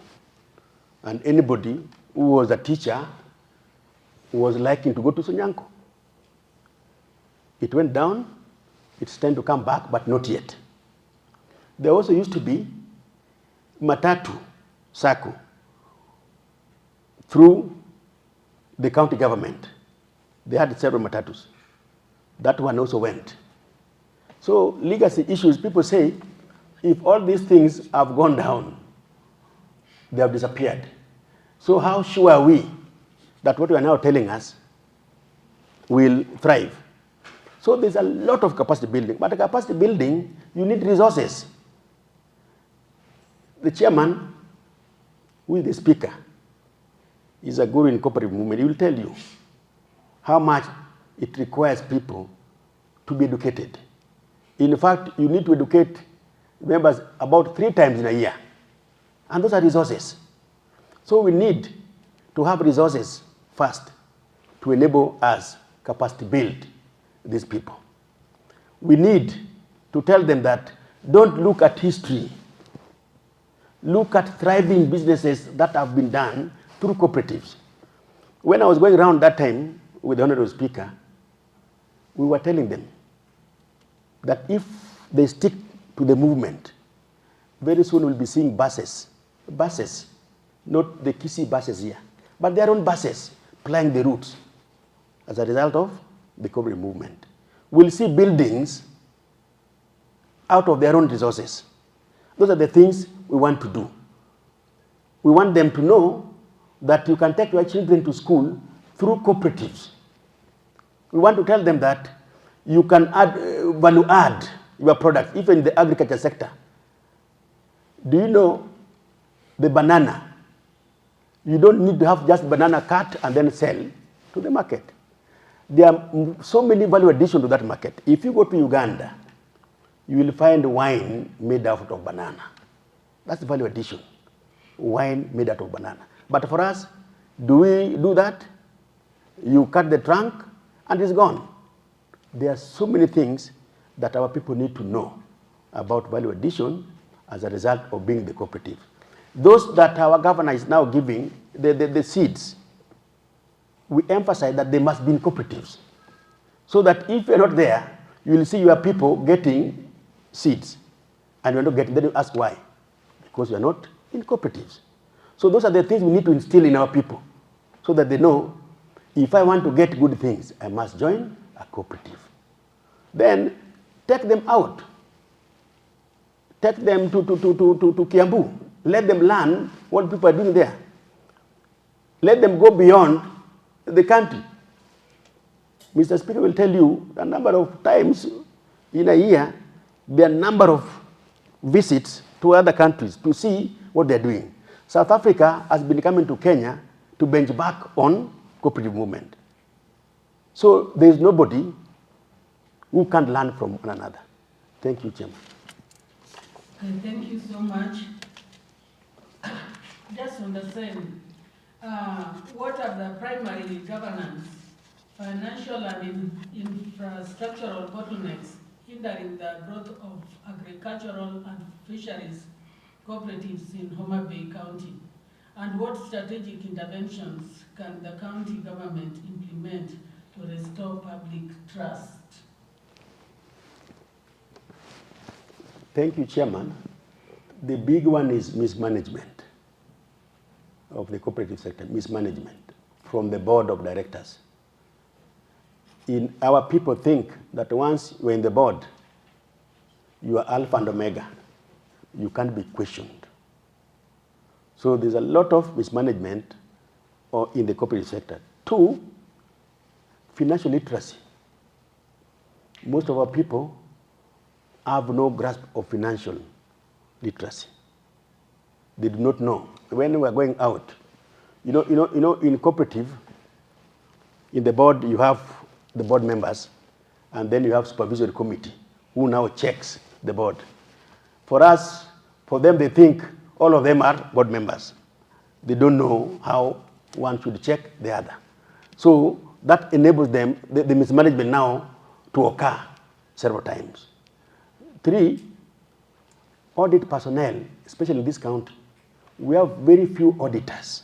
And anybody who was a teacher was liking to go to Sonyanko. It went down, it's time to come back, but not yet. There also used to be Matatu Sacco through the county government. They had several matatus. That one also went. So legacy issues, people say, if all these things have gone down, they have disappeared. So how sure are we that what you are now telling us will thrive? So there's a lot of capacity building, but capacity building, you need resources. The chairman, who is the speaker, is a guru in cooperative movement. He will tell you how much it requires people to be educated. In fact, you need to educate members about 3 times in a year. And those are resources. So we need to have resources first to enable us capacity build these people. We need to tell them that don't look at history. Look at thriving businesses that have been done through cooperatives. When I was going around that time with the Honorable Speaker, we were telling them that if they stick to the movement, very soon we'll be seeing buses, not the Kisii buses here, but their own buses plying the routes as a result of the cooperative movement. We'll see buildings out of their own resources. Those are the things we want to do. We want them to know that you can take your children to school through cooperatives. We want to tell them that you can value add your product, even in the agriculture sector. Do you know the banana? You don't need to have just banana cut and then sell to the market. There are so many value addition to that market. If you go to Uganda, you will find wine made out of banana. That's the value addition. Wine made out of banana. But for us, do we do that? You cut the trunk and it's gone. There are so many things that our people need to know about value addition as a result of being the cooperative. Those that our governor is now giving, the seeds, we emphasize that they must be in cooperatives. So that if you're not there, you will see your people getting seeds and you're not getting, then you ask why. Because you're not in cooperatives. So those are the things we need to instill in our people so that they know, if I want to get good things, I must join a cooperative. Then take them out. Take them to Kiambu. Let them learn what people are doing there. Let them go beyond the country. Mr. Speaker will tell you a number of times in a year, there are a number of visits to other countries to see what they're doing. South Africa has been coming to Kenya to benchmark on cooperative movement. So there is nobody who can learn from one another. Thank you, Chairman. Thank you so much. Just on the same, what are the primary governance, financial and infrastructural bottlenecks hindering the growth of agricultural and fisheries cooperatives in Homa Bay County? And what strategic interventions can the county government implement to restore public trust? Thank you, Chairman. The big one is mismanagement of the cooperative sector, mismanagement from the board of directors. Our people think that once you're in the board, you are alpha and omega. You can't be questioned. So there's a lot of mismanagement in the cooperative sector. Two, financial literacy. Most of our people have no grasp of financial literacy. They do not know. When we are going out, you know, in cooperative, in the board, you have the board members, and then you have supervisory committee who now checks the board. For us, for them, they think all of them are board members. They don't know how one should check the other. So that enables them, the mismanagement now, to occur several times. Three, audit personnel, especially in this country, we have very few auditors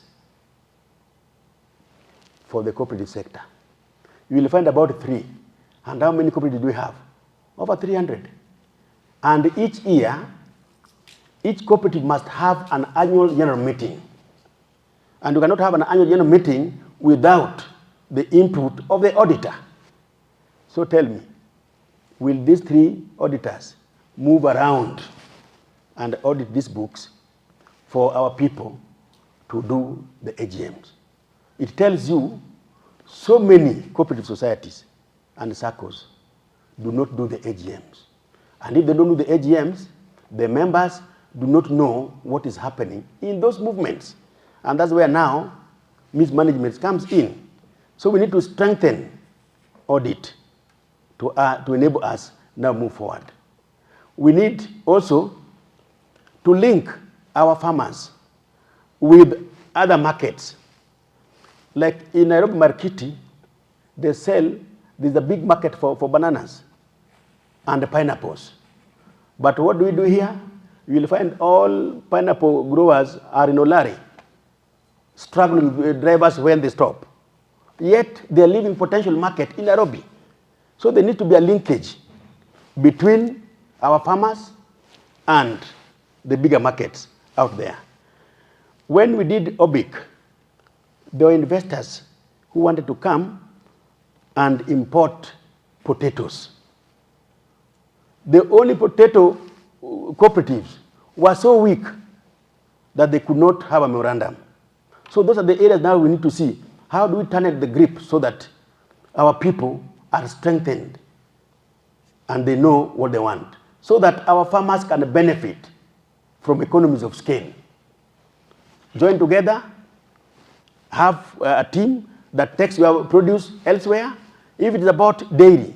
for the cooperative sector. You will find about 3. And how many cooperatives do we have? Over 300. And each year, each cooperative must have an annual general meeting. And you cannot have an annual general meeting without the input of the auditor. So tell me, will these 3 auditors move around and audit these books for our people to do the AGMs? It tells you so many cooperative societies and circles do not do the AGMs. And if they don't do the AGMs, the members do not know what is happening in those movements. And that's where now mismanagement comes in. So we need to strengthen audit to enable us now move forward. We need also to link our farmers with other markets. Like in Nairobi Markiti, there's a big market for bananas and pineapples. But what do we do here? You will find all pineapple growers are in Olari, struggling with drivers when they stop. yet they are leaving potential market in Nairobi. So there needs to be a linkage between our farmers and the bigger markets out there. When we did OBIC, there were investors who wanted to come and import potatoes. The only potato cooperatives were so weak that they could not have a memorandum. So those are the areas now we need to see. How do we turn the grip so that our people are strengthened and they know what they want, so that our farmers can benefit from economies of scale. Join together, have a team that takes your produce elsewhere. If it is about dairy,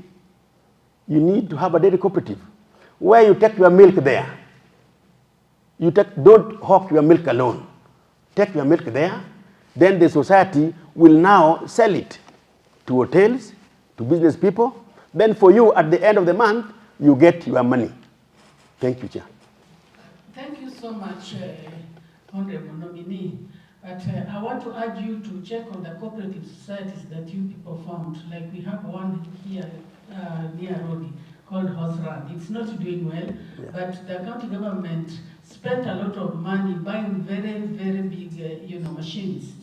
you need to have a dairy cooperative where you take your milk there. Don't hawk your milk alone. Take your milk there, then the society will now sell it to hotels, to business people. Then for you, at the end of the month, you get your money. Thank you, Chair. Thank you so much, Honorable Nominee. But I want to urge you to check on the cooperative societies that you people formed. Like we have one here near Rodi called Horse Run. It's not doing well, but the county government spent a lot of money buying very, very big, machines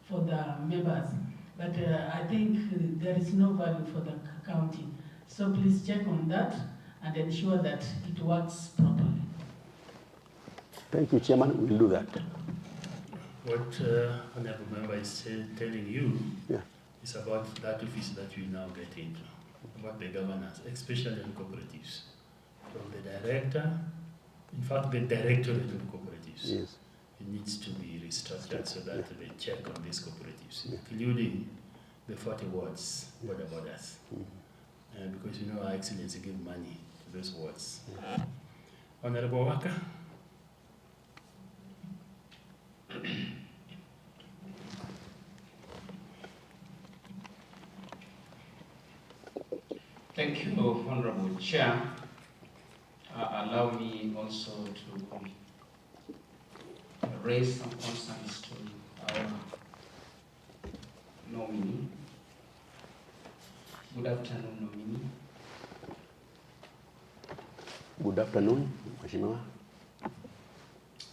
for the members. But I think there is no value for the county. So please check on that and ensure that it works properly. Thank you, Chairman. We'll do that. What Honorable Member is telling you is about that office that you now get into, about the governance, especially in cooperatives. From the director, in fact, the directorate of cooperatives, it needs to be restructured so that they check on these cooperatives, including the 40 wards, border borders. Because you know our excellency give money to those wards. Honorable Waka. Thank you, Honorable Chair. Allow me also to raise some concerns to our nominee. Good afternoon, nominee. Good afternoon, Mheshimiwa.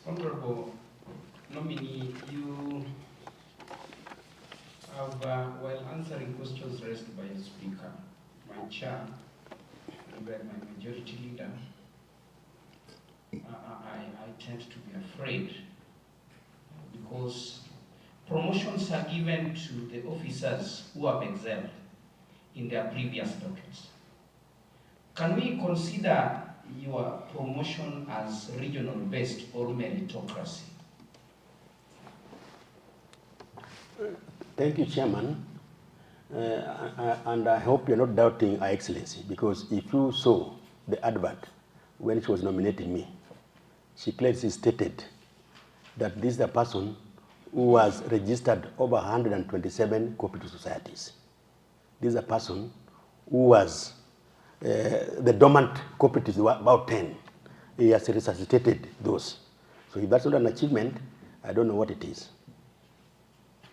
Honorable nominee, you have, while answering questions raised by the Speaker, my chair, and by my majority leader, I tend to be afraid because promotions are given to the officers who have excelled in their previous dockets. Can we consider your promotion as regional based or meritocracy? Thank you, Chairman. And I hope you're not doubting Her Excellency, because if you saw the advert when she was nominating me, she clearly stated that this is a person who was registered over 127 cooperative societies. This is a person who was the dormant cooperatives were about 10. He has resuscitated those. So if that's not an achievement, I don't know what it is.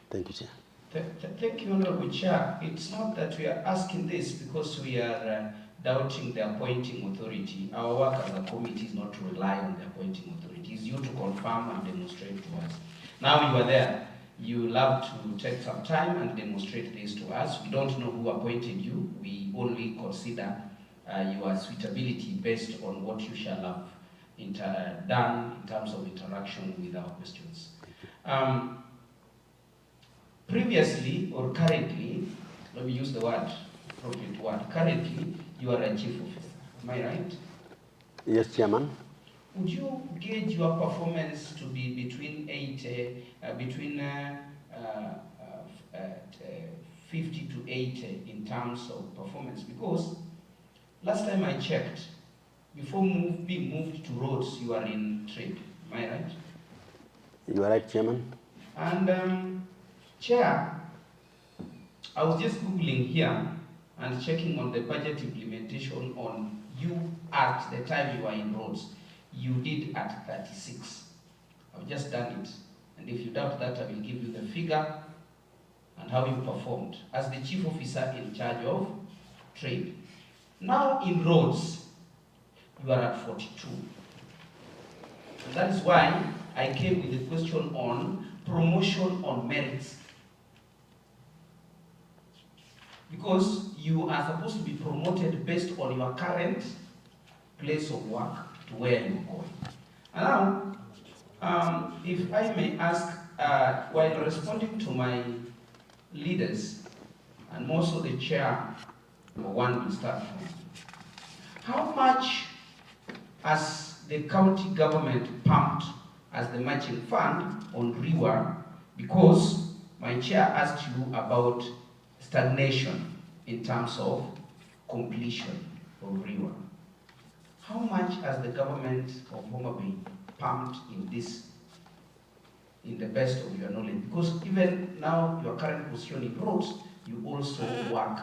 Thank you, Chair. Thank you, Honorable Chair. It's not that we are asking this because we are doubting the appointing authority. Our work as a committee is not to rely on the appointing authority. It's you to confirm and demonstrate to us. Now you are there. You love to take some time and demonstrate this to us. We don't know who appointed you. We only consider your suitability based on what you shall have done in terms of interaction with our questions. Previously or currently, let me use the word, appropriate word, currently you are a chief officer, am I right? Yes, Chairman. Would you gauge your performance to be between 50 to 80 in terms of performance? Because last time I checked, before being moved to roads, you are in trade, am I right? You are right, Chairman. And Chair, I was just Googling here and checking on the budget implementation on you at the time you were in roads. You did at 36. I've just done it. And if you doubt that, I will give you the figure. and how you performed as the chief officer in charge of trade. Now in roads, you are at 42. And that is why I came with a question on promotion on merits. Because you are supposed to be promoted based on your current place of work to where you're going. And now, if I may ask, while responding to my leaders, and more so the chair, one will start from, how much has the county government pumped as the matching fund on RIWA? Because my chair asked you about stagnation in terms of completion of RIWA. How much has the government of Homa Bay pumped in this, in the best of your knowledge? Because even now, your current position in roads, you also work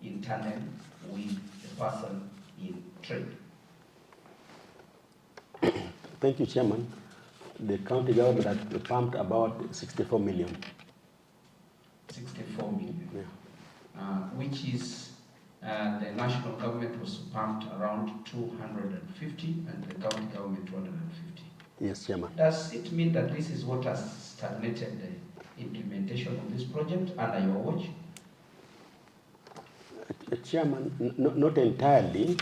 in tandem with the person in trade. Thank you, Chairman. The county government has pumped about 64 million. 64 million. Yeah. Which is, the national government was pumped around 250 and the county government 250. Yes, Chairman. Does it mean that this is what has stagnated the implementation of this project under your watch? Chairman, not entirely.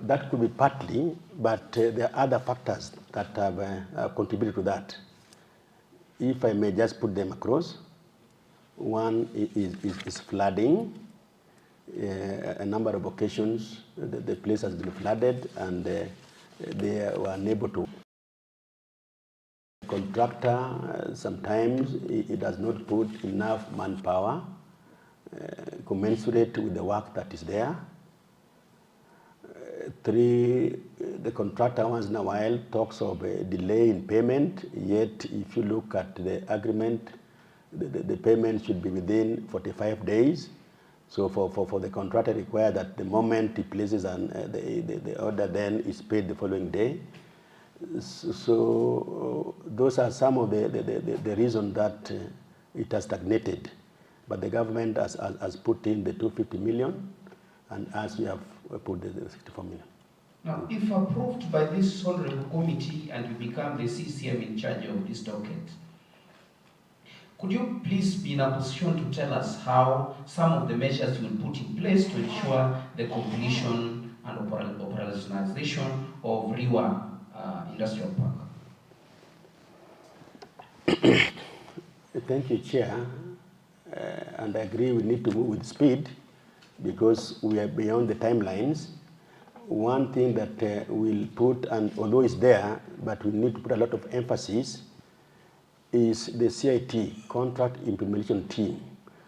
That could be partly, but there are other factors that have contributed to that. If I may just put them across, one is flooding. A number of occasions, the place has been flooded, and they were unable to. Contractor, sometimes it does not put enough manpower commensurate with the work that is there. Three, the contractor once in a while talks of a delay in payment, yet if you look at the agreement, the payment should be within 45 days. So for the contractor require that the moment he places the order, then is paid the following day. So those are some of the reasons that it has stagnated. But the government has put in the 250 million, and as we have put the 64 million. Now, if approved by this honorable committee and you become the CCM in charge of this docket, could you please be in a position to tell us how some of the measures you will put in place to ensure the completion and operationalization of RIWA Industrial Park? Thank you, Chair. And I agree we need to move with speed because we are beyond the timelines. One thing that we'll put, and although it's there, but we need to put a lot of emphasis, is the CIT, Contract Implementation Team.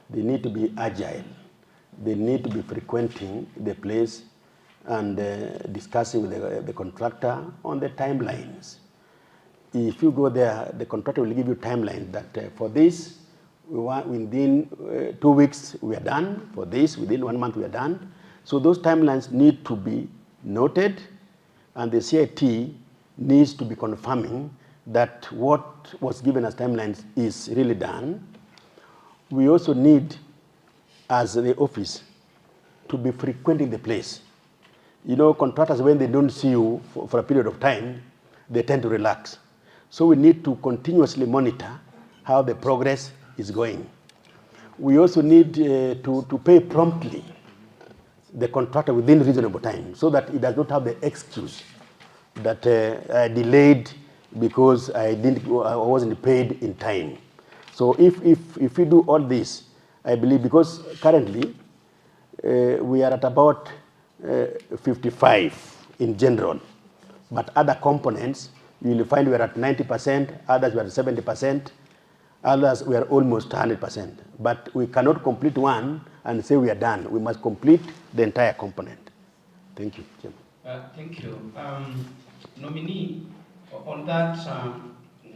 They need to be agile. They need to be frequenting the place and discussing with the contractor on the timelines. If you go there, the contractor will give you timelines that for this, within 2 weeks we are done. For this, within 1 month we are done. So those timelines need to be noted, and the CIT needs to be confirming that what was given as timelines is really done. We also need, as the office, to be frequenting the place. You know, contractors, when they don't see you for a period of time, they tend to relax. So we need to continuously monitor how the progress is going. We also need to pay promptly the contractor within reasonable time so that it does not have the excuse that I delayed because I wasn't paid in time. So if we do all this, I believe, because currently we are at about 55 in general, but other components, you will find we are at 90%, others we are at 70%, others we are almost 100%. But we cannot complete one and say we are done. We must complete the entire component. Thank you, Jim. Thank you. Nominee, on that,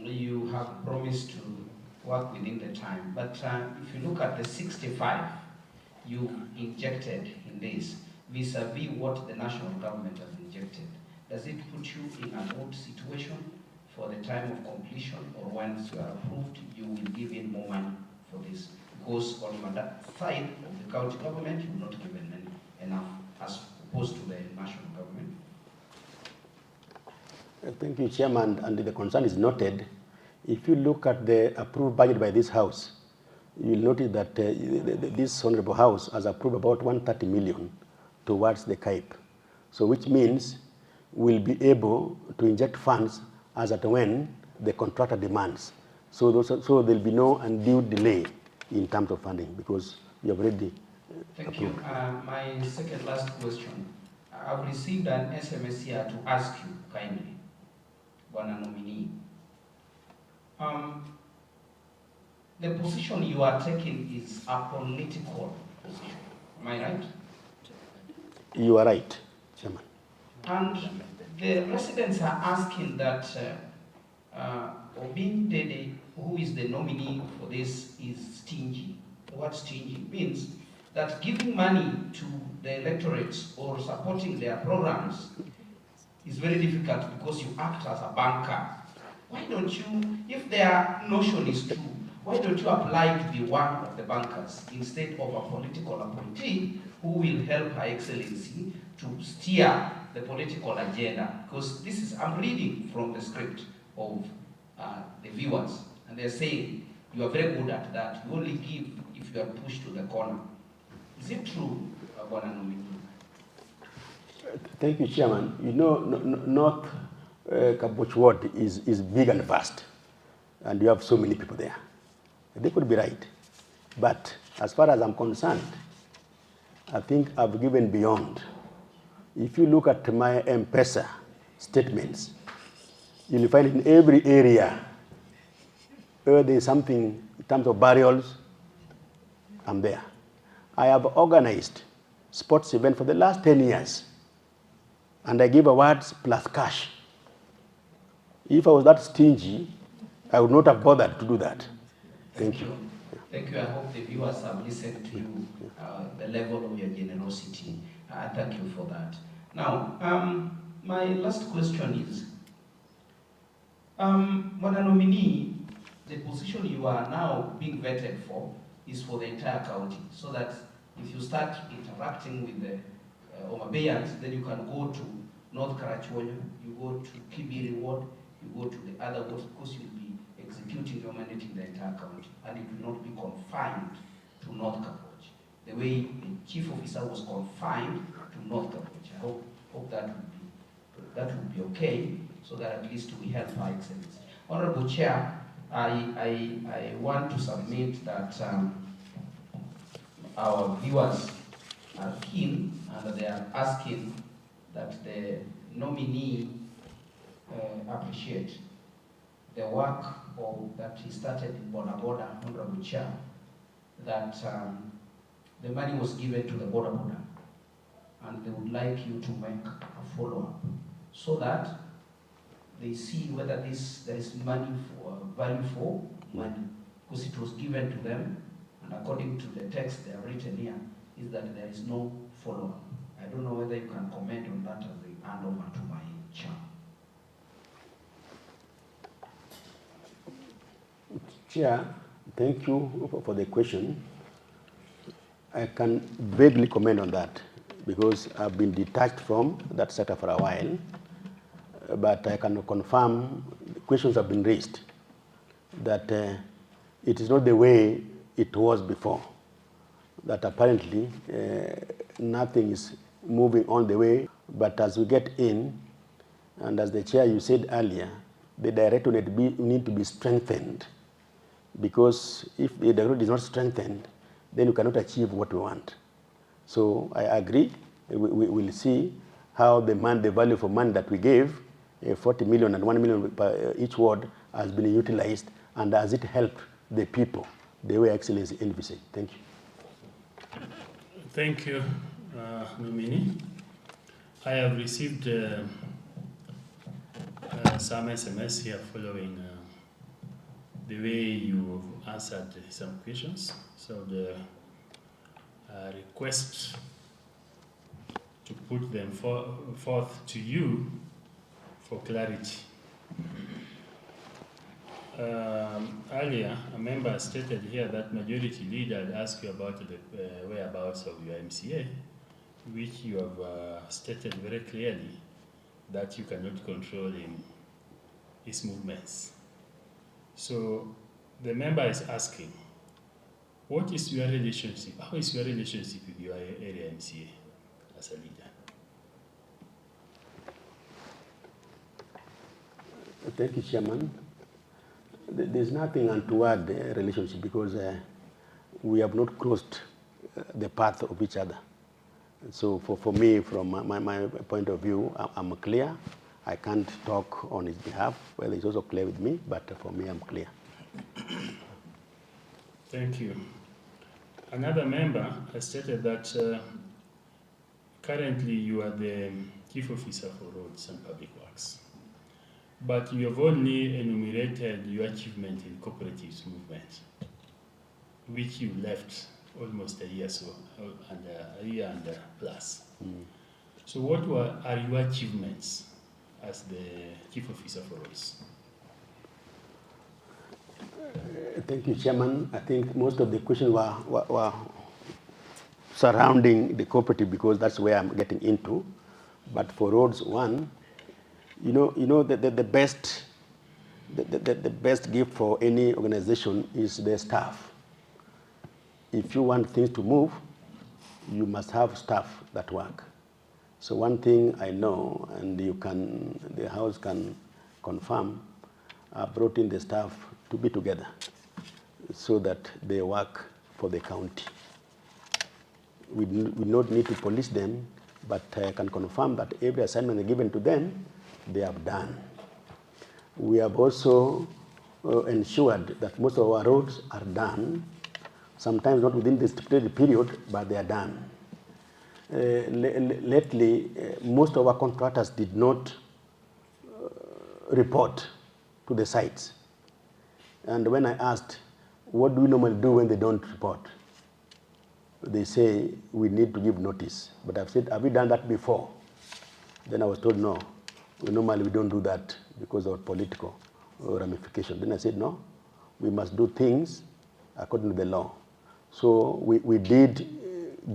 you have promised to work within the time, but if you look at the 65 you injected in this, vis-a-vis what the national government has injected, does it put you in an odd situation for the time of completion, or once you are approved, you will give in more money for this? because on your side of the county government, you've not given enough as opposed to the national government. Thank you, Chairman, and the concern is noted. If you look at the approved budget by this House, you will notice that this Honorable House has approved about 130 million towards the CAIP. So which means we'll be able to inject funds as at when the contractor demands. So there'll be no undue delay in terms of funding because we have already Thank you. My second last question. I've received an SMS here to ask you kindly, Bwana nominee. The position you are taking is a political position. Am I right? You are right, Chairman. And the residents are asking that Obin Dede, who is the nominee for this, is stingy. What stingy means that giving money to the electorates or supporting their programs is very difficult because you act as a banker. Why don't you, if their notion is true, why don't you apply to be one of the bankers instead of a political appointee who will help Her Excellency to steer the political agenda? Because this is, I'm reading from the script of the viewers, and they're saying you are very good at that. You only give if you are pushed to the corner. Is it true, Bwana nominee? Thank you, Chairman. You know, North Kabuch Ward is big and vast, and you have so many people there. They could be right. But as far as I'm concerned, I think I've given beyond. If you look at my M-Pesa statements, you'll find in every area where there's something in terms of burials, I'm there. I have organized sports events for the last 10 years, and I give awards plus cash. If I was that stingy, I would not have bothered to do that. Thank you. Thank you. I hope the viewers have listened to you, the level of your generosity. Thank you for that. Now, my last question is, Bwana nominee, the position you are now being vetted for is for the entire county, so that if you start interacting with the Omabayans, then you can go to North Karachuonyo, you go to Kibiri Ward, you go to the other wards, because you'll be executing your mandate in the entire county, and it will not be confined to North Kapoch, the way the chief officer was confined to North Kapoch. I hope that would be okay, so that at least we help Her Excellency. Honorable Chair, I want to submit that our viewers are keen, and they are asking that the nominee appreciate the work that he started in Boda Boda, Honorable Chair, that the money was given to the Boda Boda, and they would like you to make a follow-up so that they see whether there is money for value for money, because it was given to them, and according to the text they have written here, is that there is no follow-up. I don't know whether you can comment on that as I hand over to my chair. Chair, thank you for the question. I can vaguely comment on that because I've been detached from that sector for a while, but I can confirm the questions have been raised that it is not the way it was before, that apparently nothing is moving on the way, but as we get in, and as the chair you said earlier, the directorate need to be strengthened, because if the directorate is not strengthened, then you cannot achieve what we want. So I agree, we will see how the value for money that we gave, 40 million and 1 million per each ward, has been utilized, and has it helped the people the way Excellency envisaged. Thank you. Thank you, nominee. I have received some SMS here following the way you answered some questions. So the request to put them forth to you for clarity. Earlier, a member stated here that majority leader had asked you about the whereabouts of your MCA, which you have stated very clearly that you cannot control his movements. So the member is asking, what is your relationship? How is your relationship with your area MCA as a leader? Thank you, Chairman. There's nothing untoward relationship because we have not crossed the path of each other. So for me, from my point of view, I'm clear. I can't talk on his behalf. Well, he's also clear with me, but for me, I'm clear. Thank you. Another member has stated that currently you are the Chief Officer for Roads and Public Works, but you have only enumerated your achievement in cooperatives movement, which you left almost a year and plus. So what are your achievements as the Chief Officer for Roads? Thank you, Chairman. I think most of the questions were surrounding the cooperative because that's where I'm getting into. But for roads, one, the best gift for any organization is the staff. If you want things to move, you must have staff that work. So one thing I know, and the House can confirm, I brought in the staff to be together so that they work for the county. We don't need to police them, but I can confirm that every assignment given to them, they have done. We have also ensured that most of our roads are done, sometimes not within the stipulated period, but they are done. Lately, most of our contractors did not report to the sites. And when I asked, what do we normally do when they don't report? They say, we need to give notice. But I've said, have we done that before? Then I was told, no. Normally we don't do that because of political ramification. Then I said, no, we must do things according to the law. So we did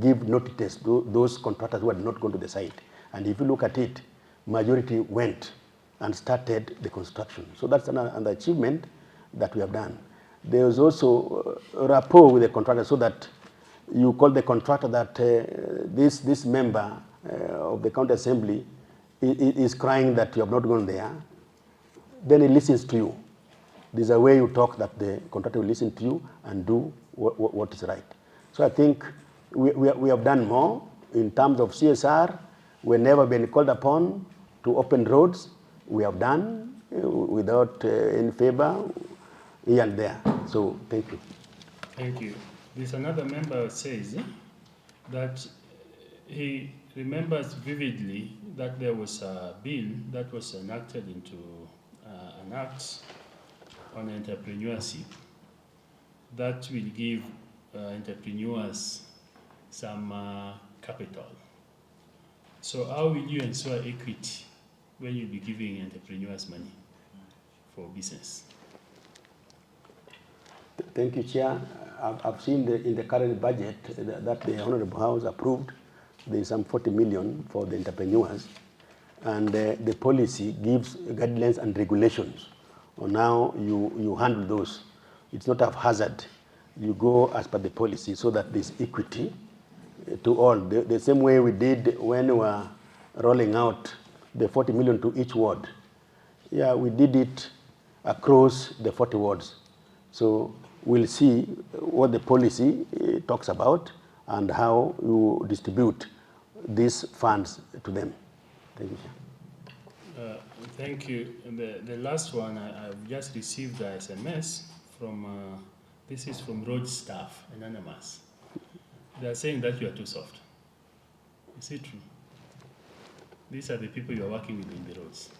give notice to those contractors who had not gone to the site. And if you look at it, majority went and started the construction. So that's an achievement that we have done. There is also a rapport with the contractor so that you call the contractor that this member of the county assembly is crying that you have not gone there. Then he listens to you. There's a way you talk that the contractor will listen to you and do what is right. So I think we have done more in terms of CSR. We've never been called upon to open roads. We have done without any favor here and there. So thank you. Thank you. There's another member who says that he remembers vividly that there was a bill that was enacted into an act on entrepreneurship that will give entrepreneurs some capital. So how will you ensure equity when you'll be giving entrepreneurs money for business? Thank you, Chair. I've seen in the current budget that the Honorable House approved, there is some 40 million for the entrepreneurs. And the policy gives guidelines and regulations on how you handle those. It's not haphazard. You go as per the policy so that there's equity to all. The same way we did when we were rolling out the 40 million to each ward. Yeah, we did it across the 40 wards. So we'll see what the policy talks about and how you distribute these funds to them. Thank you, Chair. Thank you. The last one, I've just received the SMS from, this is from road staff, anonymous. They're saying that you are too soft. Is it true? These are the people you are working with in the roads.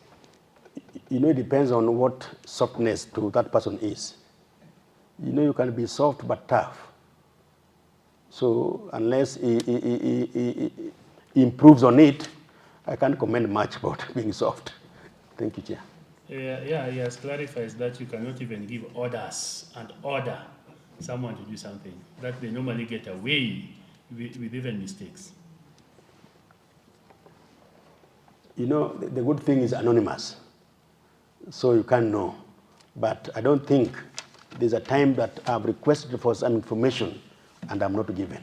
It depends on what softness to that person is. You can be soft but tough. So unless he improves on it, I can't comment much about being soft. Thank you, Chair. Yeah, he has clarified that you cannot even give orders and order someone to do something. That they normally get away with even mistakes. You know, the good thing is anonymous, so you can't know. But I don't think there's a time that I've requested for some information and I'm not given.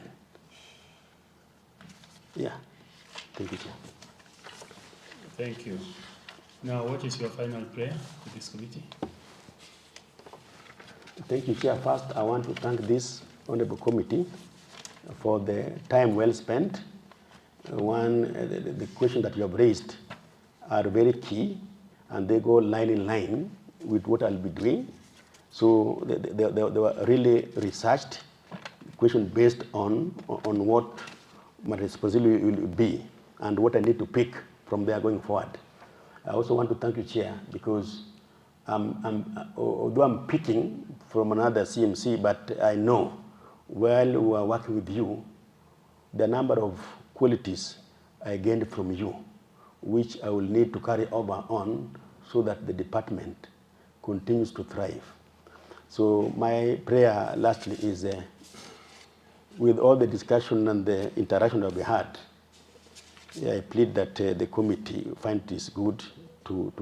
Yeah, thank you, Chair. Thank you. Now, what is your final prayer to this committee? Thank you, Chair. First, I want to thank this honorable committee for the time well spent. The questions that you have raised are very key, and they go line in line with what I'll be doing. So they were really researched, questions based on what my responsibility will be and what I need to pick from there going forward. I also want to thank you, Chair, because although I'm picking from another CMC, but I know while we are working with you, the number of qualities I gained from you, which I will need to carry over on so that the department continues to thrive. So my prayer lastly is, with all the discussion and the interaction that we had, I plead that the committee find this good to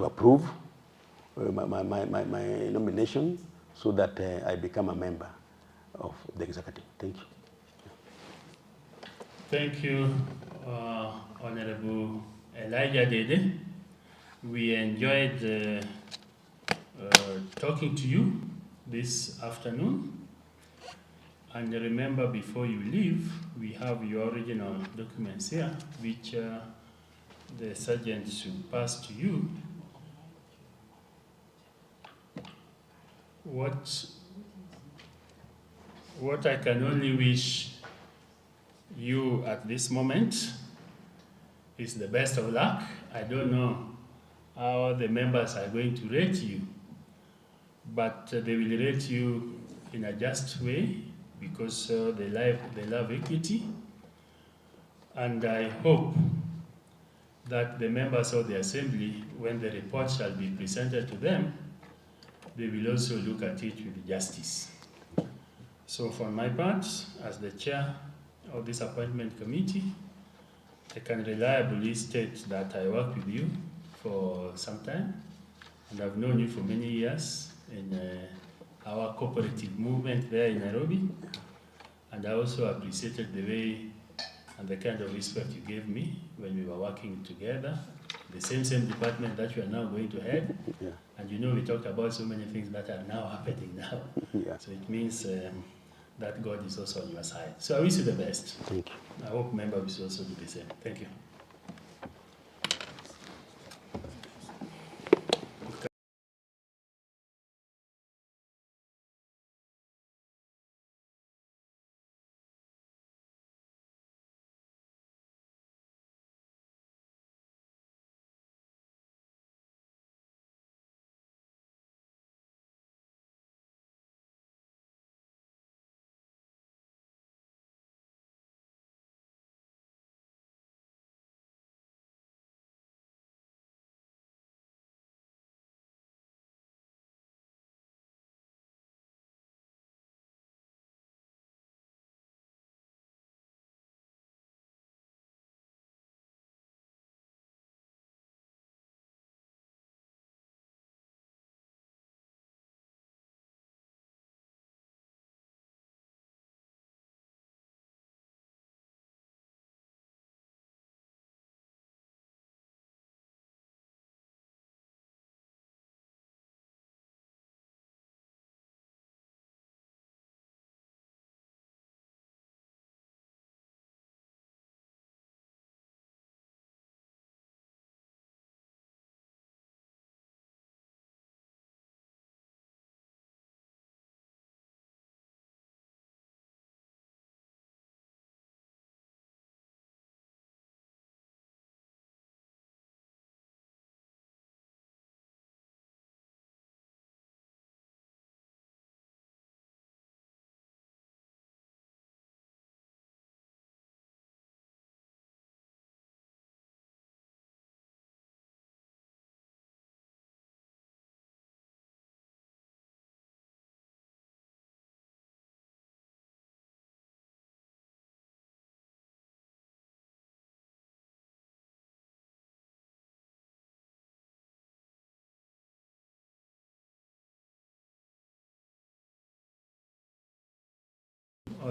approve my nomination so that I become a member of the executive. Thank you. Thank you, Honorable Elijah Dede. We enjoyed talking to you this afternoon. And remember, before you leave, we have your original documents here, which the sergeant should pass to you. What I can only wish you at this moment is the best of luck. I don't know how the members are going to rate you, but they will rate you in a just way because they love equity. And I hope that the members of the assembly, when the report shall be presented to them, they will also look at it with justice. So for my part, as the chair of this appointment committee, I can reliably state that I worked with you for some time, and I've known you for many years in our cooperative movement there in Nairobi, and I also appreciated the way and the kind of respect you gave me when we were working together, the same department that you are now going to head. Yeah. And you know, we talked about so many things that are now happening now. Yeah. So it means that God is also on your side. So I wish you the best. Thank you. I hope members will also do the same. Thank you.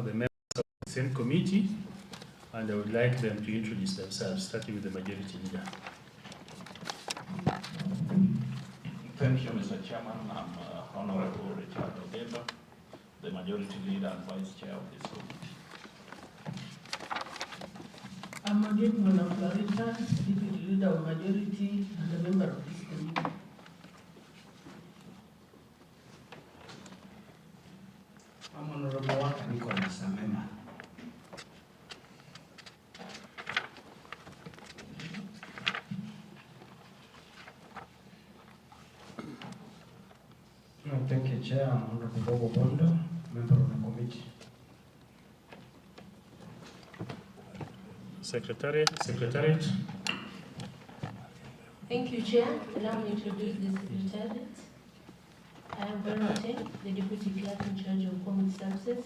are the members of the same committee, and I would like them to introduce themselves, starting with the majority leader. Thank you, Mr. Chairman. I'm Honorable Richard Odemba, the majority leader and vice chair of this committee. I'm Odette Monaflarita, deputy leader of majority and a member of this committee. I'm Honorable Waka Nicholas, a member. Thank you, Chair. I'm Honorable Bobo Bondo, member of the committee. Secretariat. Thank you, Chair. Allow me to introduce the Secretariat. I am Verotin, the Deputy Clerk in charge of Community Services.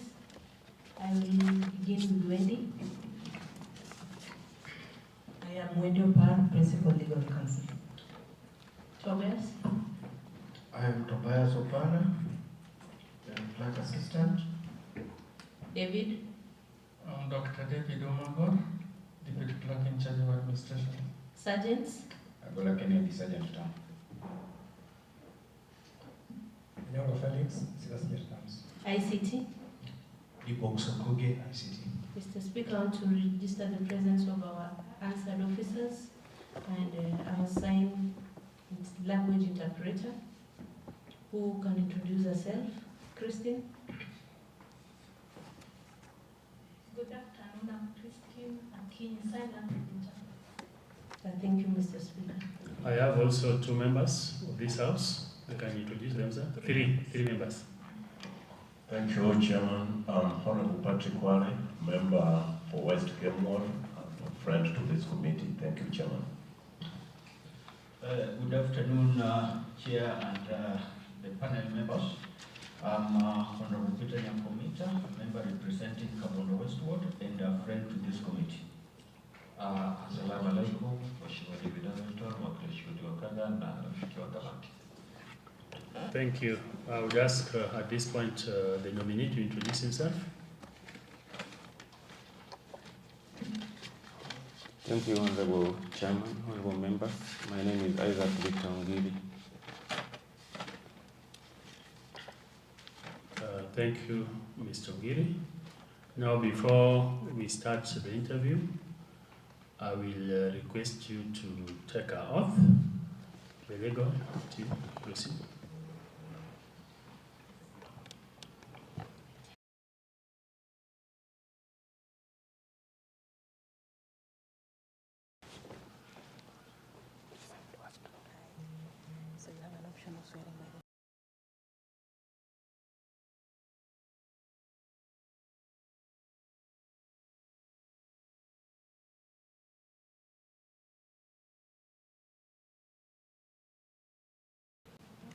I will begin with Wendy. I am Wendy Opar, Principal Legal Counsel. Tobias. I am Tobias Opara, the Clerk Assistant. David. I'm Dr. David Omagor, Deputy Clerk in charge of administration. Sergeants. Agola Kennedy, Sergeant Town. Nyongo Felix, Sila Sergeant Terms. ICT. Ibo Sokoge, ICT. Mr. Speaker, I want to register the presence of our answered officers and our sign language interpreter who can introduce herself. Christine. Good afternoon, I'm Christine Akin, sign language interpreter. Thank you, Mr. Speaker. I have also two members of this house. They can introduce themselves. Three members. Thank you, Chairman. I'm Honorable Patrick Wale, member for West Game Ward, and a friend to this committee. Thank you, Chairman. Good afternoon, Chair and the panel members. I'm Honorable Peter Nyankomita, member representing Kabondo West Ward and a friend to this committee. Assalamu alaikum, Mheshimiwa David Hamilton, mwakilishi wa kanda na rafiki wa kamati. Thank you. I would ask at this point the nominee to introduce himself. Thank you, Honorable Chairman, Honorable Members. My name is Isaac Victor Ngiri. Thank you, Mr. Ngiri. Now, before we start the interview, I will request you to take our oath. Very good. Proceed. So you have an option of swearing by the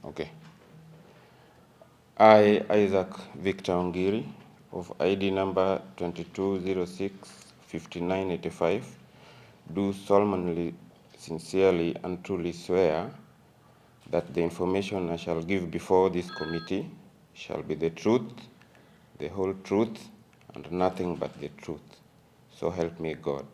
Okay. I, Isaac Victor Ngiri, of ID number 2206-5985, do solemnly, sincerely, and truly swear that the information I shall give before this committee shall be the truth, the whole truth, and nothing but the truth. So help me God.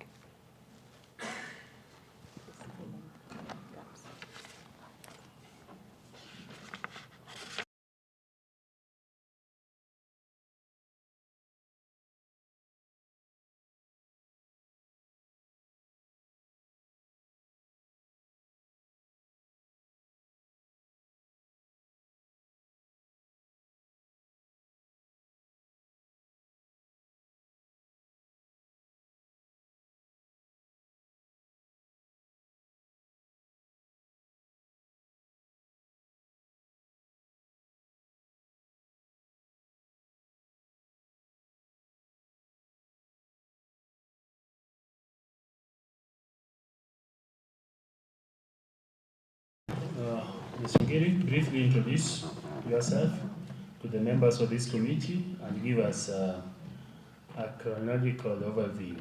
Mr. Ngiri, briefly introduce yourself to the members of this committee and give us a chronological overview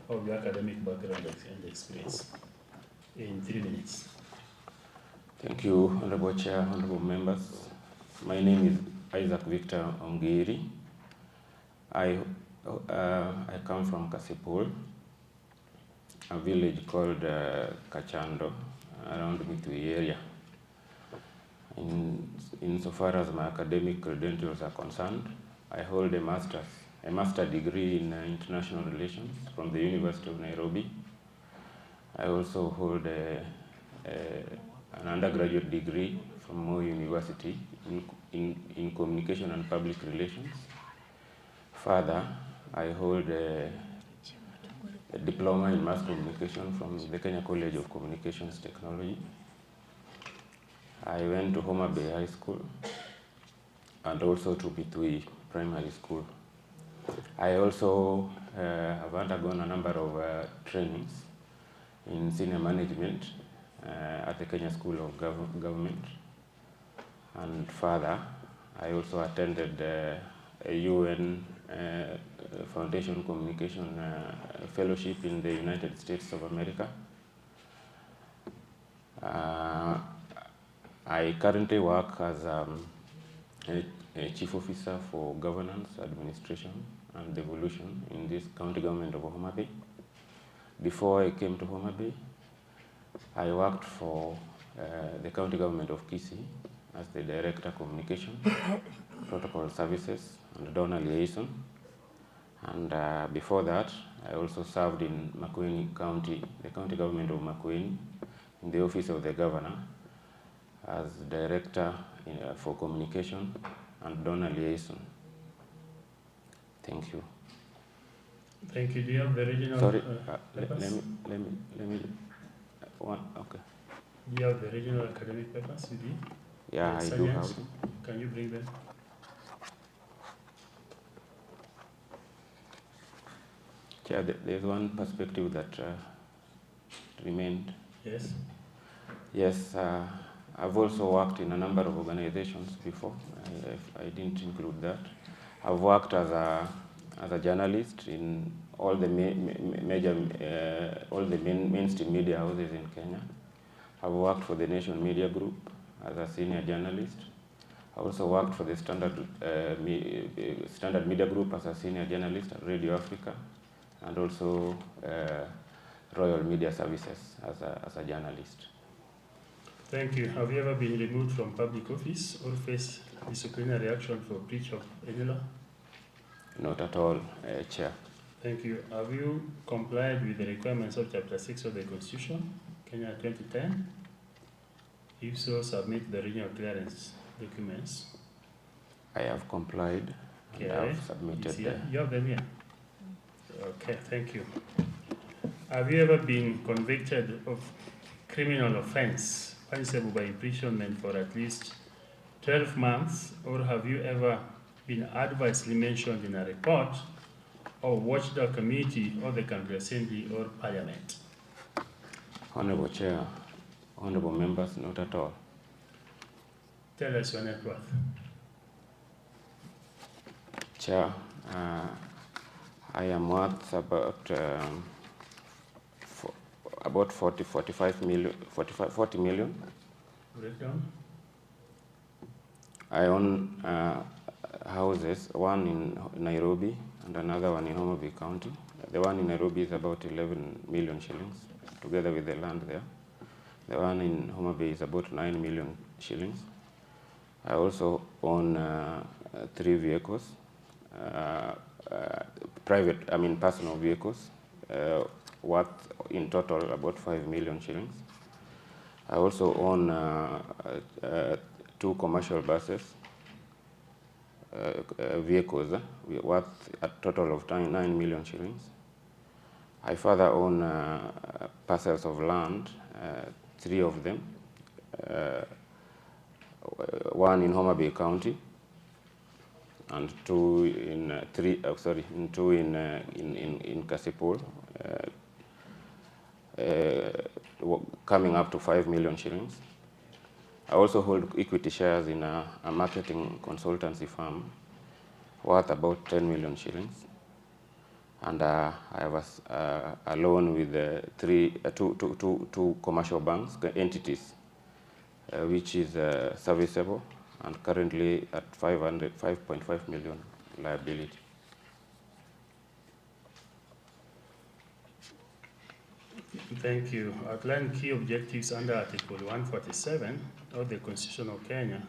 of your academic background and experience in 3 minutes. Thank you, Honorable Chair, Honorable Members. My name is Isaac Victor Ngiri. I I come from Kasipul, a village called Kachando, around Mitui area. Insofar as my academic credentials are concerned, I hold a master degree in international relations from the University of Nairobi. I also hold an undergraduate degree from Moi University in communication and public relations. Further, I hold a diploma in mass communication from the Kenya College of Communications Technology. I went to Homa Bay High School and also to Bitui Primary School. I also have undergone a number of trainings in senior management at the Kenya School of Government. And further, I also attended a UN Foundation Communication Fellowship in the United States of America. I currently work as a Chief Officer for Governance, Administration and Devolution in this County Government of Homa Bay. Before I came to Homa Bay, I worked for the County Government of Kisii as the Director Communication, Protocol Services and Donor Liaison. And before that, I also served in Makueni County, the County Government of Makueni, in the Office of the Governor as Director for Communication and Donor Liaison. Thank you. Thank you. Do you have the regional Sorry, papers? let me one, okay. Do you have the regional academic papers with you? Yeah, I do have them. Can you bring them? Chair, there's one perspective that remained. Yes. Yes, I've also worked in a number of organizations before. I didn't include that. I've worked as a journalist in all the mainstream media houses in Kenya. I've worked for the Nation Media Group as a senior journalist. I also worked for the Standard Media Group as a senior journalist at Radio Africa, and also Royal Media Services as a journalist. Thank you. Have you ever been removed from public office or faced disciplinary action for breach of any law? Not at all, Chair. Thank you. Have you complied with the requirements of Chapter 6 of the Constitution, Kenya 2010? If so, submit the regional clearance documents. I have complied. Okay. And I've submitted You have them here? Okay, thank you. Have you ever been convicted of criminal offense punishable by imprisonment for at least 12 months, or have you ever been adversely mentioned in a report or watchdog committee or the County Assembly or Parliament? Honorable Chair, honorable members, not at all. Tell us your net worth. Chair, I am worth about 40 million. Breakdown? I own houses, one in Nairobi and another one in Homa Bay County. The one in Nairobi is about 11 million shillings, together with the land there. The one in Homa Bay is about 9 million shillings. I also own 3 vehicles, personal vehicles, worth in total about 5 million shillings. I also own 2 commercial buses, vehicles, worth a total of 9 million shillings. I further own parcels of land, 3 of them, one in Homa Bay County, and 2 in Kasipul, coming up to 5 million shillings. I also hold equity shares in a marketing consultancy firm worth about 10 million shillings. And I have a loan with two commercial banks, entities, which is serviceable and currently at 5.5 million liability. Thank you. Outline key objectives under Article 147 of the Constitution of Kenya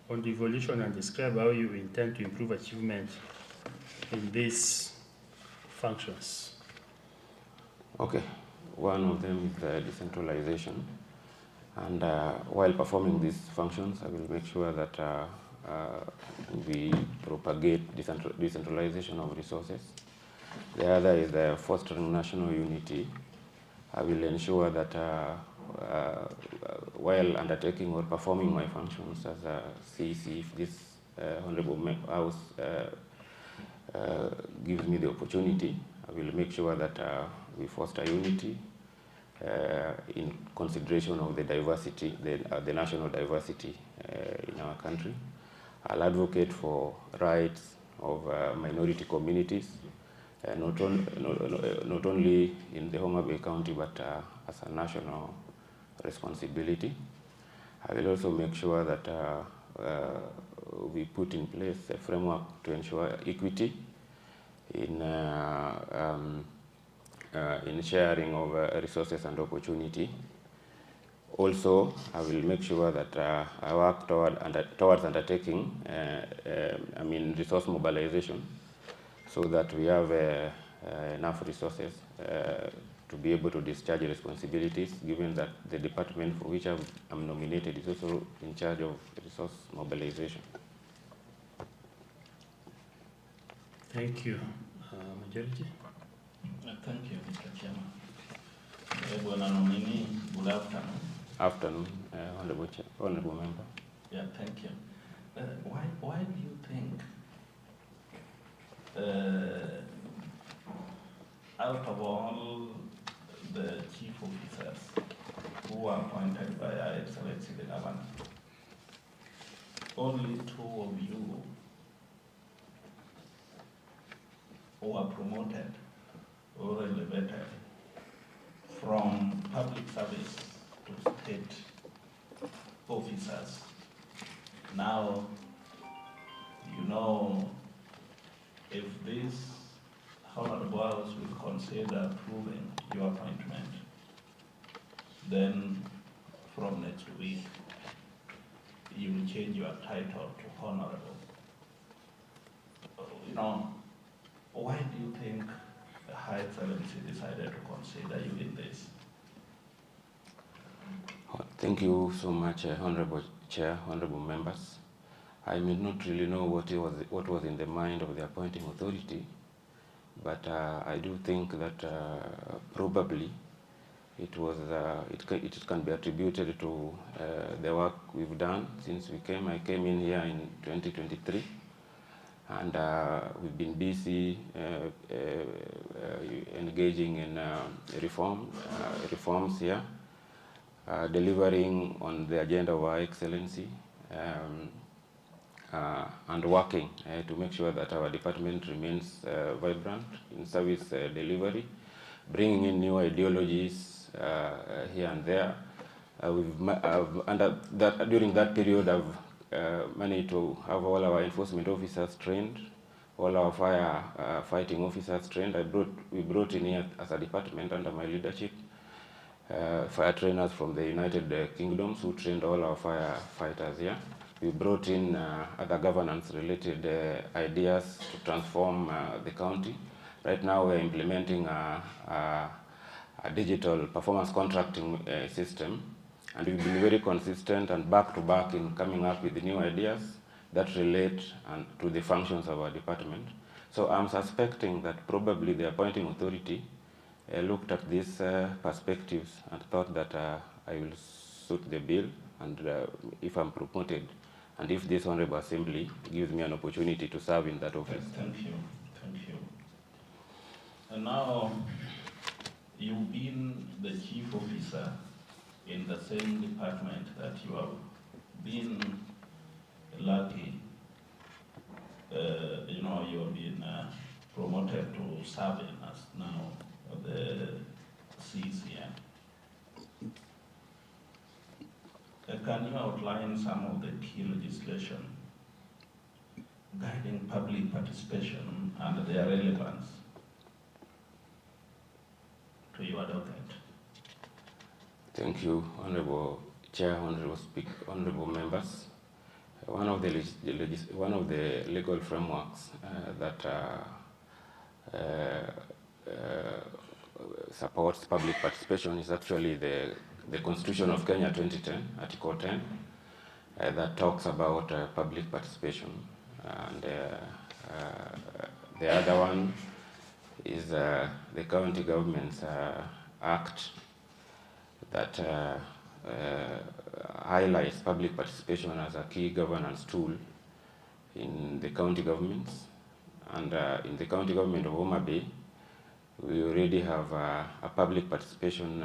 on devolution and describe how you intend to improve achievement in these functions. Okay, one of them is decentralization. And while performing these functions, I will make sure that we propagate decentralization of resources. The other is fostering national unity. I will ensure that while undertaking or performing my functions as a CEC, if this Honorable House gives me the opportunity, I will make sure that we foster unity in consideration of the diversity, the national diversity in our country. I'll advocate for rights of minority communities, not only in the Homa Bay County, but as a national responsibility. I will also make sure that we put in place a framework to ensure equity in sharing of resources and opportunity. Also, I will make sure that I work towards undertaking, resource mobilization, so that we have enough resources to be able to discharge responsibilities, given that the department for which I'm nominated is also in charge of resource mobilization. Thank you. Majority? Thank you, Mr. Chairman. Bwana nominee, good afternoon. Afternoon, Honorable Member. Yeah, thank you. Why do you think out of all the chief officers who are appointed by Her Excellency the Governor, only two of you were promoted or elevated from public service to state officers? Now, you know, if this Honorable House will consider approving your appointment, then from next week, you will change your title to Honorable. You know, why do you think Her Excellency decided to consider you in this? Thank you so much, Honorable Chair, Honorable Members. I may not really know what was in the mind of the appointing authority, but I do think that probably it can be attributed to the work we've done since we came. I came in here in 2023, and we've been busy engaging in reforms here, delivering on the agenda of Her Excellency, and working to make sure that our department remains vibrant in service delivery, bringing in new ideologies here and there. During that period, I've managed to have all our enforcement officers trained, all our fighting officers trained. We brought in here as a department under my leadership fire trainers from the United Kingdoms who trained all our firefighters here. We brought in other governance-related ideas to transform the county. Right now, we're implementing a digital performance contracting system, and we've been very consistent and back-to-back in coming up with new ideas that relate to the functions of our department. So I'm suspecting that probably the appointing authority looked at these perspectives and thought that I will suit the bill, and if I'm promoted, and if this Honorable Assembly gives me an opportunity to serve in that office. Thank you. And now, you've been the chief officer in the same department that you have been lucky. You have been promoted to serving as now the CCM. Can you outline some of the key legislation guiding public participation and their relevance to your docket? Thank you, Honorable Chair, Honorable members. One of the legal frameworks that supports public participation is actually the Constitution of Kenya 2010, Article 10, that talks about public participation. And the other one is the County Government's Act that highlights public participation as a key governance tool in the county governments. And in the county government of Homa Bay, we already have a Public Participations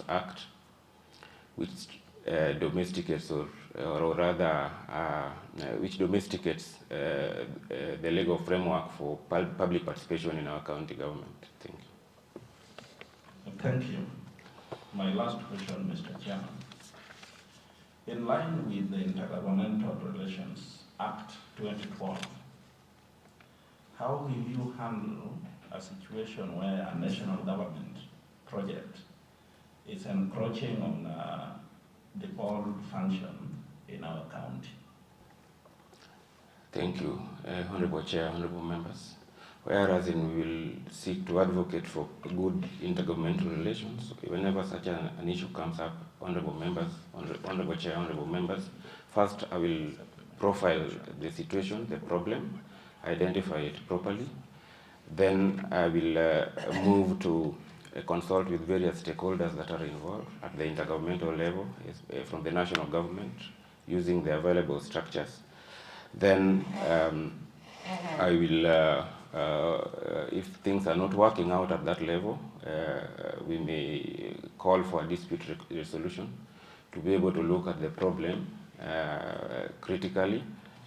Act, which domesticates, or rather, which domesticates the legal framework for public participation in our county government. Thank you. Thank you. My last question, Mr. Chairman. In line with the Intergovernmental Relations Act 2012, how will you handle a situation where a national government project is encroaching on the whole function in our county? Thank you, Honorable Chair, Honorable members. Whereas we will seek to advocate for good intergovernmental relations, whenever such an issue comes up, Honorable members, Honorable Chair, Honorable members, first I will profile the situation, the problem, identify it properly. Then I will move to consult with various stakeholders that are involved at the intergovernmental level, from the national government, using the available structures. Then I will, if things are not working out at that level, we may call for a dispute resolution to be able to look at the problem critically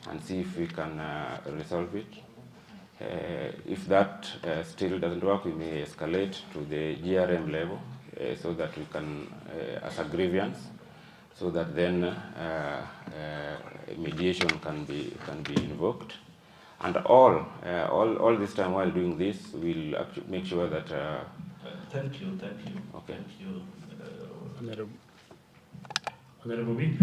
and see if we can resolve it. If that still doesn't work, we may escalate to the GRM level so that we can, as a grievance, so that then mediation can be invoked. And all this time while doing this, we'll actually make sure that. Thank you. Okay. Thank you. Honorable Vic.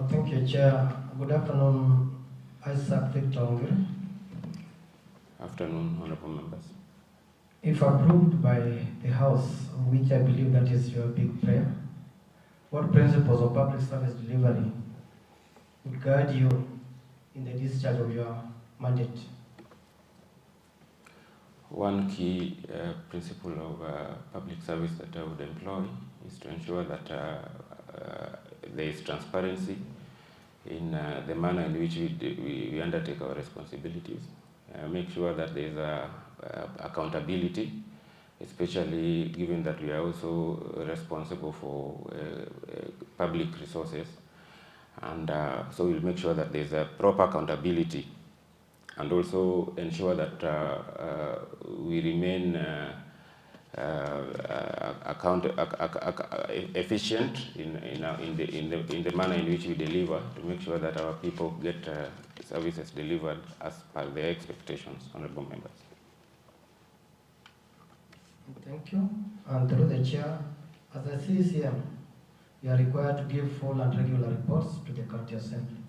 Thank you, Chair. Good afternoon, Isaac Victor Ongere. Afternoon, honorable members. If approved by the House, which I believe that is your big prayer, what principles of public service delivery would guide you in the discharge of your mandate? One key principle of public service that I would employ is to ensure that there is transparency in the manner in which we undertake our responsibilities. Make sure that there is accountability, especially given that we are also responsible for public resources. And so we'll make sure that there is a proper accountability, and also ensure that we remain efficient in the manner in which we deliver, to make sure that our people get services delivered as per their expectations, honorable members. Thank you. And through the chair, as a CCM, you are required to give full and regular reports to the county assembly.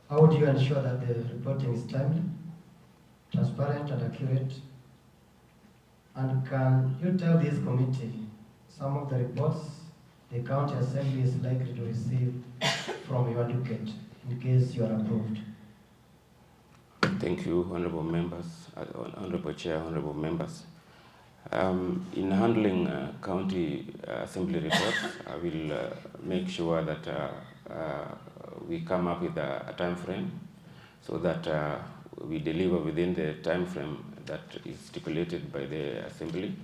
How do you ensure that the reporting is timely, transparent, and accurate? And can you tell this committee some of the reports the county assembly is likely to receive from your advocate in case you are approved? Thank you, honorable members, honorable chair, honorable members. In handling county assembly reports, I will make sure that we come up with a time frame so that we deliver within the time frame that is stipulated by the assembly.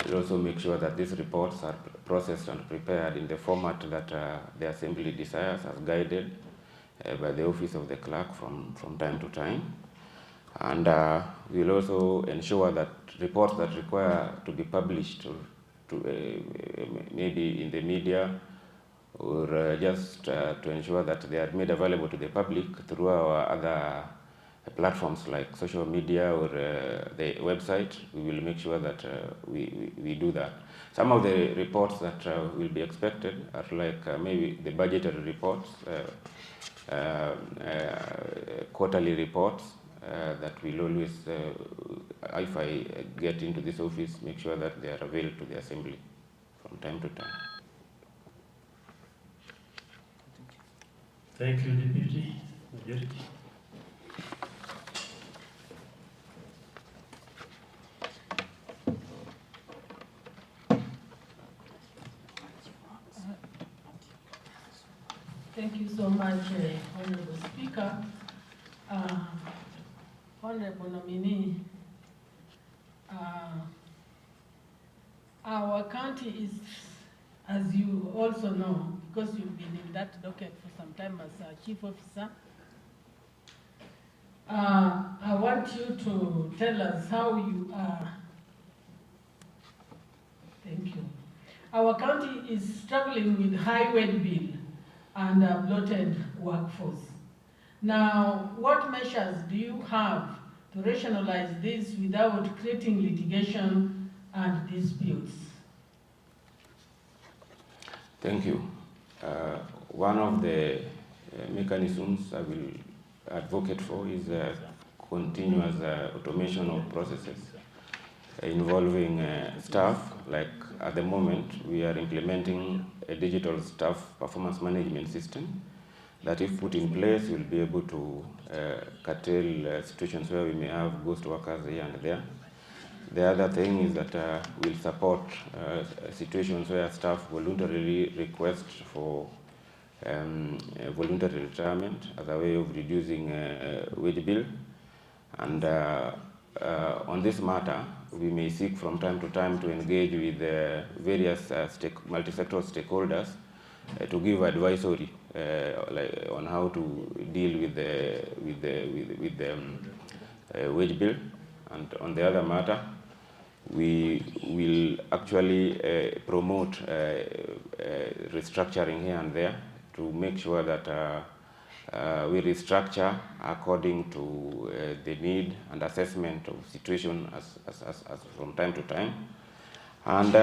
We'll also make sure that these reports are processed and prepared in the format that the assembly desires, as guided by the office of the clerk from time to time. And we'll also ensure that reports that require to be published or to maybe in the media or just to ensure that they are made available to the public through our other platforms like social media or the website, we will make sure that we do that. Some of the reports that will be expected are like maybe the budgetary reports, quarterly reports that will always, if I get into this office, make sure that they are available to the Assembly from time to time. Thank you, Deputy Majority. Thank you so much, Honorable Speaker. Honorable nominee, our county is, as you also know, because you've been in that docket for some time as a chief officer, I want you to tell us how you are. Thank you. Our county is struggling with high wage bill and a bloated workforce. Now, what measures do you have to rationalize this without creating litigation and disputes? Thank you. One of the mechanisms I will advocate for is continuous automation of processes involving staff. Like at the moment, we are implementing a digital staff performance management system that, if put in place, will be able to curtail situations where we may have ghost workers here and there. The other thing is that we'll support situations where staff voluntarily request for voluntary retirement as a way of reducing wage bill. And on this matter, we may seek from time to time to engage with various multi-sectoral stakeholders to give advisory on how to deal with the wage bill. And on the other matter, we will actually promote restructuring here and there to make sure that we restructure according to the need and assessment of situation as from time to time. And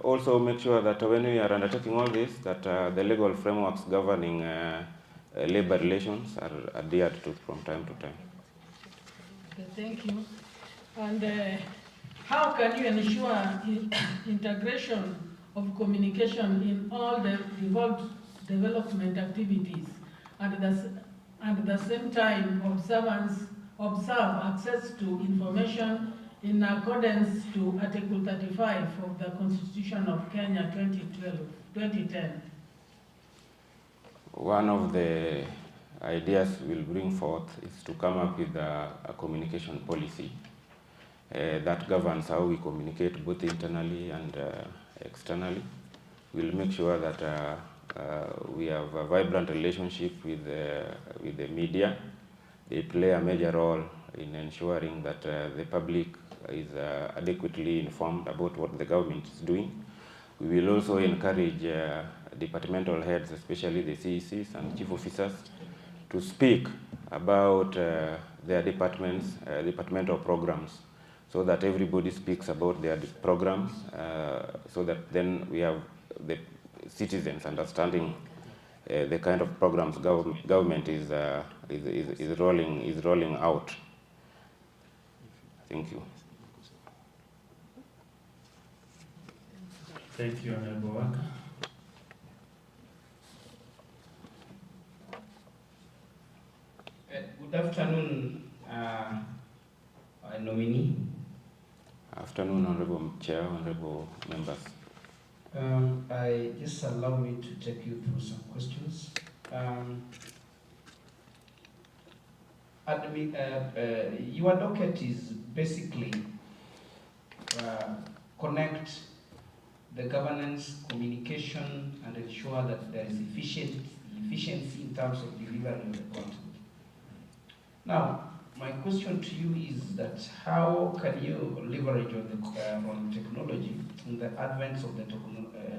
also make sure that when we are undertaking all this, that the legal frameworks governing labor relations are adhered to from time to time. Okay, thank you. And how can you ensure integration of communication in all the involved development activities, and at the same time observe access to information in accordance to Article 35 of the Constitution of Kenya 2010? One of the ideas we'll bring forth is to come up with a communication policy that governs how we communicate both internally and externally. We'll make sure that we have a vibrant relationship with the media. They play a major role in ensuring that the public is adequately informed about what the government is doing. We will also encourage departmental heads, especially the CECs and chief officers, to speak about their departmental programs, so that everybody speaks about their programs, so that then we have the citizens understanding the kind of programs government is rolling out. Thank you. Thank you, Honorable Waka. Good afternoon, nominee. Afternoon, Honorable Chair, Honorable members. I just allow me to take you through some questions. Your docket is basically connect the governance, communication, and ensure that there is efficiency in terms of delivery of the content. Now, my question to you is that how can you leverage on technology, in the advance of the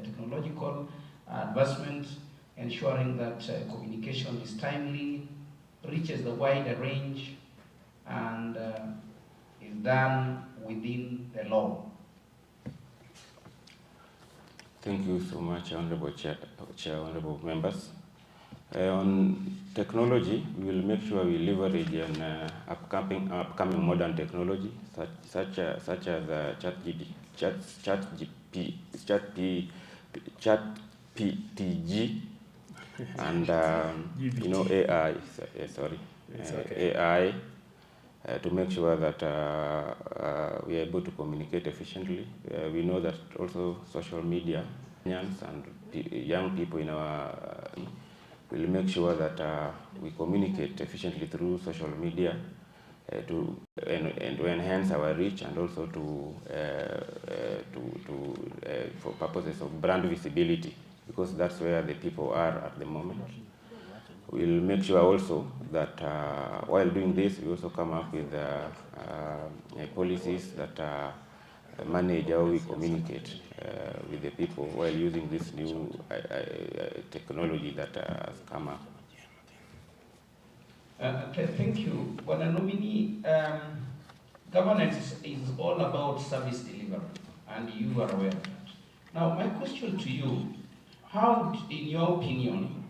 technological advancement, ensuring that communication is timely, reaches the wider range, and is done within the law. Thank you so much, Honorable Chair, Honorable Members. On technology, we will make sure we leverage an upcoming modern technology such as ChatPTG and AI. AI to make sure that we are able to communicate efficiently. We know that also social media and young people in our will make sure that we communicate efficiently through social media to enhance our reach, and also for purposes of brand visibility, because that's where the people are at the moment. We'll make sure also that while doing this, we also come up with policies that manage how we communicate with the people while using this new technology that has come up. Thank you. Well, nominee, governance is all about service delivery, and you are aware of that. Now, my question to you, how, in your opinion,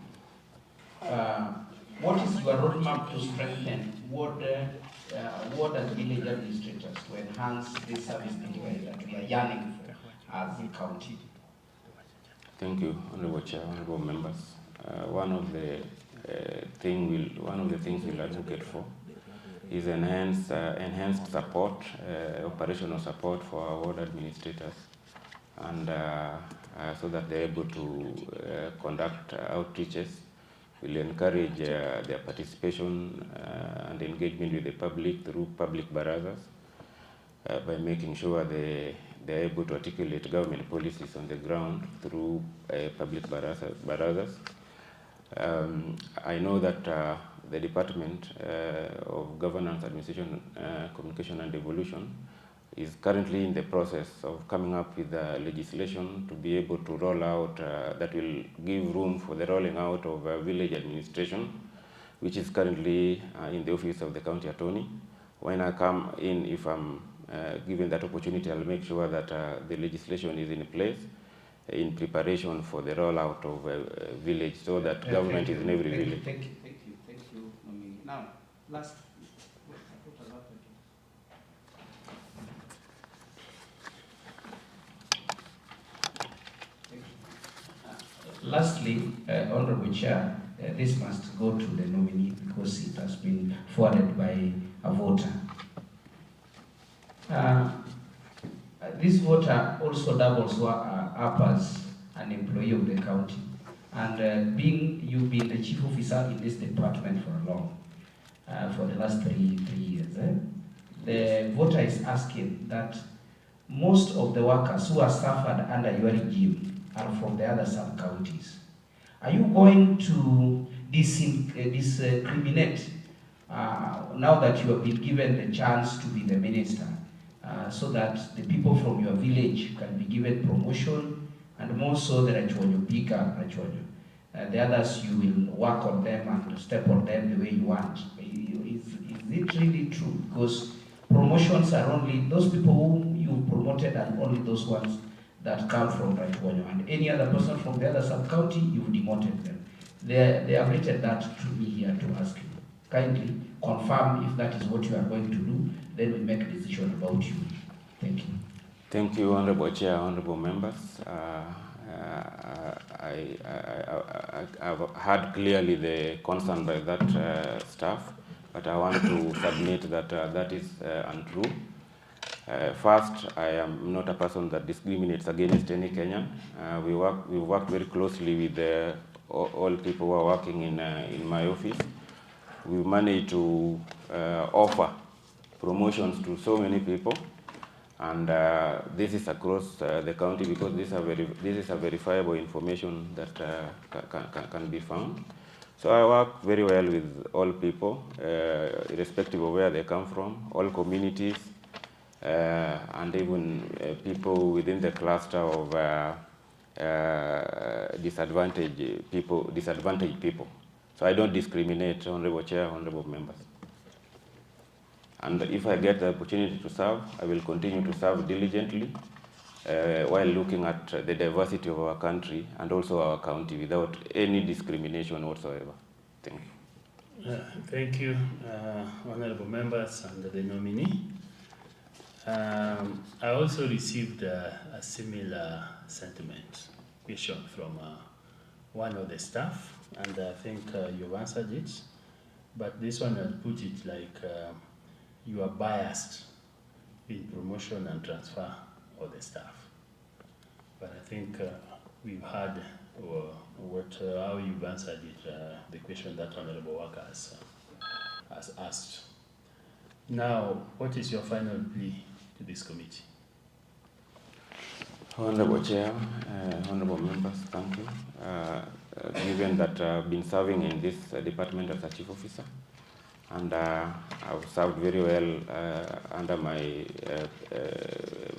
what is your roadmap to strengthen ward and village administrators to enhance this service delivery that we are yearning for as a county? Thank you, Honorable Chair, Honorable Members. One of the things we'll advocate for is enhanced support, operational support for our ward administrators, and so that they're able to conduct outreaches. We'll encourage their participation and engagement with the public through public barazas by making sure they're able to articulate government policies on the ground through public barazas. I know that the Department of Governance, Administration, Communication and Devolution is currently in the process of coming up with legislation to be able to roll out, that will give room for the rolling out of village administration, which is currently in the office of the county attorney. When I come in, if I'm given that opportunity, I'll make sure that the legislation is in place in preparation for the rollout of village, so that government is in every village. Thank you. Now, lastly, Honorable Chair, this must go to the nominee because it has been forwarded by a voter. This voter also doubles up as an employee of the county, and you've been the chief officer in this department for the last three years. The voter is asking that most of the workers who are suffered under your regime are from the other sub-counties. Are you going to discriminate now that you have been given the chance to be the minister, so that the people from your village can be given promotion, and more so the bigger Rachonyo? The others, you will work on them and step on them the way you want. Is it really true? Because promotions are only those people whom you promoted, and only those ones that come from Rachonyo, and any other person from the other sub-county, you've demoted them. They have written that to me here to ask you. Kindly confirm if that is what you are going to do, then we make a decision about you. Thank you. Thank you, Honorable Chair, Honorable Members. I've heard clearly the concern by that staff, but I want to submit that that is untrue. First, I am not a person that discriminates against any Kenyan. We work very closely with all people who are working in my office. We managed to offer promotions to so many people, and this is across the county, because this is a verifiable information that can be found. So I work very well with all people, irrespective of where they come from, all communities, and even people within the cluster of disadvantaged people. So I don't discriminate, Honorable Chair, Honorable Members. And if I get the opportunity to serve, I will continue to serve diligently while looking at the diversity of our country and also our county without any discrimination whatsoever. Thank you. Thank you, honorable members and the nominee. I also received a similar sentiment question from one of the staff, and I think you've answered it. But this one I'll put it like you are biased in promotion and transfer of the staff. But I think we've heard how you've answered it, the question that Honorable Walker has asked. Now, what is your final plea to this committee? Honorable Chair, Honorable Members, thank you. Given that I've been serving in this department as a chief officer, and I've served very well under my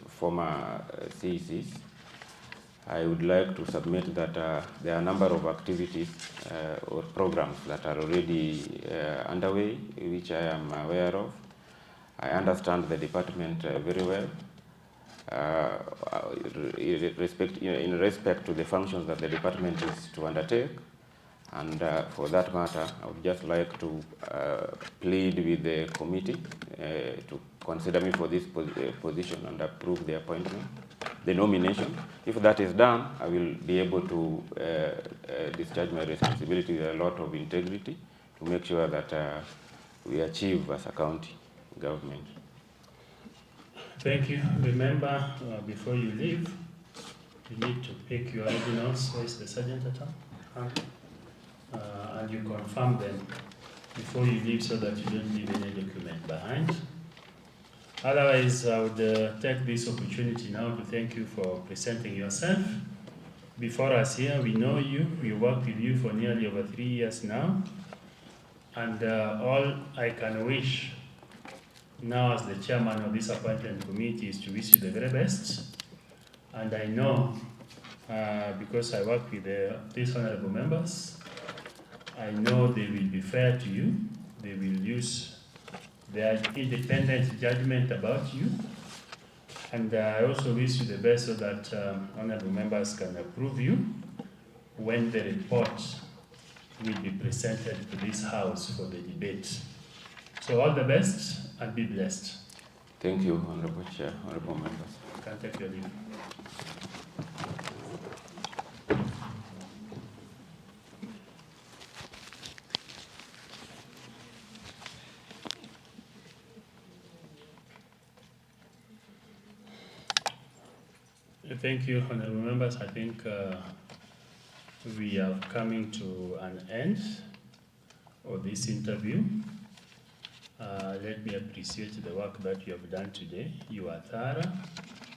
former CECs, I would like to submit that there are a number of activities or programs that are already underway, which I am aware of. I understand the department very well. In respect to the functions that the department is to undertake, and for that matter, I would just like to plead with the committee to consider me for this position and approve the appointment, the nomination. If that is done, I will be able to discharge my responsibility with a lot of integrity to make sure that we achieve as a county government. Thank you. Remember, before you leave, you need to pick your ordinals. Where is the sergeant at home? And you confirm them before you leave so that you don't leave any document behind. Otherwise, I would take this opportunity now to thank you for presenting yourself. Before us here, we know you. We worked with you for nearly over 3 years now. And all I can wish now as the chairman of this appointment committee is to wish you the very best. And I know, because I work with these honorable members, I know they will be fair to you. They will use their independent judgment about you. And I also wish you the best so that honorable members can approve you when the report will be presented to this house for the debate. So all the best and be blessed. Thank you, Honorable Chair, honorable members. You can take your leave. Thank you, honorable members. I think we are coming to an end of this interview. Let me appreciate the work that you have done today. You are thorough,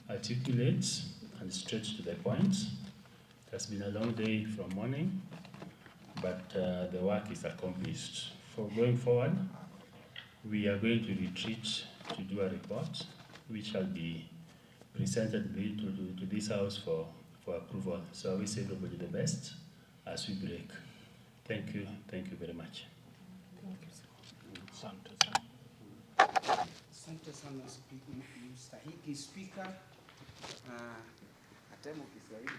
articulate, and straight to the point. It has been a long day from morning, but the work is accomplished. For going forward, we are going to retreat to do a report, which shall be presented to this house for approval. So I wish everybody the best as we break. Thank you very much. Thank you, sir. Asante sana mstahiki Spika. Atemo Kiswahili.